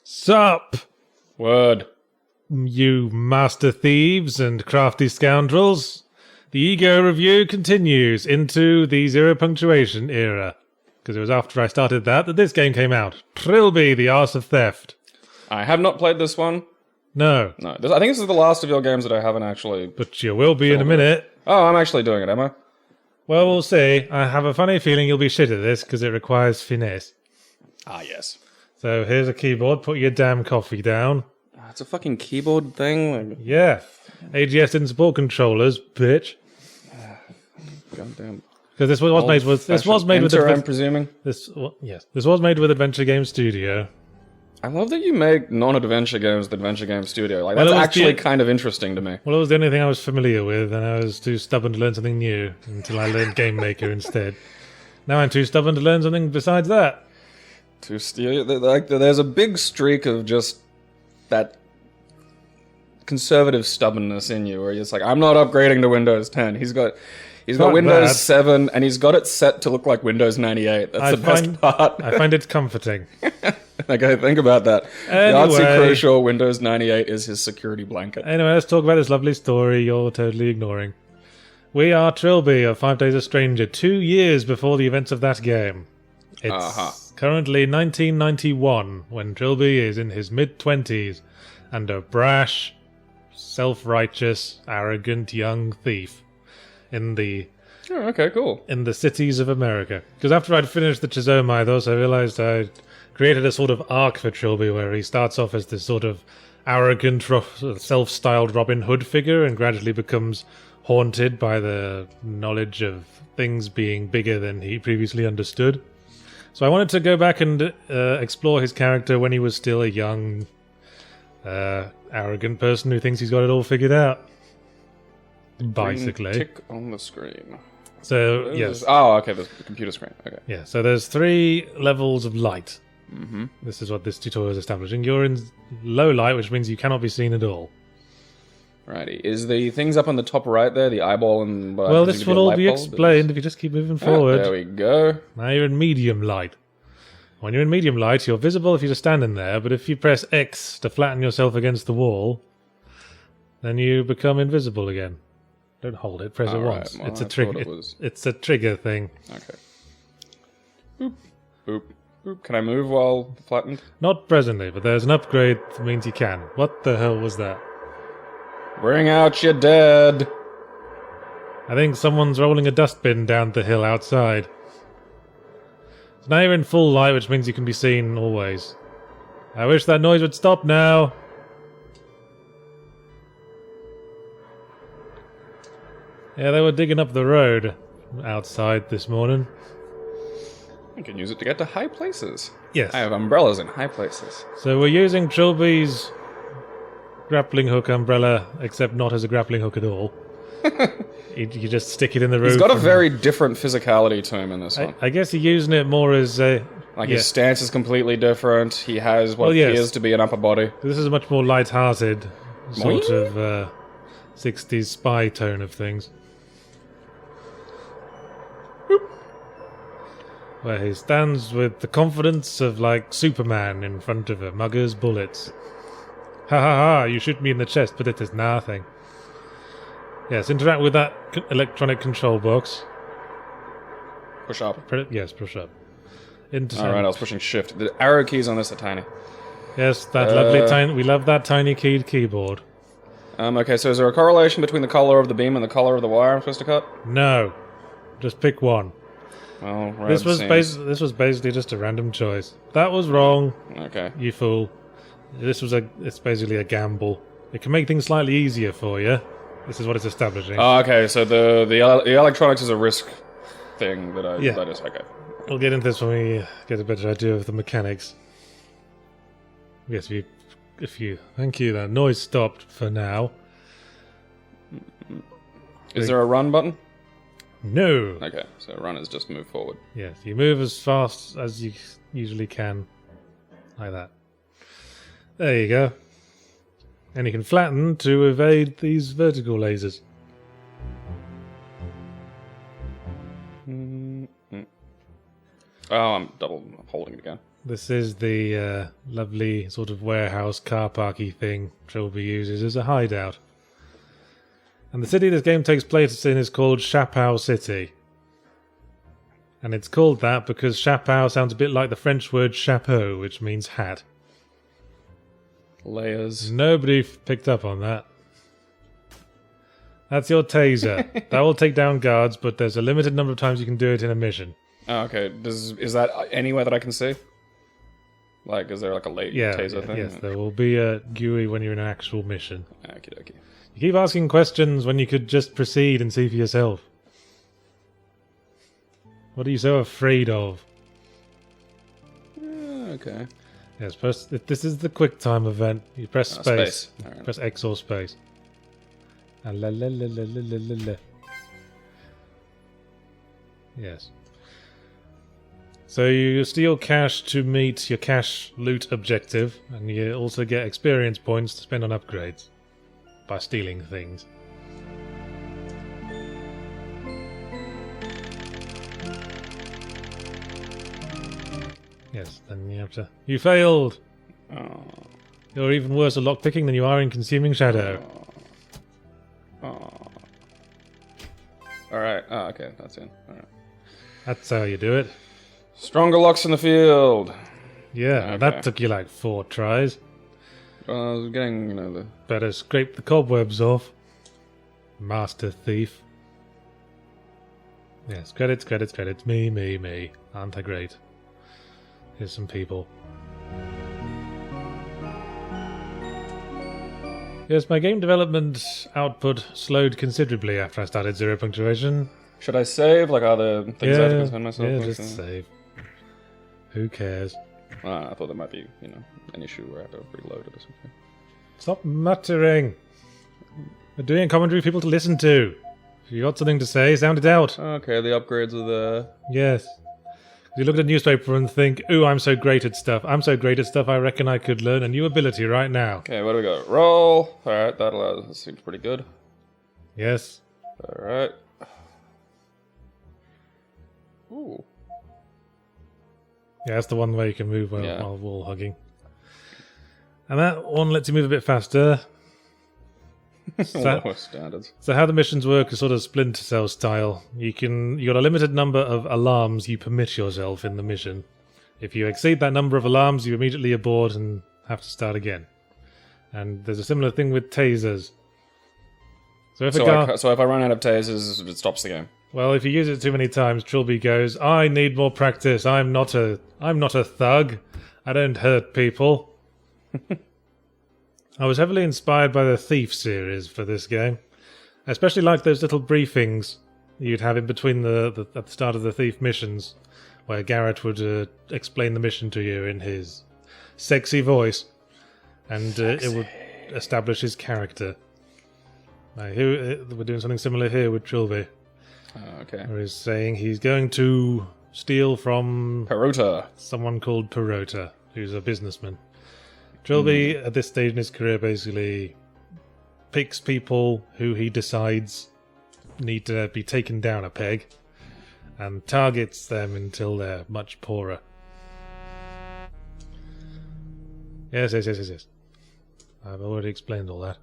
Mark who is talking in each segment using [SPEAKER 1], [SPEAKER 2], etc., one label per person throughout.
[SPEAKER 1] Sup,
[SPEAKER 2] Word.
[SPEAKER 1] you master thieves and crafty scoundrels. The Ego review continues into the zero punctuation era. Because it was after I started that this game came out. Trilby, the Arse of Theft.
[SPEAKER 2] I have not played this one.
[SPEAKER 1] No.
[SPEAKER 2] No, I think this is the last of your games that I haven't actually...
[SPEAKER 1] But you will be in a minute.
[SPEAKER 2] Oh, I'm actually doing it, am I?
[SPEAKER 1] Well, we'll see. I have a funny feeling you'll be shit at this because it requires finesse.
[SPEAKER 2] Ah, yes.
[SPEAKER 1] So here's a keyboard. Put your damn coffee down.
[SPEAKER 2] It's a fucking keyboard thing.
[SPEAKER 1] Yeah. AGS didn't support controllers, bitch.
[SPEAKER 2] Goddamn.
[SPEAKER 1] Because this was made with
[SPEAKER 2] I'm presuming.
[SPEAKER 1] This was made with Adventure Game Studio.
[SPEAKER 2] I love that you make non-adventure games the Adventure Game Studio. Like, that's actually kind of interesting to me.
[SPEAKER 1] Well, it was the only thing I was familiar with, and I was too stubborn to learn something new until I learned Game Maker instead. Now I'm too stubborn to learn something besides that.
[SPEAKER 2] There's a big streak of just that conservative stubbornness in you, where you're just like, I'm not upgrading to Windows 10. He's got Windows 7, and he's got it set to look like Windows 98. That's the best part.
[SPEAKER 1] I find it comforting.
[SPEAKER 2] Okay, think about that.
[SPEAKER 1] Anyway,
[SPEAKER 2] the artsy crucial Windows 98 is his security blanket.
[SPEAKER 1] Anyway, let's talk about this lovely story you're totally ignoring. We are Trilby of 5 Days a Stranger, 2 years before the events of that game. It's currently 1991, when Trilby is in his mid-20s, and a brash, self-righteous, arrogant young thief in the cities of America. Because after I'd finished the Chizo Mythos, I realized I'd created a sort of arc for Trilby where he starts off as this sort of arrogant, self-styled Robin Hood figure and gradually becomes haunted by the knowledge of things being bigger than he previously understood. So I wanted to go back and explore his character when he was still a young, arrogant person who thinks he's got it all figured out. Basically.
[SPEAKER 2] Green tick on the screen.
[SPEAKER 1] So, yes.
[SPEAKER 2] Oh, okay, the computer screen. Okay.
[SPEAKER 1] Yeah, so there's 3 levels of light.
[SPEAKER 2] Mm-hmm.
[SPEAKER 1] This is what this tutorial is establishing. You're in low light, which means you cannot be seen at all.
[SPEAKER 2] Righty. Is the things up on the top right there, the eyeball and...
[SPEAKER 1] Well, this will all be explained if you just keep moving forward.
[SPEAKER 2] There we go.
[SPEAKER 1] Now you're in medium light. When you're in medium light, you're visible if you're just standing there, but if you press X to flatten yourself against the wall, then you become invisible again. Don't hold it, press it once.
[SPEAKER 2] Well,
[SPEAKER 1] it's a trigger. It's a trigger thing.
[SPEAKER 2] Okay. Boop. Boop. Boop. Can I move while flattened?
[SPEAKER 1] Not presently, but there's an upgrade that means you can. What the hell was that?
[SPEAKER 2] Bring out your dead.
[SPEAKER 1] I think someone's rolling a dustbin down the hill outside. So now you're in full light, which means you can be seen always. I wish that noise would stop now. Yeah, they were digging up the road outside this morning.
[SPEAKER 2] You can use it to get to high places.
[SPEAKER 1] Yes.
[SPEAKER 2] I have umbrellas in high places.
[SPEAKER 1] So we're using Trilby's grappling hook umbrella, except not as a grappling hook at all. you just stick it in the road.
[SPEAKER 2] He's got a very different physicality to him in this one.
[SPEAKER 1] I guess you're using it more as a...
[SPEAKER 2] his stance is completely different. He has what appears to be an upper body.
[SPEAKER 1] This is a much more light-hearted sort of 60s spy tone of things. Where he stands with the confidence of, like, Superman in front of a mugger's bullets. Ha ha ha, you shoot me in the chest, but it is nothing. Yes, interact with that electronic control box.
[SPEAKER 2] Push up.
[SPEAKER 1] Yes, push up.
[SPEAKER 2] Alright, I was pushing shift. The arrow keys on this are tiny.
[SPEAKER 1] Yes, that lovely tiny... We love that tiny keyed keyboard.
[SPEAKER 2] Okay, so is there a correlation between the color of the beam and the color of the wire I'm supposed to cut?
[SPEAKER 1] No. Just pick one.
[SPEAKER 2] Well,
[SPEAKER 1] this was basically just a random choice. That was wrong.
[SPEAKER 2] Okay.
[SPEAKER 1] You fool. It's basically a gamble. It can make things slightly easier for you. This is what it's establishing.
[SPEAKER 2] Oh, okay, so the electronics is a risk thing that is okay.
[SPEAKER 1] We'll get into this when we get a better idea of the mechanics. Yes, if you thank you, that noise stopped for now.
[SPEAKER 2] Is there a run button?
[SPEAKER 1] No.
[SPEAKER 2] Okay, so run is just move forward.
[SPEAKER 1] Yes, you move as fast as you usually can. Like that. There you go. And you can flatten to evade these vertical lasers.
[SPEAKER 2] Oh, I'm holding it again.
[SPEAKER 1] This is the lovely sort of warehouse car parky thing Trilby uses as a hideout. And the city this game takes place in is called Chapeau City. And it's called that because chapeau sounds a bit like the French word chapeau, which means hat.
[SPEAKER 2] Layers.
[SPEAKER 1] Nobody picked up on that. That's your taser. That will take down guards, but there's a limited number of times you can do it in a mission.
[SPEAKER 2] Oh, okay. Is that anywhere that I can see? Like, is there like a late taser thing?
[SPEAKER 1] Yes, there will be a GUI when you're in an actual mission.
[SPEAKER 2] Okie dokie.
[SPEAKER 1] You keep asking questions when you could just proceed and see for yourself. What are you so afraid of?
[SPEAKER 2] Okay.
[SPEAKER 1] Yes, this is the quick time event. You press space.
[SPEAKER 2] Right.
[SPEAKER 1] Press X or space. And la la la la la la la la. Yes. So you steal cash to meet your cash loot objective, and you also get experience points to spend on upgrades by stealing things. Yes, then you have to... You failed!
[SPEAKER 2] Oh.
[SPEAKER 1] You're even worse at lockpicking than you are in consuming shadow.
[SPEAKER 2] Oh. Alright. Oh, okay. That's it. Alright.
[SPEAKER 1] That's how you do it.
[SPEAKER 2] Stronger locks in the field.
[SPEAKER 1] Yeah,
[SPEAKER 2] Okay.
[SPEAKER 1] that took you like 4 tries.
[SPEAKER 2] I was getting, the...
[SPEAKER 1] Better scrape the cobwebs off. Master thief. Yes, credits. Me. Aren't I great? Here's some people. Yes, my game development output slowed considerably after I started Zero Punctuation.
[SPEAKER 2] Should I save? Like, are there things I have to concern myself
[SPEAKER 1] yeah,
[SPEAKER 2] with?
[SPEAKER 1] just save. Who cares?
[SPEAKER 2] I thought there might be, an issue where I have to reload it or something.
[SPEAKER 1] Stop muttering. We're doing a commentary for people to listen to. If you got something to say, sound it out.
[SPEAKER 2] Okay, the upgrades are there.
[SPEAKER 1] Yes. You look at a newspaper and think, ooh, I'm so great at stuff. I reckon I could learn a new ability right now.
[SPEAKER 2] Okay, what do we got? Roll. Alright, that seems pretty good.
[SPEAKER 1] Yes.
[SPEAKER 2] Alright. Ooh.
[SPEAKER 1] Yeah, that's the one way you can move
[SPEAKER 2] Yeah.
[SPEAKER 1] while wall hugging. And that one lets you move a bit faster.
[SPEAKER 2] Lower standards.
[SPEAKER 1] So how the missions work is sort of Splinter Cell style. You got a limited number of alarms you permit yourself in the mission. If you exceed that number of alarms, you immediately abort and have to start again. And there's a similar thing with tasers. So if
[SPEAKER 2] if I run out of tasers, it stops the game.
[SPEAKER 1] Well, if you use it too many times, Trilby goes, I need more practice. I'm not a thug. I don't hurt people. I was heavily inspired by the Thief series for this game. I especially like those little briefings you'd have in between at the start of the Thief missions, where Garrett would explain the mission to you in his sexy voice, and it would establish his character. We're doing something similar here with Trilby.
[SPEAKER 2] Okay.
[SPEAKER 1] Where he's saying he's going to steal from
[SPEAKER 2] Perota.
[SPEAKER 1] someone called Perota, who's a businessman. Trilby, at this stage in his career, basically picks people who he decides need to be taken down a peg and targets them until they're much poorer. Yes. I've already explained all that.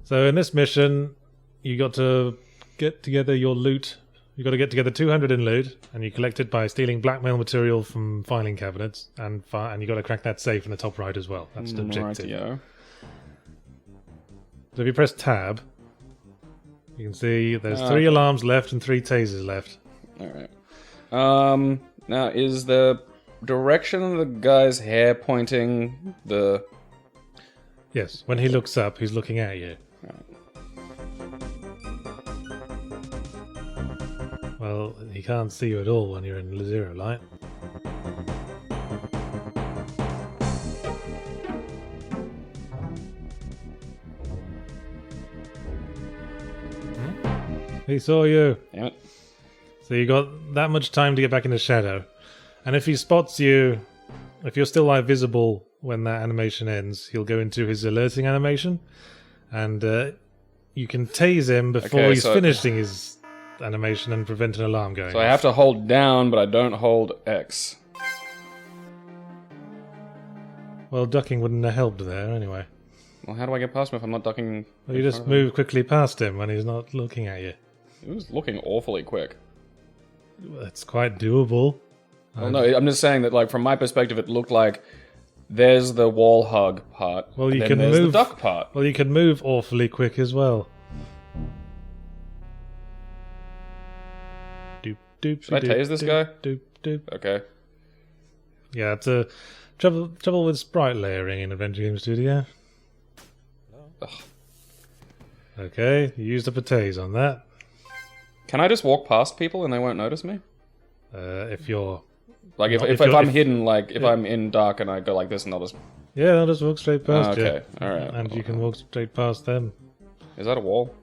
[SPEAKER 1] So in this mission, you got to get together your loot. You got to get together 200 in loot, and you collect it by stealing blackmail material from filing cabinets, and you got to crack that safe in the top right as well. That's the objective.
[SPEAKER 2] Rightio.
[SPEAKER 1] So if you press tab, you can see there's 3 alarms left and 3 tasers left.
[SPEAKER 2] Alright. Now, is the direction of the guy's hair pointing the...
[SPEAKER 1] Yes, when he looks up, he's looking at you. Well, he can't see you at all when you're in zero light. He saw you.
[SPEAKER 2] Damn it.
[SPEAKER 1] So you got that much time to get back into shadow. And if he spots you, if you're still visible when that animation ends, he'll go into his alerting animation. And you can tase him before he's finishing his animation and prevent an alarm going
[SPEAKER 2] So I have to hold down, but I don't hold X.
[SPEAKER 1] Well, ducking wouldn't have helped there anyway.
[SPEAKER 2] Well, how do I get past him if I'm not ducking?
[SPEAKER 1] Well, you just move quickly past him when he's not looking at you.
[SPEAKER 2] He was looking awfully quick.
[SPEAKER 1] That's quite doable.
[SPEAKER 2] Well, no, I'm just saying that, like, from my perspective, it looked like there's the wall hug part,
[SPEAKER 1] well, you
[SPEAKER 2] and
[SPEAKER 1] can
[SPEAKER 2] then there's
[SPEAKER 1] move
[SPEAKER 2] the duck part.
[SPEAKER 1] Well, you can move awfully quick as well. Doop doop.
[SPEAKER 2] Should I tase this guy?
[SPEAKER 1] Doop doop.
[SPEAKER 2] Okay.
[SPEAKER 1] Yeah, it's a trouble with sprite layering in Adventure Game Studio.
[SPEAKER 2] Ugh.
[SPEAKER 1] Okay, you used up a tase on that.
[SPEAKER 2] Can I just walk past people and they won't notice me?
[SPEAKER 1] If you're
[SPEAKER 2] Like, if I'm hidden, like, if I'm in dark and I go like this and they'll just...
[SPEAKER 1] Yeah, they'll just walk straight past you.
[SPEAKER 2] Okay, alright.
[SPEAKER 1] And you can walk straight past them.
[SPEAKER 2] Is that a wall?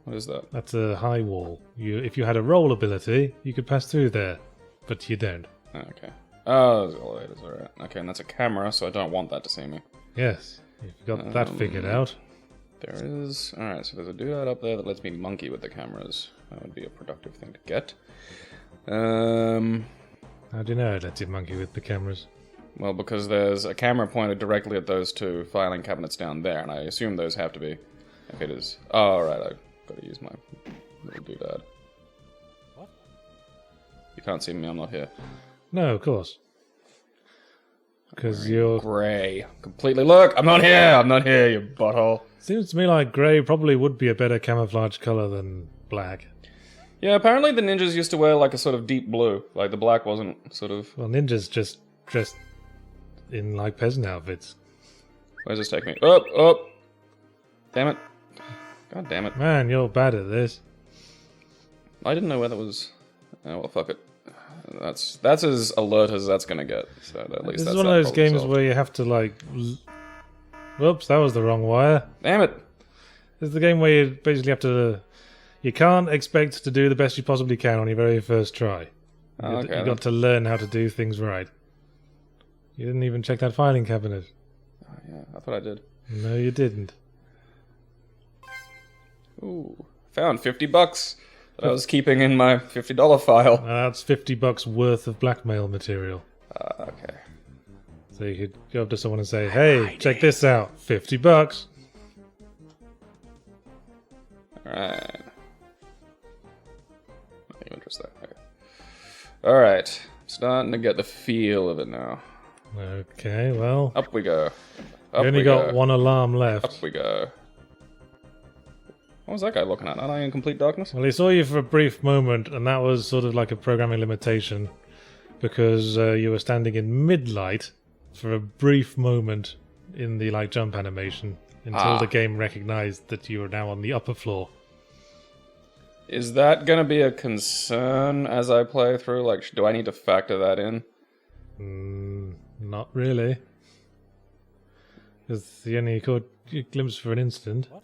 [SPEAKER 2] What is that?
[SPEAKER 1] That's a high wall. If you had a roll ability, you could pass through there. But you don't.
[SPEAKER 2] Okay. Oh, there's elevators, alright. Okay, and that's a camera, so I don't want that to see me.
[SPEAKER 1] Yes, you've got that figured out.
[SPEAKER 2] There is... Alright, so there's a dude up there that lets me monkey with the cameras. That would be a productive thing to get.
[SPEAKER 1] How do you know it lets you monkey with the cameras?
[SPEAKER 2] Well, because there's a camera pointed directly at those two filing cabinets down there, and I assume those have to be... If it is... Oh, alright, I've got to use my little doodad. What? You can't see me, I'm not here.
[SPEAKER 1] No, of course. Because you're...
[SPEAKER 2] Grey. Completely... Look! I'm not here, you butthole.
[SPEAKER 1] Seems to me like grey probably would be a better camouflage colour than black.
[SPEAKER 2] Yeah, apparently the ninjas used to wear like a sort of deep blue. Like the black wasn't sort of...
[SPEAKER 1] Well, ninjas just dressed in like peasant outfits.
[SPEAKER 2] Where's this take me? Up, up! Damn it. God damn it.
[SPEAKER 1] Man, you're bad at this.
[SPEAKER 2] I didn't know where that was... Oh, well, fuck it. That's as alert as that's gonna get. So at least
[SPEAKER 1] This
[SPEAKER 2] that's
[SPEAKER 1] is one of those games where you have to like... Whoops, that was the wrong wire.
[SPEAKER 2] Damn it!
[SPEAKER 1] This is the game where you basically have to... You can't expect to do the best you possibly can on your very first try. You got to learn how to do things right. You didn't even check that filing cabinet.
[SPEAKER 2] Oh, yeah, I thought I did.
[SPEAKER 1] No, you didn't.
[SPEAKER 2] Ooh, found $50 that I was keeping in my $50 file.
[SPEAKER 1] That's $50 worth of blackmail material.
[SPEAKER 2] Okay.
[SPEAKER 1] So you could go up to someone and say, "Hey, check this out, $50."
[SPEAKER 2] Alright. Nothing interesting. Okay. Alright. Starting to get the feel of it now.
[SPEAKER 1] Okay, well...
[SPEAKER 2] Up we go.
[SPEAKER 1] You only got one alarm left.
[SPEAKER 2] Up we go. What was that guy looking at? Aren't I in complete darkness?
[SPEAKER 1] Well, he saw you for a brief moment, and that was sort of like a programming limitation, because you were standing in mid-light for a brief moment in the like jump animation, until the game recognized that you were now on the upper floor.
[SPEAKER 2] Is that going to be a concern as I play through? Like, do I need to factor that in?
[SPEAKER 1] Not really. Because you only caught a glimpse for an instant. What?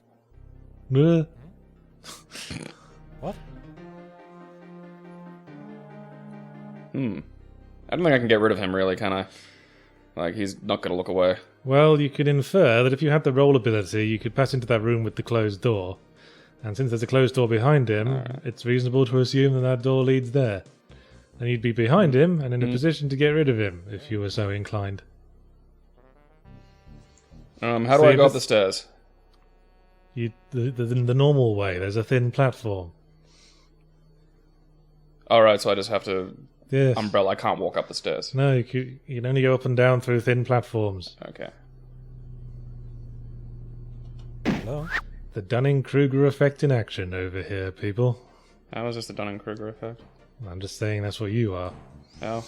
[SPEAKER 1] What?
[SPEAKER 2] I don't think I can get rid of him, really, can I? Like, he's not going to look away.
[SPEAKER 1] Well, you could infer that if you had the roll ability, you could pass into that room with the closed door. And since there's a closed door behind him, it's reasonable to assume that that door leads there. And you'd be behind him and in a position to get rid of him, if you were so inclined.
[SPEAKER 2] How do I go up the stairs?
[SPEAKER 1] The normal way. There's a thin platform.
[SPEAKER 2] Alright, so I just have to...
[SPEAKER 1] Yes.
[SPEAKER 2] Umbrella, I can't walk up the stairs.
[SPEAKER 1] No, you can only go up and down through thin platforms.
[SPEAKER 2] Okay.
[SPEAKER 1] Hello? The Dunning-Kruger effect in action over here, people.
[SPEAKER 2] How is this the Dunning-Kruger effect?
[SPEAKER 1] I'm just saying that's what you are.
[SPEAKER 2] How?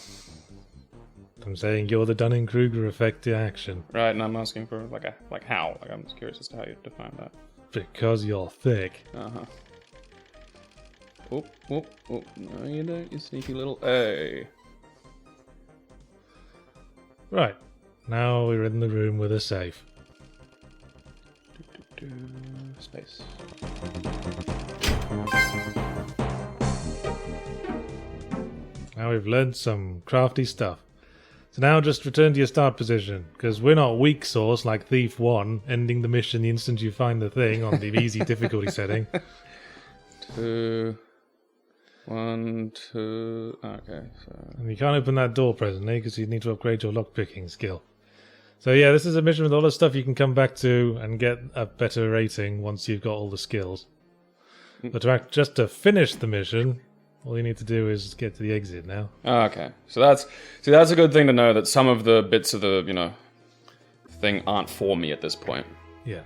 [SPEAKER 1] I'm saying you're the Dunning-Kruger effect in action.
[SPEAKER 2] Right, and I'm asking for, like how? Like, I'm just curious as to how you define that.
[SPEAKER 1] Because you're thick.
[SPEAKER 2] Uh-huh. Oh, oh, oh. No, you don't, you sneaky little... Hey.
[SPEAKER 1] Right. Now we're in the room with a safe.
[SPEAKER 2] Space.
[SPEAKER 1] Now we've learned some crafty stuff. So now just return to your start position, because we're not weak sauce like Thief 1, ending the mission the instant you find the thing on the easy difficulty setting.
[SPEAKER 2] 2, 1, 2... Okay, so...
[SPEAKER 1] And you can't open that door presently because you need to upgrade your lockpicking skill. So yeah, this is a mission with all the stuff you can come back to and get a better rating once you've got all the skills. But just to finish the mission, all you need to do is get to the exit now.
[SPEAKER 2] Okay, so that's a good thing to know, that some of the bits of the, thing aren't for me at this point.
[SPEAKER 1] Yeah.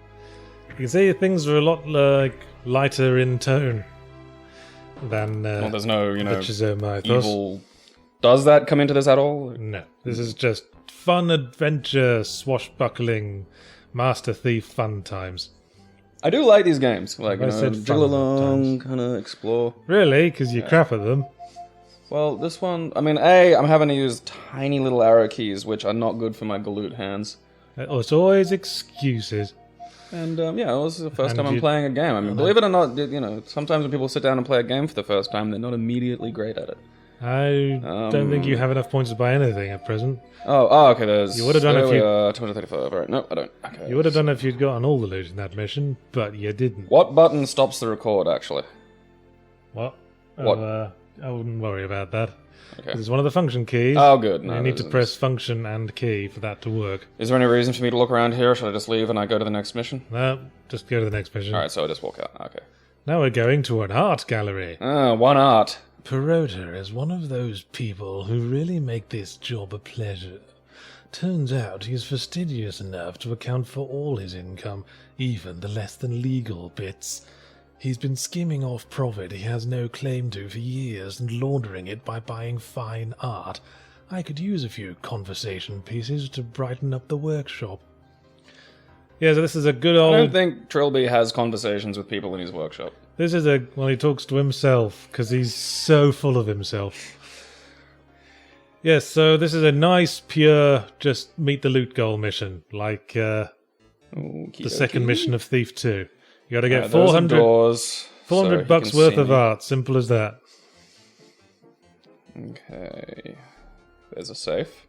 [SPEAKER 1] You can see things are a lot lighter in tone than
[SPEAKER 2] Well, there's no,
[SPEAKER 1] Butcher's Mythos.
[SPEAKER 2] evil... Does that come into this at all?
[SPEAKER 1] No. This is just fun adventure, swashbuckling, master thief fun times.
[SPEAKER 2] I do like these games. Like,
[SPEAKER 1] I said
[SPEAKER 2] drill
[SPEAKER 1] fun
[SPEAKER 2] along,
[SPEAKER 1] times.
[SPEAKER 2] kind of explore.
[SPEAKER 1] Really? Because you crap at them.
[SPEAKER 2] Well, this one... I mean, I'm having to use tiny little arrow keys, which are not good for my galoot hands.
[SPEAKER 1] It's always excuses.
[SPEAKER 2] And, it was the first time I'm playing a game. I mean, believe it or not, sometimes when people sit down and play a game for the first time, they're not immediately great at it.
[SPEAKER 1] I don't think you have enough points to buy anything at present.
[SPEAKER 2] Oh, okay, there's...
[SPEAKER 1] You would have done if you...
[SPEAKER 2] 235, right. No, I don't. Okay.
[SPEAKER 1] You would have done if you'd gotten all the loot in that mission, but you didn't.
[SPEAKER 2] What button stops the record, actually?
[SPEAKER 1] What?
[SPEAKER 2] What?
[SPEAKER 1] I wouldn't worry about that.
[SPEAKER 2] Okay.
[SPEAKER 1] It's one of the function keys.
[SPEAKER 2] Oh, good. No,
[SPEAKER 1] you need to press function and key for that to work.
[SPEAKER 2] Is there any reason for me to look around here, or should I just leave and I go to the next mission?
[SPEAKER 1] No, just go to the next mission.
[SPEAKER 2] Alright, so I just walk out. Okay.
[SPEAKER 1] Now we're going to an art gallery.
[SPEAKER 2] One art.
[SPEAKER 1] Perota is one of those people who really make this job a pleasure. Turns out he's fastidious enough to account for all his income, even the less than legal bits. He's been skimming off profit he has no claim to for years and laundering it by buying fine art. I could use a few conversation pieces to brighten up the workshop. Yeah, so this is a good old...
[SPEAKER 2] I don't think Trilby has conversations with people in his workshop.
[SPEAKER 1] This is he talks to himself, because he's so full of himself. Yes, so this is a nice, pure, just meet the loot goal mission, like the second mission of Thief 2. You gotta get 400 bucks worth of art, simple as that.
[SPEAKER 2] Okay. There's a safe.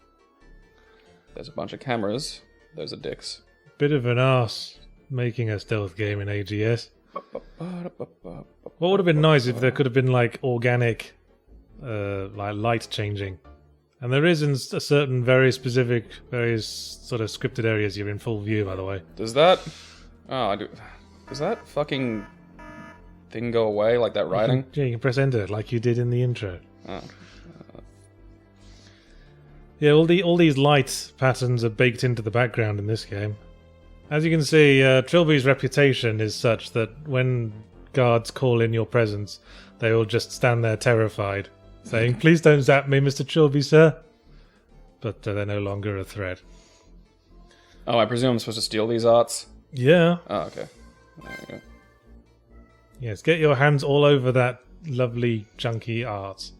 [SPEAKER 2] There's a bunch of cameras. Those are dicks.
[SPEAKER 1] Bit of an arse making a stealth game in AGS. What would have been nice if there could have been like organic light changing. And there is in a certain very specific, very sort of scripted areas you're in full view, by the way.
[SPEAKER 2] Does that fucking thing go away, like that writing?
[SPEAKER 1] Yeah, you can press enter like you did in the intro.
[SPEAKER 2] Oh.
[SPEAKER 1] Yeah, all these light patterns are baked into the background in this game. As you can see, Trilby's reputation is such that when guards call in your presence, they all just stand there terrified, saying, "Please don't zap me, Mr. Trilby, sir." But they're no longer a threat.
[SPEAKER 2] Oh, I presume I'm supposed to steal these arts?
[SPEAKER 1] Yeah.
[SPEAKER 2] Oh, okay. There we go.
[SPEAKER 1] Yes, get your hands all over that lovely, chunky art.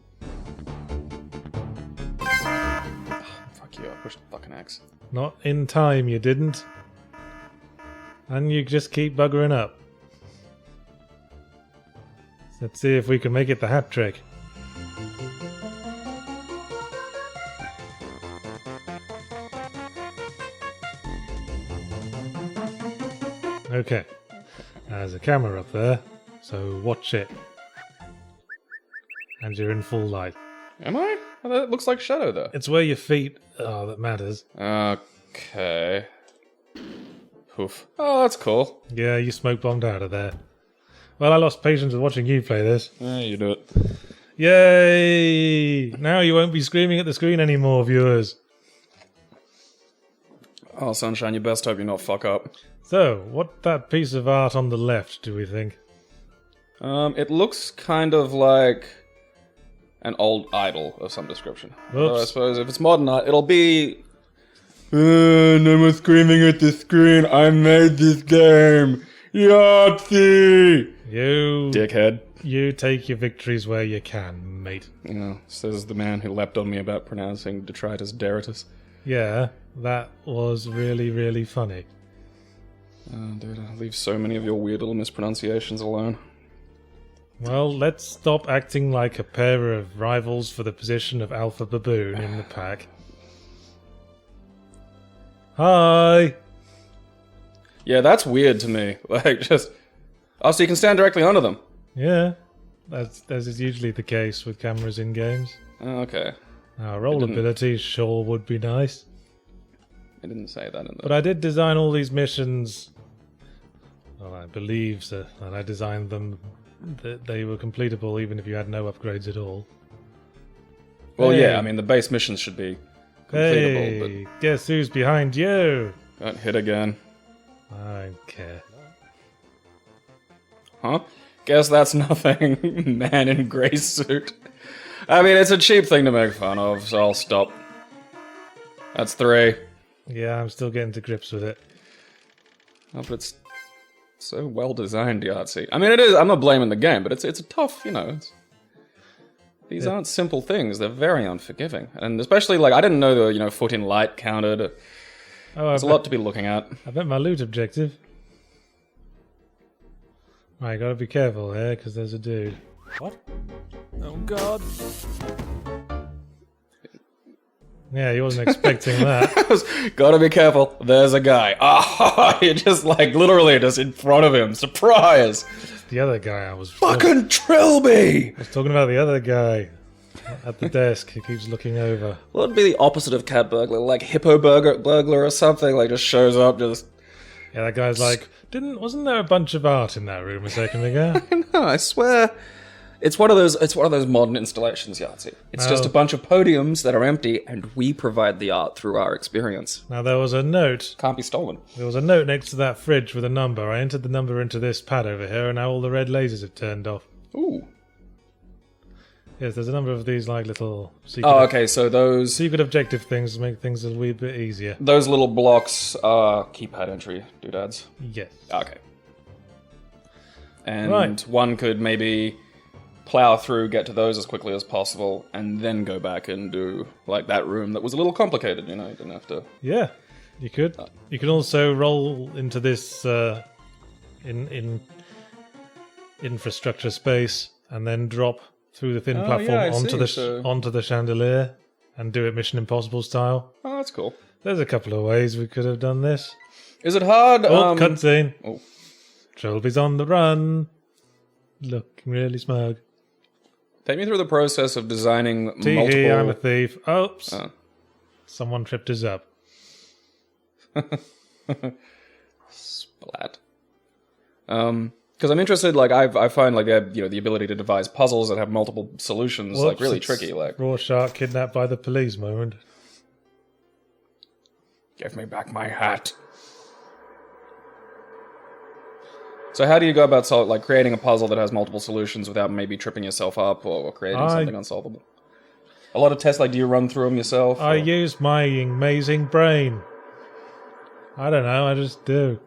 [SPEAKER 2] Fuck you, I pushed the fucking axe.
[SPEAKER 1] Not in time, you didn't. And you just keep buggering up. Let's see if we can make it the hat trick. Okay. There's a camera up there, so watch it. And you're in full light.
[SPEAKER 2] Am I? Oh, that looks like shadow there.
[SPEAKER 1] It's where your feet are that matters.
[SPEAKER 2] Okay. Poof. Oh, that's cool.
[SPEAKER 1] Yeah, you smoke bombed out of there. Well, I lost patience with watching you play this.
[SPEAKER 2] Yeah, you do it.
[SPEAKER 1] Yay! Now you won't be screaming at the screen anymore, viewers.
[SPEAKER 2] Oh, Sunshine, you best hope you not fuck up.
[SPEAKER 1] So, what that piece of art on the left, do we think?
[SPEAKER 2] It looks kind of like an old idol of some description. Although I suppose if it's modern art, it'll be... no more screaming at the screen, I made this game! Yahtzee!
[SPEAKER 1] You...
[SPEAKER 2] dickhead.
[SPEAKER 1] You take your victories where you can, mate.
[SPEAKER 2] You know, says the man who leapt on me about pronouncing detritus deritus.
[SPEAKER 1] Yeah, that was really, really funny.
[SPEAKER 2] Oh, dude, I'll leave so many of your weird little mispronunciations alone.
[SPEAKER 1] Well, let's stop acting like a pair of rivals for the position of alpha baboon in the pack. Hi!
[SPEAKER 2] Yeah, that's weird to me. Like, just... Oh, so you can stand directly under them.
[SPEAKER 1] Yeah. As is usually the case with cameras in games.
[SPEAKER 2] Oh, okay.
[SPEAKER 1] Rollability sure would be nice.
[SPEAKER 2] I didn't say that in the...
[SPEAKER 1] But I did design all these missions. Well, I believe so. And I designed them that they were completable even if you had no upgrades at all.
[SPEAKER 2] Well, yeah, I mean, the base missions should be completable,
[SPEAKER 1] but... guess who's behind you?
[SPEAKER 2] Got hit again.
[SPEAKER 1] I don't care.
[SPEAKER 2] Huh? Guess that's nothing. Man in grey suit. I mean, it's a cheap thing to make fun of, so I'll stop. That's 3.
[SPEAKER 1] Yeah, I'm still getting to grips with it.
[SPEAKER 2] Oh, but it's so well designed, Yahtzee. I mean, it is. I'm not blaming the game, but it's a tough, these aren't simple things. They're very unforgiving, and especially I didn't know the foot in light counted. There's a lot to be looking at.
[SPEAKER 1] I bet my loot objective. Right, gotta be careful here because there's a dude.
[SPEAKER 3] What? Oh god.
[SPEAKER 1] Yeah, he wasn't expecting that.
[SPEAKER 2] Gotta be careful. There's a guy. Ah, you're just literally just in front of him. Surprise!
[SPEAKER 1] The other guy I was...
[SPEAKER 2] Fucking Trilby!
[SPEAKER 1] I was talking about the other guy at the desk. He keeps looking over.
[SPEAKER 2] What would be the opposite of cat burglar? Like hippo burglar or something? Just shows up, just...
[SPEAKER 1] Yeah, that guy's like, wasn't there a bunch of art in that room a second ago?
[SPEAKER 2] No, I swear. It's one of those modern installations, Yahtzee. It's just a bunch of podiums that are empty, and we provide the art through our experience.
[SPEAKER 1] Now, there was a note.
[SPEAKER 2] Can't be stolen.
[SPEAKER 1] There was a note next to that fridge with a number. I entered the number into this pad over here, and now all the red lasers have turned off.
[SPEAKER 2] Ooh.
[SPEAKER 1] Yes, there's a number of these, little secret...
[SPEAKER 2] Oh, okay, so those...
[SPEAKER 1] secret objective things make things a wee bit easier.
[SPEAKER 2] Those little blocks are keypad entry doodads?
[SPEAKER 1] Yes.
[SPEAKER 2] Okay. And one could maybe plow through, get to those as quickly as possible, and then go back and do, that room that was a little complicated, you didn't have to...
[SPEAKER 1] Yeah, you could. You can also roll into this infrastructure space and then drop through the thin platform onto the chandelier and do it Mission Impossible style.
[SPEAKER 2] Oh, that's cool.
[SPEAKER 1] There's a couple of ways we could have done this.
[SPEAKER 2] Is it hard?
[SPEAKER 1] Cutscene.
[SPEAKER 2] Oh.
[SPEAKER 1] Trilby's on the run. Looking really smug.
[SPEAKER 2] Take me through the process of designing
[SPEAKER 1] Tee-hee,
[SPEAKER 2] multiple...
[SPEAKER 1] I'm a thief. Oops. Oh. Someone tripped us up.
[SPEAKER 2] Splat. Because I'm interested, I find, the ability to devise puzzles that have multiple solutions, really tricky,
[SPEAKER 1] Rorschach kidnapped by the police moment.
[SPEAKER 2] Give me back my hat. So how do you go about creating a puzzle that has multiple solutions without maybe tripping yourself up or creating something unsolvable? A lot of tests, do you run through them yourself?
[SPEAKER 1] I use my amazing brain. I don't know, I just do.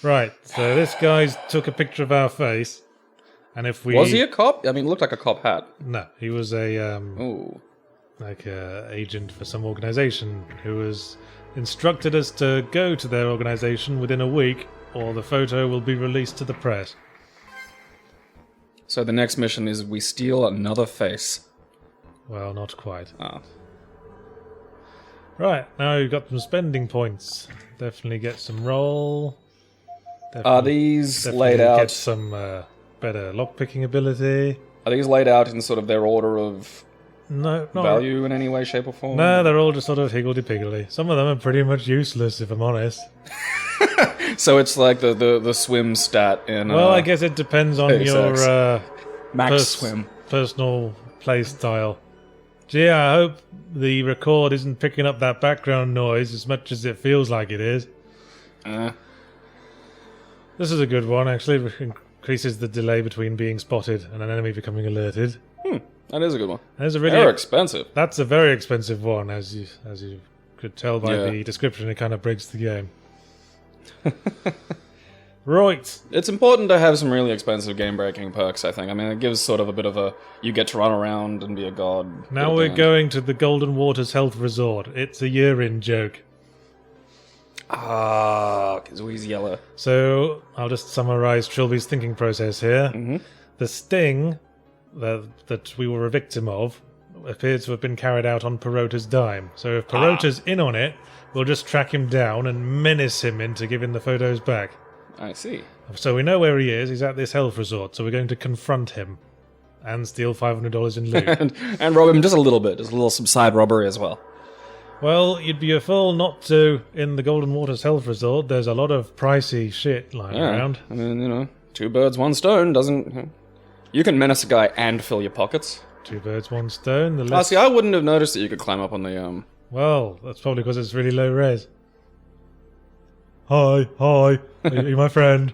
[SPEAKER 1] Right, so this guy's took a picture of our face, and if we...
[SPEAKER 2] Was he a cop? I mean, it looked like a cop hat.
[SPEAKER 1] No, he was a,
[SPEAKER 2] Ooh.
[SPEAKER 1] Agent for some organization who has instructed us to go to their organization within a week, or the photo will be released to the press.
[SPEAKER 2] So the next mission is we steal another face.
[SPEAKER 1] Well, not quite.
[SPEAKER 2] Oh.
[SPEAKER 1] Right, now you've got some spending points. Definitely get some roll.
[SPEAKER 2] Are these laid out...
[SPEAKER 1] Get some better lockpicking ability.
[SPEAKER 2] Are these laid out in sort of their order of value in any way, shape or form?
[SPEAKER 1] No, they're all just sort of higgledy-piggledy. Some of them are pretty much useless, if I'm honest.
[SPEAKER 2] So it's like the swim stat in...
[SPEAKER 1] Well, I guess it depends on your
[SPEAKER 2] max swim.
[SPEAKER 1] Personal play style. Gee, I hope the record isn't picking up that background noise as much as it feels like it is. This is a good one, actually. It increases the delay between being spotted and an enemy becoming alerted.
[SPEAKER 2] That is a good one.
[SPEAKER 1] They're
[SPEAKER 2] expensive.
[SPEAKER 1] That's a very expensive one, as you could tell by the description. It kind of breaks the game. Right.
[SPEAKER 2] It's important to have some really expensive game-breaking perks, I think. I mean, it gives sort of a bit of a... You get to run around and be a god.
[SPEAKER 1] Now we're going to the Golden Waters Health Resort. It's a urine joke.
[SPEAKER 2] Because he's yellow.
[SPEAKER 1] So, I'll just summarize Trilby's thinking process here.
[SPEAKER 2] Mm-hmm.
[SPEAKER 1] The sting that we were a victim of appears to have been carried out on Perota's dime. So if Perota's in on it, we'll just track him down and menace him into giving the photos back.
[SPEAKER 2] I see.
[SPEAKER 1] So we know where he is. He's at this health resort. So we're going to confront him and steal $500 in loot.
[SPEAKER 2] and rob him just a little bit. Just a little some side robbery as well.
[SPEAKER 1] Well, you'd be a fool not to. In the Golden Waters Health Resort, there's a lot of pricey shit lying around.
[SPEAKER 2] I mean, 2 birds, 1 stone doesn't... You can menace a guy and fill your pockets.
[SPEAKER 1] 2 birds, 1 stone. The
[SPEAKER 2] See, I wouldn't have noticed that you could climb up on the,
[SPEAKER 1] Well, that's probably because it's really low res. Hi. Are you my friend?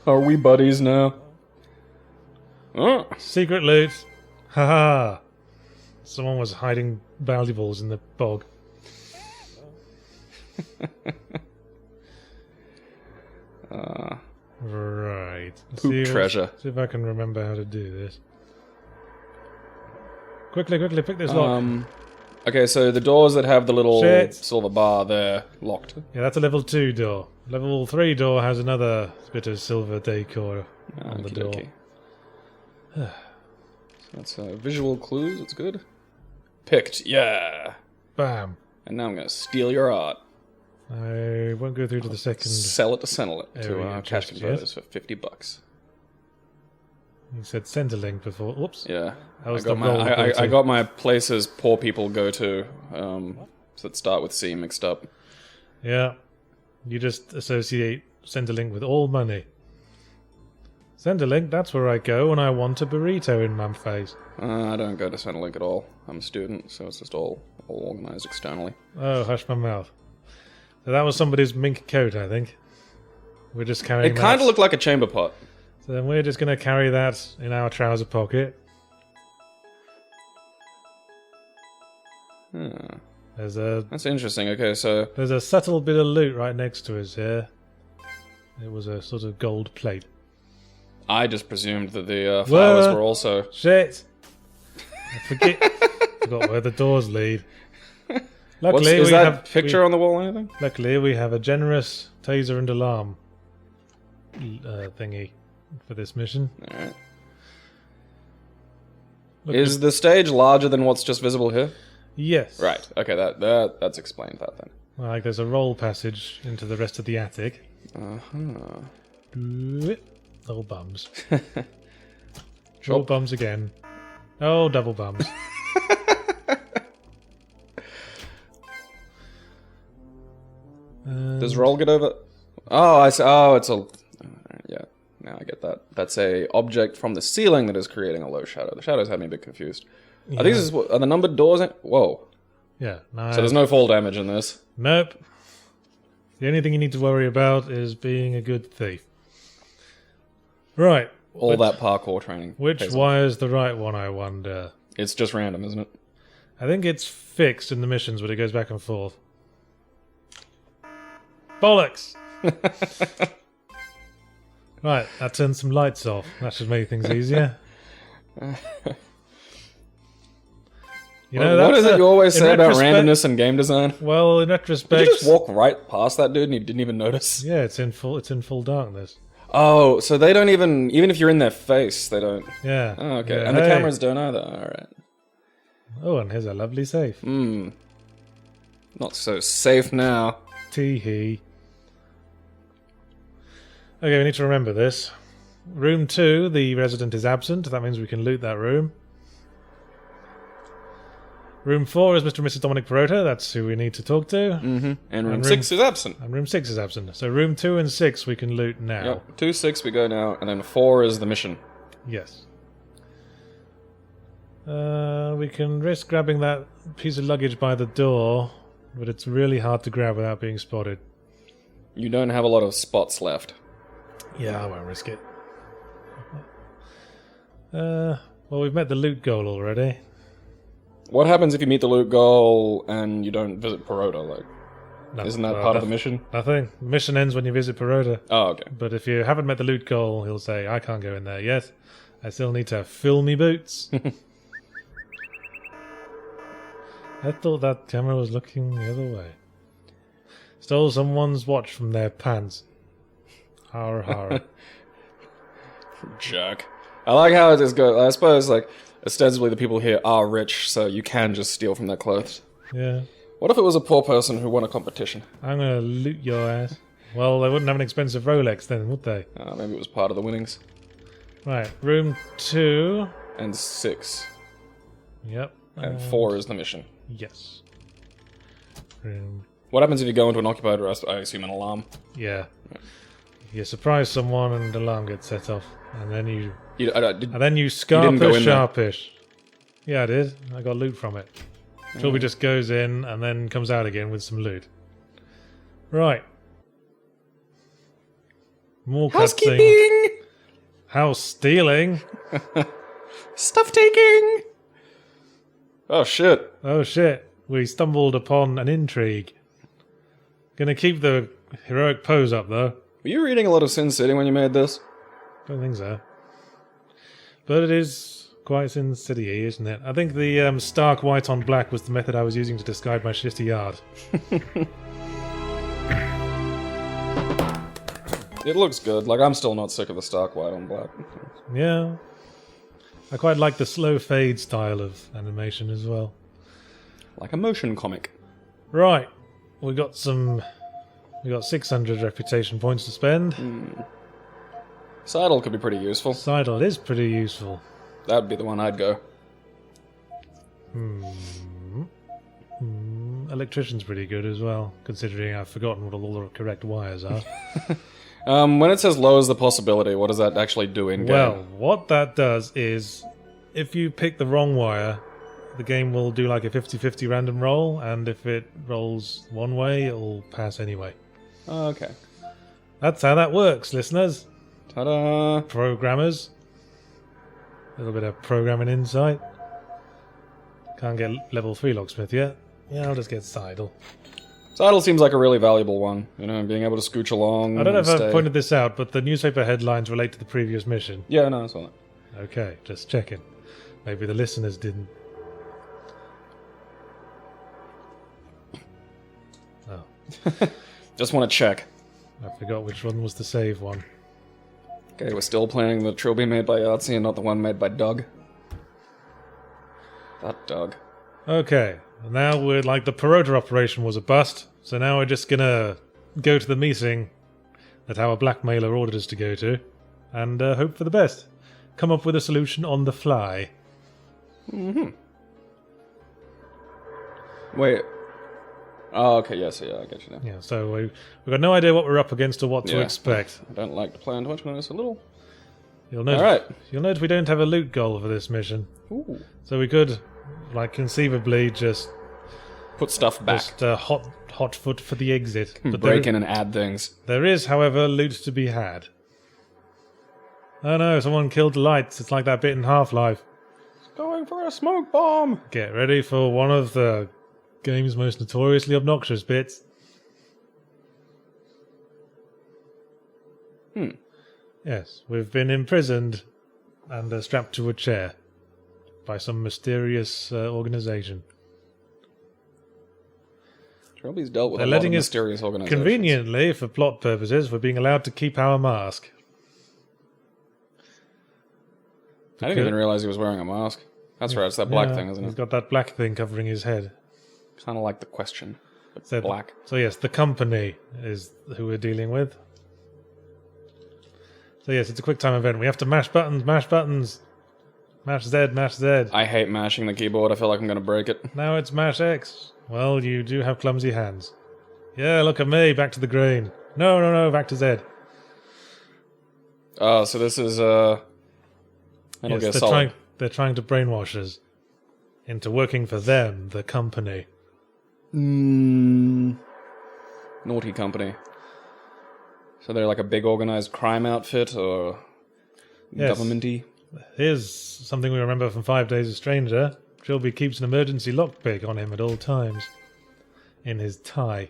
[SPEAKER 2] Are we buddies now? Oh.
[SPEAKER 1] Secret loot. Haha. Someone was hiding valuables in the bog. Right.
[SPEAKER 2] Treasure.
[SPEAKER 1] See if I can remember how to do this. Quickly, pick this lock.
[SPEAKER 2] Okay, so the doors that have the little silver bar, they're locked.
[SPEAKER 1] Yeah, that's a level 2 door. Level 3 door has another bit of silver decor on the door.
[SPEAKER 2] So that's visual clues, that's good. Picked, yeah.
[SPEAKER 1] Bam.
[SPEAKER 2] And now I'm going to steal your art.
[SPEAKER 1] I won't go through to the second.
[SPEAKER 2] Sell it to cash converters for $50.
[SPEAKER 1] You said Centrelink before. Whoops.
[SPEAKER 2] Yeah.
[SPEAKER 1] I
[SPEAKER 2] got my places poor people go to that start with C mixed up.
[SPEAKER 1] Yeah. You just associate Centrelink with all money. Centrelink, that's where I go when I want a burrito in my face.
[SPEAKER 2] I don't go to Centrelink at all. I'm a student, so it's just all organised externally.
[SPEAKER 1] Oh, hush my mouth. So that was somebody's mink coat, I think. We're just carrying
[SPEAKER 2] It kind of looked like a chamber pot.
[SPEAKER 1] So then we're just going to carry that in our trouser pocket. That's
[SPEAKER 2] interesting. Okay, so...
[SPEAKER 1] There's a subtle bit of loot right next to us here. It was a sort of gold plate.
[SPEAKER 2] I just presumed that the flowers were also...
[SPEAKER 1] Shit! I forgot where the doors lead. Luckily,
[SPEAKER 2] is that picture on the wall or anything?
[SPEAKER 1] Luckily, we have a generous taser and alarm thingy for this mission.
[SPEAKER 2] Alright. Is the stage larger than what's just visible here?
[SPEAKER 1] Yes.
[SPEAKER 2] Right. Okay, that's explained that then.
[SPEAKER 1] Like there's a roll passage into the rest of the attic. Oh, bums. Oh, bums again. Oh, double bums.
[SPEAKER 2] Does roll get over? Oh, I see. Oh, it's a... Yeah, now I get that. That's a object from the ceiling that is creating a low shadow. The shadows had me a bit confused. Yeah. Are the numbered doors? Whoa.
[SPEAKER 1] Yeah. No,
[SPEAKER 2] so there's no fall damage in this?
[SPEAKER 1] Nope. The only thing you need to worry about is being a good thief. Right.
[SPEAKER 2] That parkour training.
[SPEAKER 1] Which wire's the right one, I wonder?
[SPEAKER 2] It's just random, isn't it?
[SPEAKER 1] I think it's fixed in the missions, but it goes back and forth. Bollocks! Right, that turns some lights off. That should make things easier.
[SPEAKER 2] What is it you always say about randomness and game design?
[SPEAKER 1] Well, in retrospect...
[SPEAKER 2] Did you just walk right past that dude and you didn't even notice?
[SPEAKER 1] Yeah, it's in full darkness.
[SPEAKER 2] Oh, so they don't even if you're in their face, they don't...
[SPEAKER 1] Yeah.
[SPEAKER 2] Oh, okay.
[SPEAKER 1] Yeah,
[SPEAKER 2] and the cameras don't either. Alright.
[SPEAKER 1] Oh, and here's a lovely safe.
[SPEAKER 2] Not so safe now.
[SPEAKER 1] Tee-hee. Okay, we need to remember this. Room 2, the resident is absent. That means we can loot that room. Room 4 is Mr. and Mrs. Dominic Perota. That's who we need to talk to.
[SPEAKER 2] Mm-hmm. And room 6 is absent.
[SPEAKER 1] And room 6 is absent. So room 2 and 6 we can loot now.
[SPEAKER 2] Yep. 2, 6 we go now, and then 4 is the mission.
[SPEAKER 1] Yes. We can risk grabbing that piece of luggage by the door, but it's really hard to grab without being spotted.
[SPEAKER 2] You don't have a lot of spots left.
[SPEAKER 1] Yeah, I won't risk it. Well, we've met the loot goal already.
[SPEAKER 2] What happens if you meet the loot goal and you don't visit Perota? Isn't that part of the mission?
[SPEAKER 1] Nothing. The mission ends when you visit Perota.
[SPEAKER 2] Oh, okay.
[SPEAKER 1] But if you haven't met the loot goal, he'll say, I can't go in there yet. I still need to fill me boots. I thought that camera was looking the other way. Stole someone's watch from their pants. Har har.
[SPEAKER 2] Jerk. I like how it just goes. I suppose, ostensibly the people here are rich, so you can just steal from their clothes.
[SPEAKER 1] Yeah.
[SPEAKER 2] What if it was a poor person who won a competition?
[SPEAKER 1] I'm gonna loot your ass. Well, they wouldn't have an expensive Rolex then, would they?
[SPEAKER 2] Maybe it was part of the winnings.
[SPEAKER 1] Right, room 2.
[SPEAKER 2] And 6.
[SPEAKER 1] Yep.
[SPEAKER 2] And 4 is the mission.
[SPEAKER 1] Yes. Room...
[SPEAKER 2] What happens if you go into an occupied rest? I assume an alarm.
[SPEAKER 1] Yeah. You surprise someone and the alarm gets set off. And then you... and then you scarp a sharpish. Yeah, I did. I got loot from it. Trilby just goes in and then comes out again with some loot. Right. More
[SPEAKER 2] housekeeping!
[SPEAKER 1] House stealing!
[SPEAKER 2] Stuff taking! Oh shit.
[SPEAKER 1] Oh shit. We stumbled upon an intrigue. Gonna keep the heroic pose up though.
[SPEAKER 2] Were you reading a lot of Sin City when you made this?
[SPEAKER 1] Don't think so. But it is quite Sin City-y, isn't it? I think the stark white on black was the method I was using to describe my shitty art.
[SPEAKER 2] It looks good. Like, I'm still not sick of the stark white on black.
[SPEAKER 1] Yeah. I quite like the slow fade style of animation as well.
[SPEAKER 2] Like a motion comic.
[SPEAKER 1] Right. We got 600 reputation points to spend.
[SPEAKER 2] Sidle could be pretty useful.
[SPEAKER 1] Sidle is pretty useful.
[SPEAKER 2] That'd be the one I'd go.
[SPEAKER 1] Electrician's pretty good as well, considering I've forgotten what all the correct wires are.
[SPEAKER 2] When it says lowers the possibility, what does that actually do in-game?
[SPEAKER 1] Well, what that does is, if you pick the wrong wire, the game will do like a 50-50 random roll, and if it rolls one way, it'll pass anyway.
[SPEAKER 2] Okay.
[SPEAKER 1] That's how that works, listeners.
[SPEAKER 2] Ta-da!
[SPEAKER 1] Programmers. A little bit of programming insight. Can't get level 3 locksmith yet. Yeah, I'll just get Sidle.
[SPEAKER 2] Sidle seems like a really valuable one. You know, being able to scooch along.
[SPEAKER 1] I don't know if I've pointed this out, but the newspaper headlines relate to the previous mission.
[SPEAKER 2] Yeah, no, I saw that.
[SPEAKER 1] Okay, just checking. Maybe the listeners didn't. Oh.
[SPEAKER 2] Just want to check.
[SPEAKER 1] I forgot which one was the save one.
[SPEAKER 2] Okay, we're still playing the Trilby made by Artsy and not the one made by Doug. That Doug.
[SPEAKER 1] Okay, now we're like the Perota operation was a bust, so now we're just gonna go to the meeting that our blackmailer ordered us to go to, and hope for the best. Come up with a solution on the fly.
[SPEAKER 2] Wait. Oh, okay, yes, yeah, I get you now.
[SPEAKER 1] Yeah, so we've got no idea what we're up against or what to expect.
[SPEAKER 2] I don't like to plan too much when it's a little.
[SPEAKER 1] You'll note,
[SPEAKER 2] Alright.
[SPEAKER 1] You'll note we don't have a loot goal for this mission.
[SPEAKER 2] Ooh.
[SPEAKER 1] So we could, like, conceivably just
[SPEAKER 2] Put stuff back.
[SPEAKER 1] Just hot foot for the exit. But
[SPEAKER 2] break in and add things.
[SPEAKER 1] There is, however, loot to be had. Oh no, someone killed the lights. It's like that bit in Half-Life.
[SPEAKER 2] Going for a smoke bomb!
[SPEAKER 1] Get ready for one of the game's most notoriously obnoxious bits. Yes, we've been imprisoned and strapped to a chair by some mysterious organization.
[SPEAKER 2] Trilby's dealt with
[SPEAKER 1] They're
[SPEAKER 2] a lot of
[SPEAKER 1] letting us,
[SPEAKER 2] mysterious organizations.
[SPEAKER 1] conveniently, for plot purposes, we're being allowed to keep our mask.
[SPEAKER 2] I didn't even realize he was wearing a mask. That's right, it's that black thing, isn't
[SPEAKER 1] He's
[SPEAKER 2] it?
[SPEAKER 1] got that black thing covering his head.
[SPEAKER 2] Kind of like the question. But
[SPEAKER 1] So,
[SPEAKER 2] black.
[SPEAKER 1] So yes, the company is who we're dealing with. So yes, it's a quick time event. We have to mash buttons, mash buttons. Mash Z, mash Z.
[SPEAKER 2] I hate mashing the keyboard. I feel like I'm going to break it.
[SPEAKER 1] Now it's mash X. Well, you do have clumsy hands. Yeah, look at me. Back to the green. No, back to Z.
[SPEAKER 2] Oh, so this is, Metal Gear
[SPEAKER 1] Yes,
[SPEAKER 2] Solid.
[SPEAKER 1] they're trying to brainwash us into working for them, the company.
[SPEAKER 2] Naughty company. So they're like a big organized crime outfit or government-y?
[SPEAKER 1] Here's something we remember from 5 Days a Stranger. Trilby keeps an emergency lockpick on him at all times. In his tie.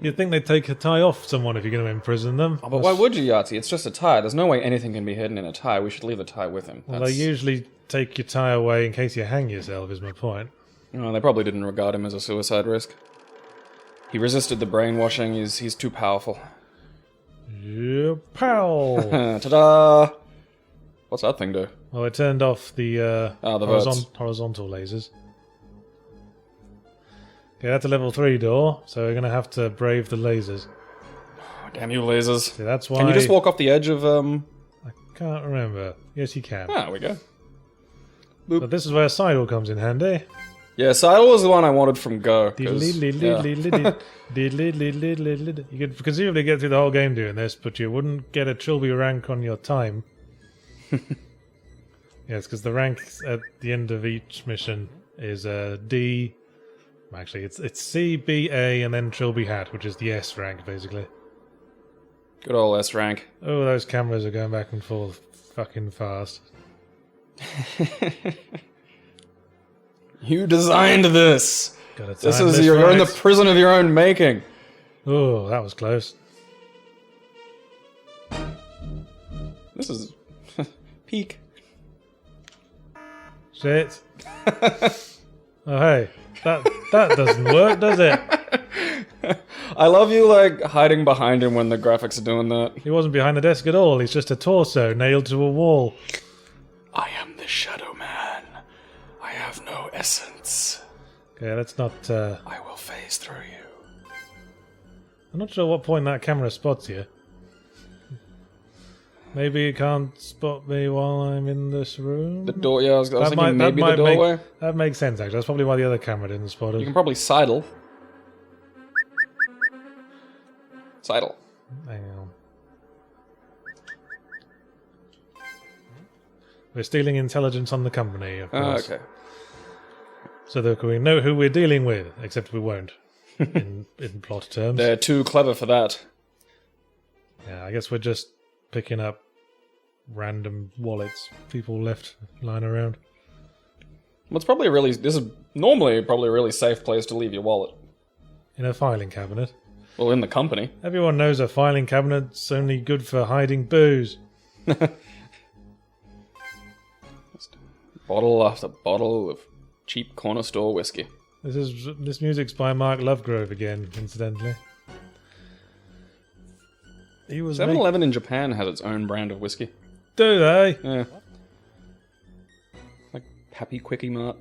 [SPEAKER 1] You'd think they'd take a tie off someone if you're going to imprison them.
[SPEAKER 2] Oh, but why would you, Yahtzee? It's just a tie. There's no way anything can be hidden in a tie. We should leave the tie with him.
[SPEAKER 1] Well, they usually take your tie away in case you hang yourself, is my point.
[SPEAKER 2] No, they probably didn't regard him as a suicide risk. He resisted the brainwashing. He's too powerful.
[SPEAKER 1] Yeah, pow!
[SPEAKER 2] Ta-da! What's that thing do?
[SPEAKER 1] Well, it turned off the
[SPEAKER 2] verts.
[SPEAKER 1] horizontal lasers. Okay, that's a level 3 door, so we're going to have to brave the lasers.
[SPEAKER 2] Damn you, lasers.
[SPEAKER 1] See, that's why...
[SPEAKER 2] Can you just walk off the edge of,
[SPEAKER 1] I can't remember. Yes, you can.
[SPEAKER 2] Ah, there we go.
[SPEAKER 1] But this is where Sidle comes in handy.
[SPEAKER 2] Yeah, Sidle was the one I wanted from Go.
[SPEAKER 1] You could conceivably get through the whole game doing this, but you wouldn't get a Trilby rank on your time. Yes, because the rank at the end of each mission is D. Actually, it's C, B, A, and then Trilby hat, which is the S rank, basically.
[SPEAKER 2] Good old S rank.
[SPEAKER 1] Oh, those cameras are going back and forth fucking fast.
[SPEAKER 2] You designed this.
[SPEAKER 1] This
[SPEAKER 2] is you're in the prison of your own making.
[SPEAKER 1] Oh, that was close.
[SPEAKER 2] This is peak.
[SPEAKER 1] Shit. Oh hey, that doesn't work, does it?
[SPEAKER 2] I love you like hiding behind him when the graphics are doing that.
[SPEAKER 1] He wasn't behind the desk at all. He's just a torso nailed to a wall.
[SPEAKER 2] I am the Shadow Man. I have no essence.
[SPEAKER 1] Okay, let's not...
[SPEAKER 2] I will phase through you.
[SPEAKER 1] I'm not sure what point that camera spots you. Maybe it can't spot me while I'm in this room?
[SPEAKER 2] The door, yeah, I was thinking maybe the doorway.
[SPEAKER 1] That makes sense, actually. That's probably why the other camera didn't spot us.
[SPEAKER 2] You can probably sidle. Sidle.
[SPEAKER 1] Hang on. We're stealing intelligence on the company, of course.
[SPEAKER 2] Okay.
[SPEAKER 1] So that we know who we're dealing with, except we won't, in plot terms.
[SPEAKER 2] They're too clever for that.
[SPEAKER 1] Yeah, I guess we're just picking up random wallets people left lying around.
[SPEAKER 2] Well, this is normally probably a really safe place to leave your wallet.
[SPEAKER 1] In a filing cabinet.
[SPEAKER 2] Well, in the company.
[SPEAKER 1] Everyone knows a filing cabinet's only good for hiding booze.
[SPEAKER 2] Bottle after bottle of cheap corner store whiskey.
[SPEAKER 1] This music's by Mark Lovegrove again, incidentally. He was
[SPEAKER 2] 7-Eleven in Japan has its own brand of whiskey.
[SPEAKER 1] Do they?
[SPEAKER 2] Yeah. Like Happy Quickie Mart.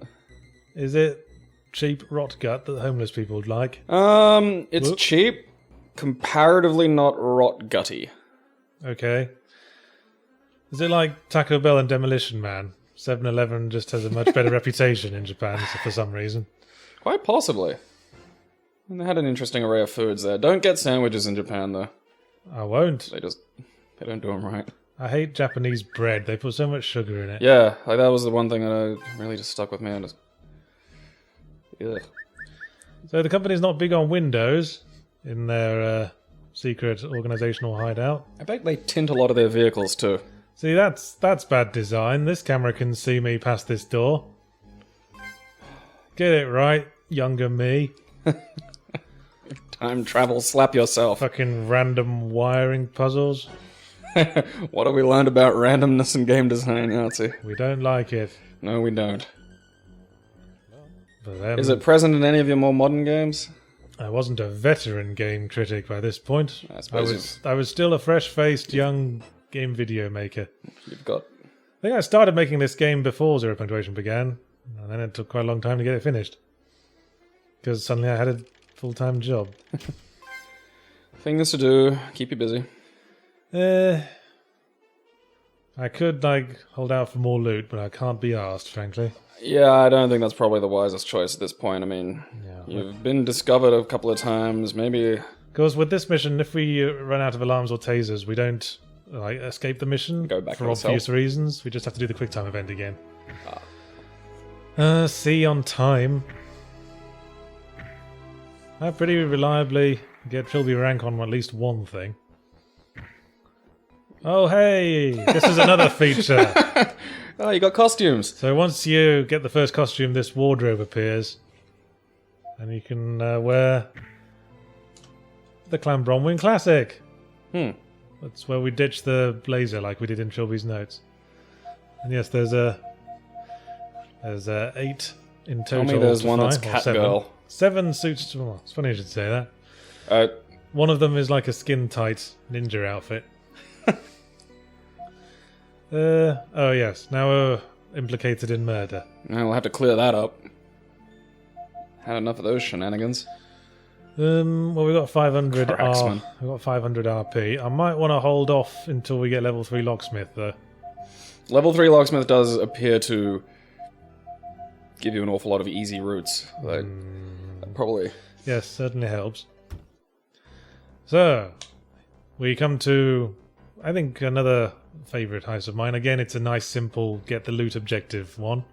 [SPEAKER 1] Is it cheap rot gut that homeless people would like?
[SPEAKER 2] It's
[SPEAKER 1] Whoop.
[SPEAKER 2] cheap, comparatively not rot gutty.
[SPEAKER 1] Okay. Is it like Taco Bell and Demolition Man? 7-Eleven just has a much better reputation in Japan for some reason.
[SPEAKER 2] Quite possibly. And they had an interesting array of foods there. Don't get sandwiches in Japan, though.
[SPEAKER 1] I won't.
[SPEAKER 2] They don't do them right.
[SPEAKER 1] I hate Japanese bread. They put so much sugar in it.
[SPEAKER 2] Yeah, like that was the one thing that really just stuck with me. And ugh.
[SPEAKER 1] So the company's not big on windows in their secret organizational hideout.
[SPEAKER 2] I bet they tint a lot of their vehicles, too.
[SPEAKER 1] See, that's bad design. This camera can see me past this door. Get it right, younger me.
[SPEAKER 2] Time travel, slap yourself.
[SPEAKER 1] Fucking random wiring puzzles.
[SPEAKER 2] What have we learned about randomness in game design, Yahtzee?
[SPEAKER 1] We don't like it.
[SPEAKER 2] No, we don't.
[SPEAKER 1] But
[SPEAKER 2] Is it present in any of your more modern games?
[SPEAKER 1] I wasn't a veteran game critic by this point.
[SPEAKER 2] I suppose
[SPEAKER 1] I was still a fresh-faced young game video maker.
[SPEAKER 2] You've got...
[SPEAKER 1] I think I started making this game before Zero Punctuation began, and then it took quite a long time to get it finished. Because suddenly I had a full-time job.
[SPEAKER 2] Things to do, keep you busy.
[SPEAKER 1] I could, hold out for more loot, but I can't be asked, frankly.
[SPEAKER 2] Yeah, I don't think that's probably the wisest choice at this point. I mean,
[SPEAKER 1] Yeah,
[SPEAKER 2] you've been discovered a couple of times, maybe...
[SPEAKER 1] Because with this mission, if we run out of alarms or tasers, we don't escape the mission
[SPEAKER 2] Go back
[SPEAKER 1] for
[SPEAKER 2] to the
[SPEAKER 1] obvious
[SPEAKER 2] cell.
[SPEAKER 1] reasons. We just have to do the quick time event again. See on time. I pretty reliably get Trilby rank on at least one thing. Oh hey, this is another feature.
[SPEAKER 2] Oh, you got costumes.
[SPEAKER 1] So once you get the first costume, this wardrobe appears. And you can wear the Clan Bronwyn Classic. That's where we ditch the blazer like we did in Trilby's notes. And yes, there's 8 in total.
[SPEAKER 2] Tell me there's
[SPEAKER 1] to
[SPEAKER 2] one that's
[SPEAKER 1] find, or 7.
[SPEAKER 2] Catgirl.
[SPEAKER 1] 7 suits. Well, it's funny you should say that. One of them is like a skin-tight ninja outfit. Oh yes, now we're implicated in murder.
[SPEAKER 2] Now we'll have to clear that up. Had enough of those shenanigans.
[SPEAKER 1] Well, we got 500
[SPEAKER 2] Cracksman.
[SPEAKER 1] we got 500 RP. I might want to hold off until we get level 3 locksmith though.
[SPEAKER 2] Level 3 locksmith does appear to give you an awful lot of easy routes. Like, probably.
[SPEAKER 1] Yes, certainly helps. So, we come to, I think, another favourite heist of mine. Again, it's a nice, simple, get the loot objective one.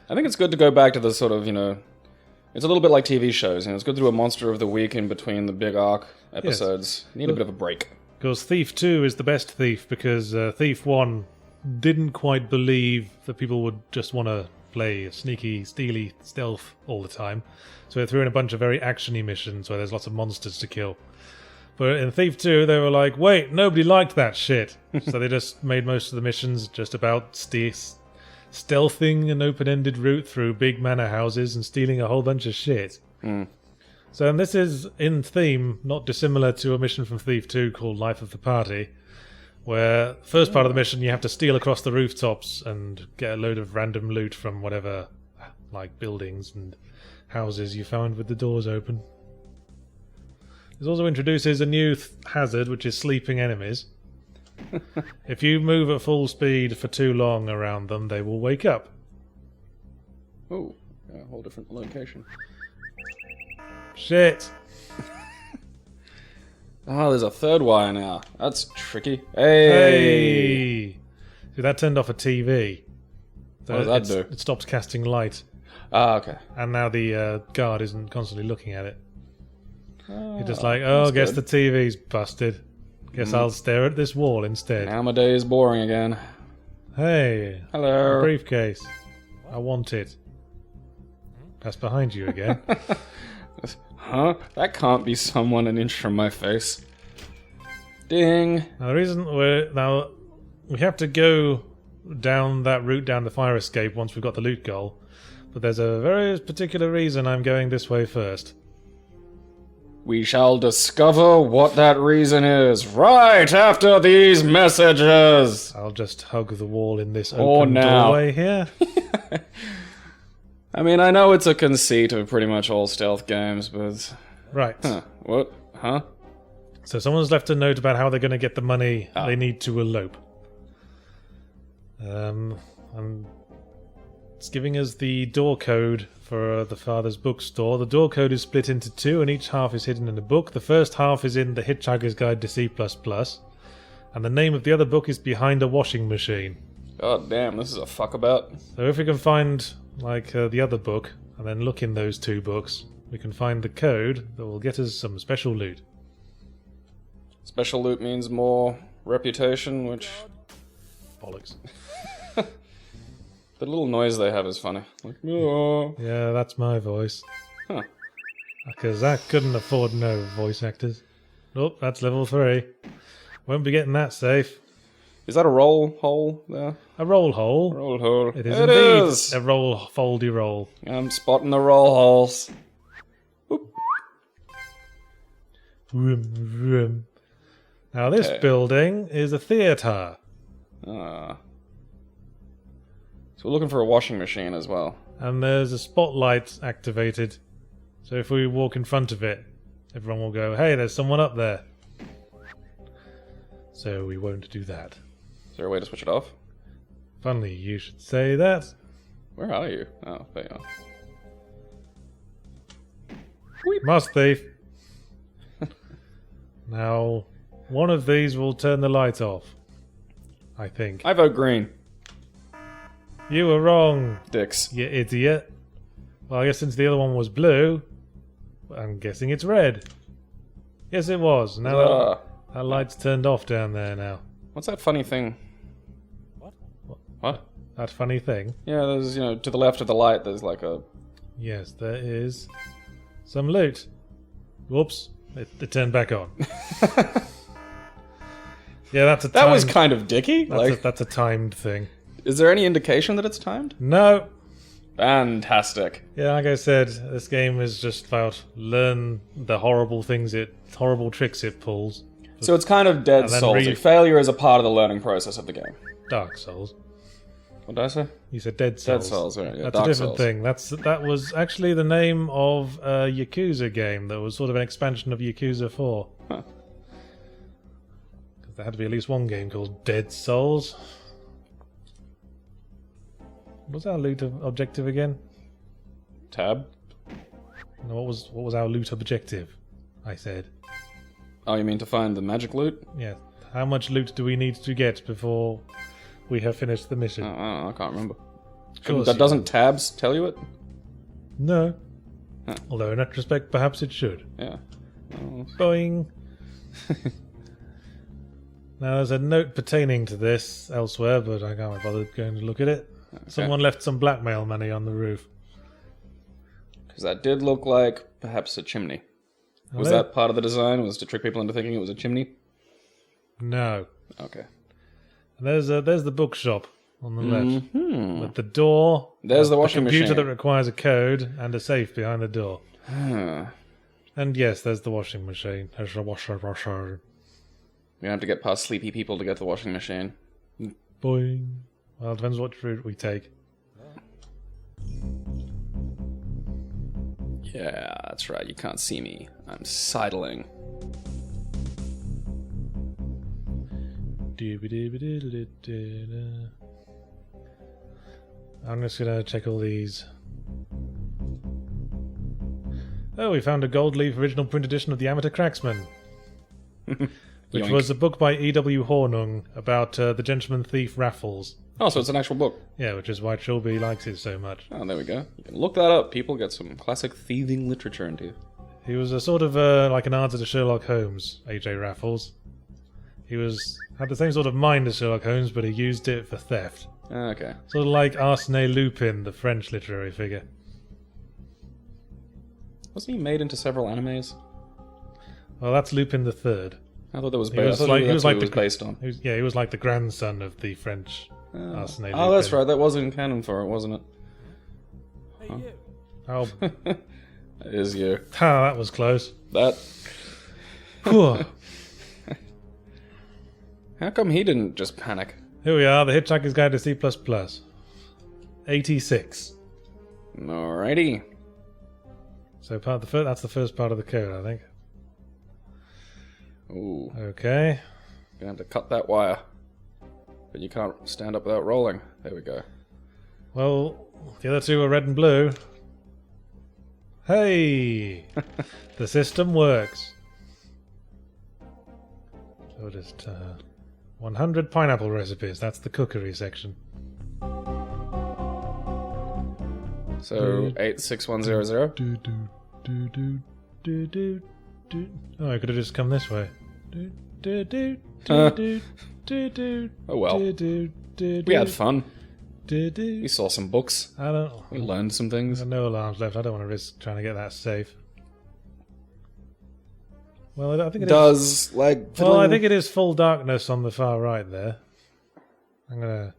[SPEAKER 2] I think it's good to go back to the sort of, it's a little bit like TV shows. It's good to do a monster of the week in between the big arc episodes. Yes. Need a bit of a break.
[SPEAKER 1] Because Thief 2 is the best Thief, because Thief 1 didn't quite believe that people would just want to play sneaky, steely stealth all the time. So they threw in a bunch of very actiony missions where there's lots of monsters to kill. But in Thief 2, they were like, wait, nobody liked that shit. So they just made most of the missions just about stealthing an open-ended route through big manor houses and stealing a whole bunch of shit. So and this is, in theme, not dissimilar to a mission from Thief 2 called Life of the Party, where the first part of the mission you have to steal across the rooftops and get a load of random loot from whatever, like buildings and houses you found with the doors open. This also introduces a new hazard, which is sleeping enemies. If you move at full speed for too long around them, they will wake up.
[SPEAKER 2] Oh, a whole different location.
[SPEAKER 1] Shit!
[SPEAKER 2] Oh, there's a third wire now. That's tricky. Hey!
[SPEAKER 1] See, that turned off a TV. So
[SPEAKER 2] what does that do?
[SPEAKER 1] It stops casting light.
[SPEAKER 2] Ah, okay.
[SPEAKER 1] And now the guard isn't constantly looking at it. You're just like, oh, guess the TV's busted. Guess I'll stare at this wall instead.
[SPEAKER 2] Now my day is boring again.
[SPEAKER 1] Hey.
[SPEAKER 2] Hello.
[SPEAKER 1] A briefcase. I want it. That's behind you again.
[SPEAKER 2] Huh? That can't be someone an inch from my face. Ding.
[SPEAKER 1] Now, the reason we have to go down that route down the fire escape once we've got the loot goal. But there's a very particular reason I'm going this way first.
[SPEAKER 2] We shall discover what that reason is right after these messages.
[SPEAKER 1] I'll just hug the wall in this open doorway here.
[SPEAKER 2] I mean, I know it's a conceit of pretty much all stealth games, but...
[SPEAKER 1] Right.
[SPEAKER 2] Huh. What? Huh?
[SPEAKER 1] So someone's left a note about how they're going to get the money they need to elope. And it's giving us the door code for the father's bookstore. The door code is split into two, and each half is hidden in a book. The first half is in The Hitchhiker's Guide to C++, and the name of the other book is Behind a Washing Machine.
[SPEAKER 2] God damn, this is a fuckabout.
[SPEAKER 1] So if we can find, the other book, and then look in those two books, we can find the code that will get us some special loot.
[SPEAKER 2] Special loot means more reputation, which...
[SPEAKER 1] Bollocks.
[SPEAKER 2] The little noise they have is funny. Like, oh.
[SPEAKER 1] Yeah, that's my voice.
[SPEAKER 2] Huh.
[SPEAKER 1] Because I couldn't afford no voice actors. Oh, that's level 3. Won't be getting that safe.
[SPEAKER 2] Is that a roll hole there?
[SPEAKER 1] A roll hole.
[SPEAKER 2] Roll hole.
[SPEAKER 1] It is indeed a roll, foldy roll.
[SPEAKER 2] I'm spotting the roll holes. Whoop.
[SPEAKER 1] Vroom, vroom. Now this building is a theatre.
[SPEAKER 2] Ah. So we're looking for a washing machine as well.
[SPEAKER 1] And there's a spotlight activated. So if we walk in front of it, everyone will go, hey, there's someone up there. So we won't do that.
[SPEAKER 2] Is there a way to switch it off?
[SPEAKER 1] Funny you should say that.
[SPEAKER 2] Where are you? Oh, there you are.
[SPEAKER 1] Must thief. Now, one of these will turn the light off. I think.
[SPEAKER 2] I vote green.
[SPEAKER 1] You were wrong,
[SPEAKER 2] Dicks.
[SPEAKER 1] you idiot. Well, I guess since the other one was blue, I'm guessing it's red. Yes, it was. Now that light's turned off down there now.
[SPEAKER 2] What's that funny thing? What?
[SPEAKER 1] That funny thing?
[SPEAKER 2] Yeah, there's, to the left of the light, there's like a...
[SPEAKER 1] Yes, there is some loot. Whoops. It turned back on. Yeah, that's a timed...
[SPEAKER 2] That was kind of dicky.
[SPEAKER 1] That's a timed thing.
[SPEAKER 2] Is there any indication that it's timed?
[SPEAKER 1] No.
[SPEAKER 2] Fantastic.
[SPEAKER 1] Yeah, like I said, this game is just about learn the horrible tricks it pulls.
[SPEAKER 2] So it's kind of Dead Souls. Failure is a part of the learning process of the game.
[SPEAKER 1] Dark Souls.
[SPEAKER 2] What did I say?
[SPEAKER 1] You said Dead Souls.
[SPEAKER 2] Dead Souls, right. Yeah,
[SPEAKER 1] That's
[SPEAKER 2] Dark
[SPEAKER 1] a different
[SPEAKER 2] Souls.
[SPEAKER 1] thing. That was actually the name of a Yakuza game that was sort of an expansion of Yakuza 4.
[SPEAKER 2] Huh.
[SPEAKER 1] There had to be at least one game called Dead Souls. What's our loot objective again?
[SPEAKER 2] Tab?
[SPEAKER 1] No, what was our loot objective? I said.
[SPEAKER 2] Oh, you mean to find the magic loot?
[SPEAKER 1] Yeah. How much loot do we need to get before we have finished the mission?
[SPEAKER 2] I can't remember.
[SPEAKER 1] Course
[SPEAKER 2] That
[SPEAKER 1] you
[SPEAKER 2] doesn't tabs tell you it?
[SPEAKER 1] No.
[SPEAKER 2] Huh.
[SPEAKER 1] Although in retrospect, perhaps it should.
[SPEAKER 2] Yeah.
[SPEAKER 1] Boing. Now there's a note pertaining to this elsewhere, but I can't be bothered going to look at it.
[SPEAKER 2] Okay.
[SPEAKER 1] Someone left some blackmail money on the roof.
[SPEAKER 2] Because that did look like perhaps a chimney. Was
[SPEAKER 1] Hello?
[SPEAKER 2] that part of the design? Was to trick people into thinking it was a chimney?
[SPEAKER 1] No.
[SPEAKER 2] Okay.
[SPEAKER 1] And there's the bookshop on the left.
[SPEAKER 2] Hmm.
[SPEAKER 1] With the door.
[SPEAKER 2] There's the washing
[SPEAKER 1] computer
[SPEAKER 2] machine.
[SPEAKER 1] that requires a code and a safe behind the door.
[SPEAKER 2] Huh.
[SPEAKER 1] And yes, there's the washing machine. There's a washer.
[SPEAKER 2] You have to get past sleepy people to get the washing machine.
[SPEAKER 1] Boing. Well, it depends what route we take.
[SPEAKER 2] Yeah, that's right. You can't see me. I'm sidling.
[SPEAKER 1] I'm just gonna check all these. Oh, we found a gold leaf original print edition of The Amateur Cracksman, which
[SPEAKER 2] Yoink.
[SPEAKER 1] was a book by E.W. Hornung about the gentleman thief Raffles.
[SPEAKER 2] Oh, so it's an actual book.
[SPEAKER 1] Yeah, which is why Trilby likes it so much.
[SPEAKER 2] Oh, there we go. You can look that up. People get some classic thieving literature into you.
[SPEAKER 1] He was a sort of like an answer to Sherlock Holmes, A.J. Raffles. He had the same sort of mind as Sherlock Holmes, but he used it for theft.
[SPEAKER 2] Okay.
[SPEAKER 1] Sort of like Arsène Lupin, the French literary figure.
[SPEAKER 2] Wasn't he made into several animes?
[SPEAKER 1] Well, that's Lupin the Third.
[SPEAKER 2] I thought that was
[SPEAKER 1] He
[SPEAKER 2] based.
[SPEAKER 1] was like,
[SPEAKER 2] he was
[SPEAKER 1] the
[SPEAKER 2] based on.
[SPEAKER 1] He was like the grandson of the French Arsène Lupin.
[SPEAKER 2] Oh, that's right. That was in canon for it, wasn't it?
[SPEAKER 3] Hey, you.
[SPEAKER 1] Oh,
[SPEAKER 2] That is you.
[SPEAKER 1] that was close.
[SPEAKER 2] That.
[SPEAKER 1] Whew.
[SPEAKER 2] How come he didn't just panic?
[SPEAKER 1] Here we are, the Hitchhiker's Guide to C++. 86.
[SPEAKER 2] Alrighty.
[SPEAKER 1] So that's the first part of the code, I think.
[SPEAKER 2] Ooh,
[SPEAKER 1] Okay.
[SPEAKER 2] gonna have to cut that wire. But you can't stand up without rolling. There we go.
[SPEAKER 1] Well, the other two are red and blue. Hey! The system works. So just 100 pineapple recipes. That's the cookery section.
[SPEAKER 2] So 86100.
[SPEAKER 1] Do, do, do, do, do, do, do. Oh, I could have just come this way. Do, do, do, do, do, do, do,
[SPEAKER 2] Oh well.
[SPEAKER 1] do, do, do,
[SPEAKER 2] We had fun.
[SPEAKER 1] do, do.
[SPEAKER 2] We saw some books.
[SPEAKER 1] I don't.
[SPEAKER 2] We learned some things.
[SPEAKER 1] There's no alarms left. I don't want to risk trying to get that safe. Well, I think it is.
[SPEAKER 2] Does like
[SPEAKER 1] Well, I
[SPEAKER 2] fiddling-
[SPEAKER 1] think it is full darkness on the far right there. I'm gonna.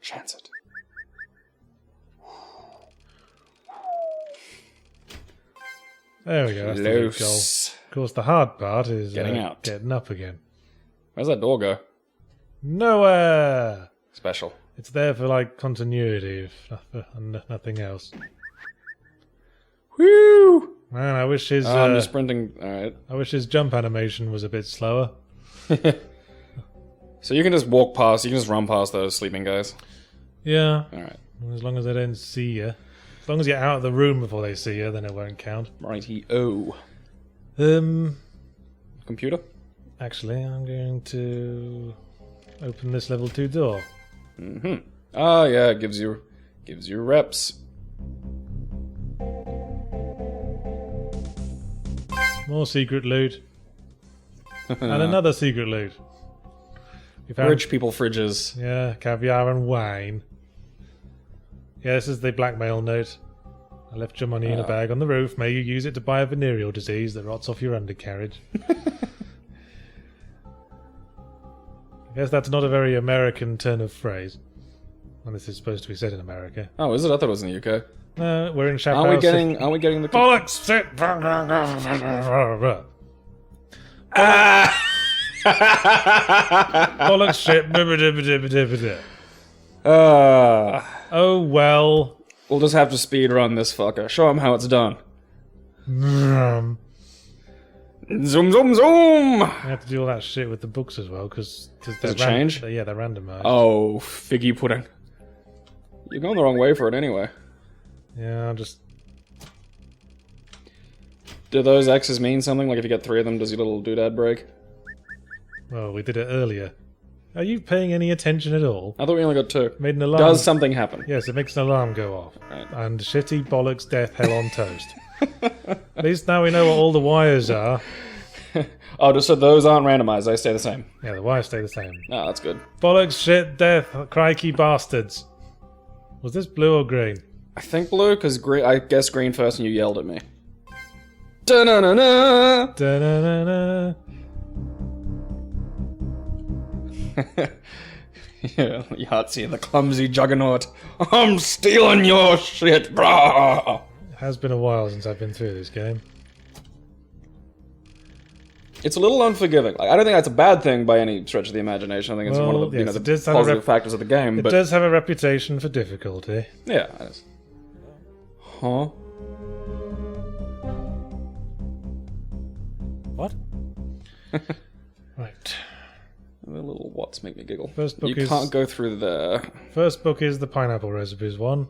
[SPEAKER 2] chance it.
[SPEAKER 1] There we go. That's the good goal.
[SPEAKER 2] Close.
[SPEAKER 1] Of course, the hard part is
[SPEAKER 2] Getting out.
[SPEAKER 1] getting up again.
[SPEAKER 2] Where's that door go?
[SPEAKER 1] Nowhere.
[SPEAKER 2] Special.
[SPEAKER 1] It's there for like continuity, and nothing else.
[SPEAKER 2] Woo!
[SPEAKER 1] Man, I wish his
[SPEAKER 2] I'm just sprinting. Alright.
[SPEAKER 1] I wish his jump animation was a bit slower.
[SPEAKER 2] So you can just walk past, you can just run past those sleeping guys.
[SPEAKER 1] Yeah,
[SPEAKER 2] Alright.
[SPEAKER 1] as long as they don't see you. As long as you're out of the room before they see you, then it won't count.
[SPEAKER 2] Righty-o. Computer?
[SPEAKER 1] Actually, I'm going to open this level 2 door.
[SPEAKER 2] Mm-hmm. Oh yeah, it gives you reps.
[SPEAKER 1] More secret loot. And another secret loot. We found,
[SPEAKER 2] Rich people fridges.
[SPEAKER 1] yeah, caviar and wine. Yeah, this is the blackmail note. I left your money in a bag on the roof. May you use it to buy a venereal disease that rots off your undercarriage. I guess that's not a very American turn of phrase. And this is supposed to be said in America.
[SPEAKER 2] Oh, is it? I thought it was in the UK.
[SPEAKER 1] No, we're in Chappelle.
[SPEAKER 2] Aren't we getting the
[SPEAKER 1] Bollocks! Sit! Bollocks! Shit! Oh well.
[SPEAKER 2] We'll just have to speed run this fucker. Show him how it's done.
[SPEAKER 1] Vroom.
[SPEAKER 2] Zoom, zoom, zoom!
[SPEAKER 1] I have to do all that shit with the books as well, because
[SPEAKER 2] Does it change?
[SPEAKER 1] Yeah, they're randomized.
[SPEAKER 2] Oh, figgy pudding. You're going the wrong way for it anyway.
[SPEAKER 1] Yeah, I'll just...
[SPEAKER 2] Do those X's mean something? Like if you get 3 of them, does your little doodad break?
[SPEAKER 1] Well, we did it earlier. Are you paying any attention at all?
[SPEAKER 2] I thought we only got 2.
[SPEAKER 1] Made an alarm.
[SPEAKER 2] Does something happen?
[SPEAKER 1] Yes, it makes an alarm go off.
[SPEAKER 2] Right.
[SPEAKER 1] And shitty bollocks, death, hell on toast. At least now we know what all the wires are.
[SPEAKER 2] Oh, just so those aren't randomized, they stay the same.
[SPEAKER 1] Yeah, the wires stay the same.
[SPEAKER 2] No, that's good.
[SPEAKER 1] Bollocks, shit, death, crikey bastards. Was this blue or green?
[SPEAKER 2] I think blue, because I guessed green first and you yelled at me. Da-na-na-na!
[SPEAKER 1] Da-na-na-na.
[SPEAKER 2] Yeah, Yahtzee and the clumsy juggernaut. I'm stealing your shit, brah!
[SPEAKER 1] It has been a while since I've been through this game.
[SPEAKER 2] It's a little unforgiving. Like, I don't think that's a bad thing by any stretch of the imagination. I think it's one of the,
[SPEAKER 1] yes,
[SPEAKER 2] the
[SPEAKER 1] it does have
[SPEAKER 2] positive factors of the game.
[SPEAKER 1] It
[SPEAKER 2] But
[SPEAKER 1] does have a reputation for difficulty.
[SPEAKER 2] yeah, it is. Huh?
[SPEAKER 1] What? Right.
[SPEAKER 2] The little what's make me giggle.
[SPEAKER 1] First book
[SPEAKER 2] you
[SPEAKER 1] is-
[SPEAKER 2] can't go through there.
[SPEAKER 1] First book is the pineapple recipes one.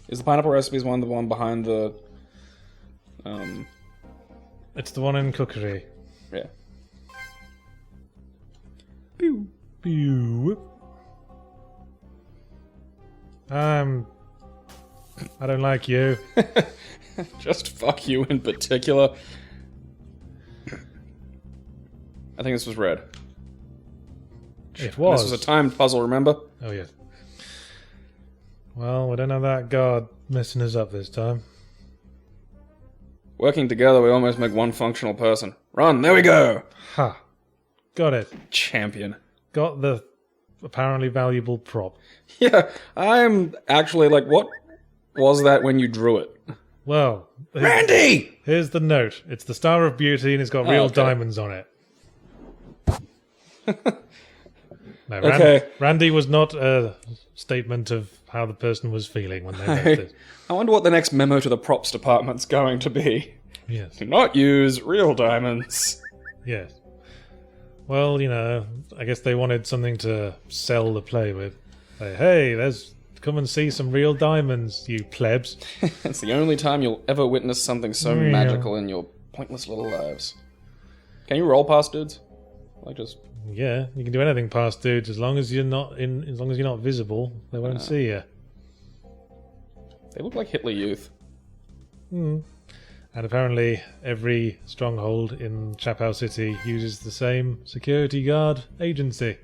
[SPEAKER 2] Is the pineapple recipes one the one behind the?
[SPEAKER 1] It's the one in cookery.
[SPEAKER 2] Yeah.
[SPEAKER 1] Pew. Pew. I don't like you.
[SPEAKER 2] Just fuck you in particular. I think this was red.
[SPEAKER 1] It was.
[SPEAKER 2] This was a timed puzzle, remember?
[SPEAKER 1] Oh, yes. Well, we don't have that guard messing us up this time.
[SPEAKER 2] Working together, we almost make one functional person. Run, there we go!
[SPEAKER 1] Ha. Got it.
[SPEAKER 2] Champion.
[SPEAKER 1] Got the apparently valuable prop.
[SPEAKER 2] Yeah, I'm actually like, what was that when you drew it?
[SPEAKER 1] Well,
[SPEAKER 2] Randy!
[SPEAKER 1] here's the note. It's the Star of Beauty and it's got real
[SPEAKER 2] okay.
[SPEAKER 1] diamonds on it. No,
[SPEAKER 2] Okay.
[SPEAKER 1] Randy was not a statement of how the person was feeling when they wrote it.
[SPEAKER 2] I wonder what the next memo to the props department's going to be.
[SPEAKER 1] Yes.
[SPEAKER 2] Do not use real diamonds.
[SPEAKER 1] Yes. Well, you know, I guess they wanted something to sell the play with. Like, hey, come and see some real diamonds, you plebs.
[SPEAKER 2] It's the only time you'll ever witness something so
[SPEAKER 1] Yeah.
[SPEAKER 2] magical in your pointless little lives. Can you roll past dudes? Like just
[SPEAKER 1] Yeah, you can do anything past dudes as long as you're not visible. They won't see you.
[SPEAKER 2] they look like Hitler Youth.
[SPEAKER 1] And apparently, every stronghold in Chapow City uses the same security guard agency.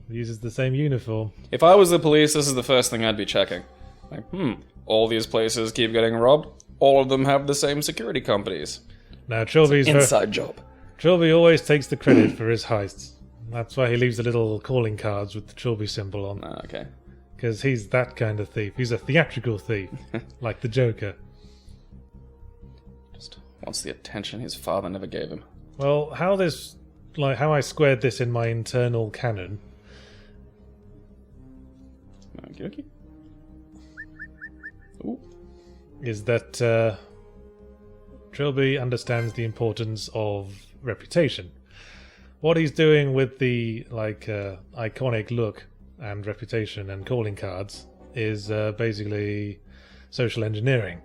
[SPEAKER 1] It uses the same uniform.
[SPEAKER 2] If I was the police, this is the first thing I'd be checking. Like, all these places keep getting robbed. All of them have the same security companies.
[SPEAKER 1] Now, Trilby's
[SPEAKER 2] Inside job.
[SPEAKER 1] Trilby always takes the credit for his heists. That's why he leaves the little calling cards with the Trilby symbol on.
[SPEAKER 2] Ah, okay.
[SPEAKER 1] Because he's that kind of thief. He's a theatrical thief, like the Joker.
[SPEAKER 2] Just wants the attention his father never gave him.
[SPEAKER 1] Well, how I squared this in my internal canon
[SPEAKER 2] Okay. Ooh.
[SPEAKER 1] is that Trilby understands the importance of reputation. What he's doing with the iconic look and reputation and calling cards is basically social engineering.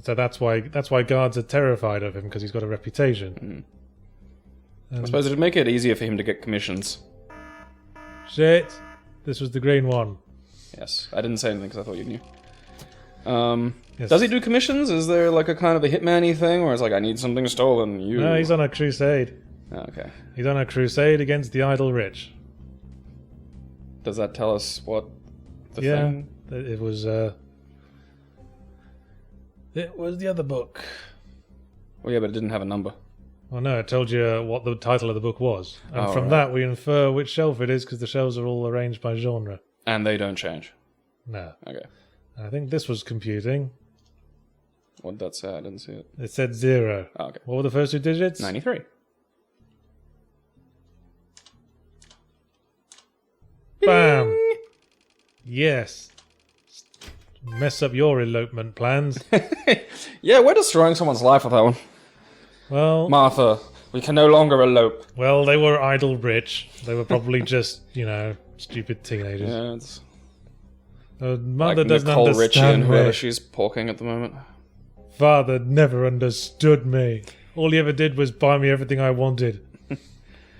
[SPEAKER 1] So that's why guards are terrified of him, because he's got a reputation.
[SPEAKER 2] I suppose it'd make it easier for him to get commissions.
[SPEAKER 1] Shit, this was the green one.
[SPEAKER 2] Yes, I didn't say anything because I thought you knew.
[SPEAKER 1] Yes.
[SPEAKER 2] Does he do commissions? Is there like a kind of a hitman-y thing, or it's like I need something stolen? You.
[SPEAKER 1] No, he's on a crusade.
[SPEAKER 2] Oh, okay.
[SPEAKER 1] He's on a crusade against the idle rich.
[SPEAKER 2] Does that tell us what the
[SPEAKER 1] Yeah,
[SPEAKER 2] thing?
[SPEAKER 1] it was the other book.
[SPEAKER 2] Well, yeah, but it didn't have a number.
[SPEAKER 1] Well, no, it told you what the title of the book was. And
[SPEAKER 2] Oh,
[SPEAKER 1] from
[SPEAKER 2] right.
[SPEAKER 1] that, we infer which shelf it is, because the shelves are all arranged by genre.
[SPEAKER 2] And they don't change.
[SPEAKER 1] No.
[SPEAKER 2] Okay.
[SPEAKER 1] I think this was computing.
[SPEAKER 2] What did that say? I didn't see it.
[SPEAKER 1] It said 0.
[SPEAKER 2] Oh, okay.
[SPEAKER 1] What were the first 2 digits?
[SPEAKER 2] 93.
[SPEAKER 1] Bam! Yes. Mess up your elopement plans.
[SPEAKER 2] Yeah, we're destroying someone's life with that one.
[SPEAKER 1] Well,
[SPEAKER 2] Martha, we can no longer elope.
[SPEAKER 1] well, they were idle rich. They were probably just, stupid teenagers.
[SPEAKER 2] Yeah, it's
[SPEAKER 1] Mother
[SPEAKER 2] like
[SPEAKER 1] doesn't
[SPEAKER 2] Nicole Richie
[SPEAKER 1] understand
[SPEAKER 2] and whoever
[SPEAKER 1] me.
[SPEAKER 2] she's porking at the moment.
[SPEAKER 1] Father never understood me. All he ever did was buy me everything I wanted.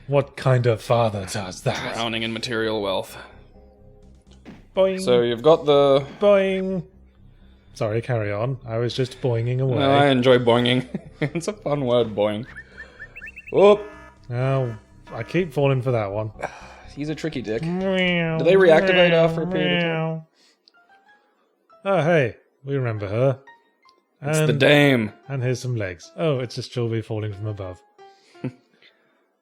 [SPEAKER 1] What kind of father does that?
[SPEAKER 2] Drowning in material wealth.
[SPEAKER 1] Boing,
[SPEAKER 2] So you've got the...
[SPEAKER 1] boing. Sorry, carry on. I was just boinging away.
[SPEAKER 2] No, I enjoy boinging. It's a fun word, boing. Whoop!
[SPEAKER 1] Oh, I keep falling for that one.
[SPEAKER 2] He's a tricky dick.
[SPEAKER 1] Do
[SPEAKER 2] they reactivate after a period of time?
[SPEAKER 1] Oh, hey, we remember her.
[SPEAKER 2] It's the dame.
[SPEAKER 1] And here's some legs. Oh, it's just Trilby falling from above.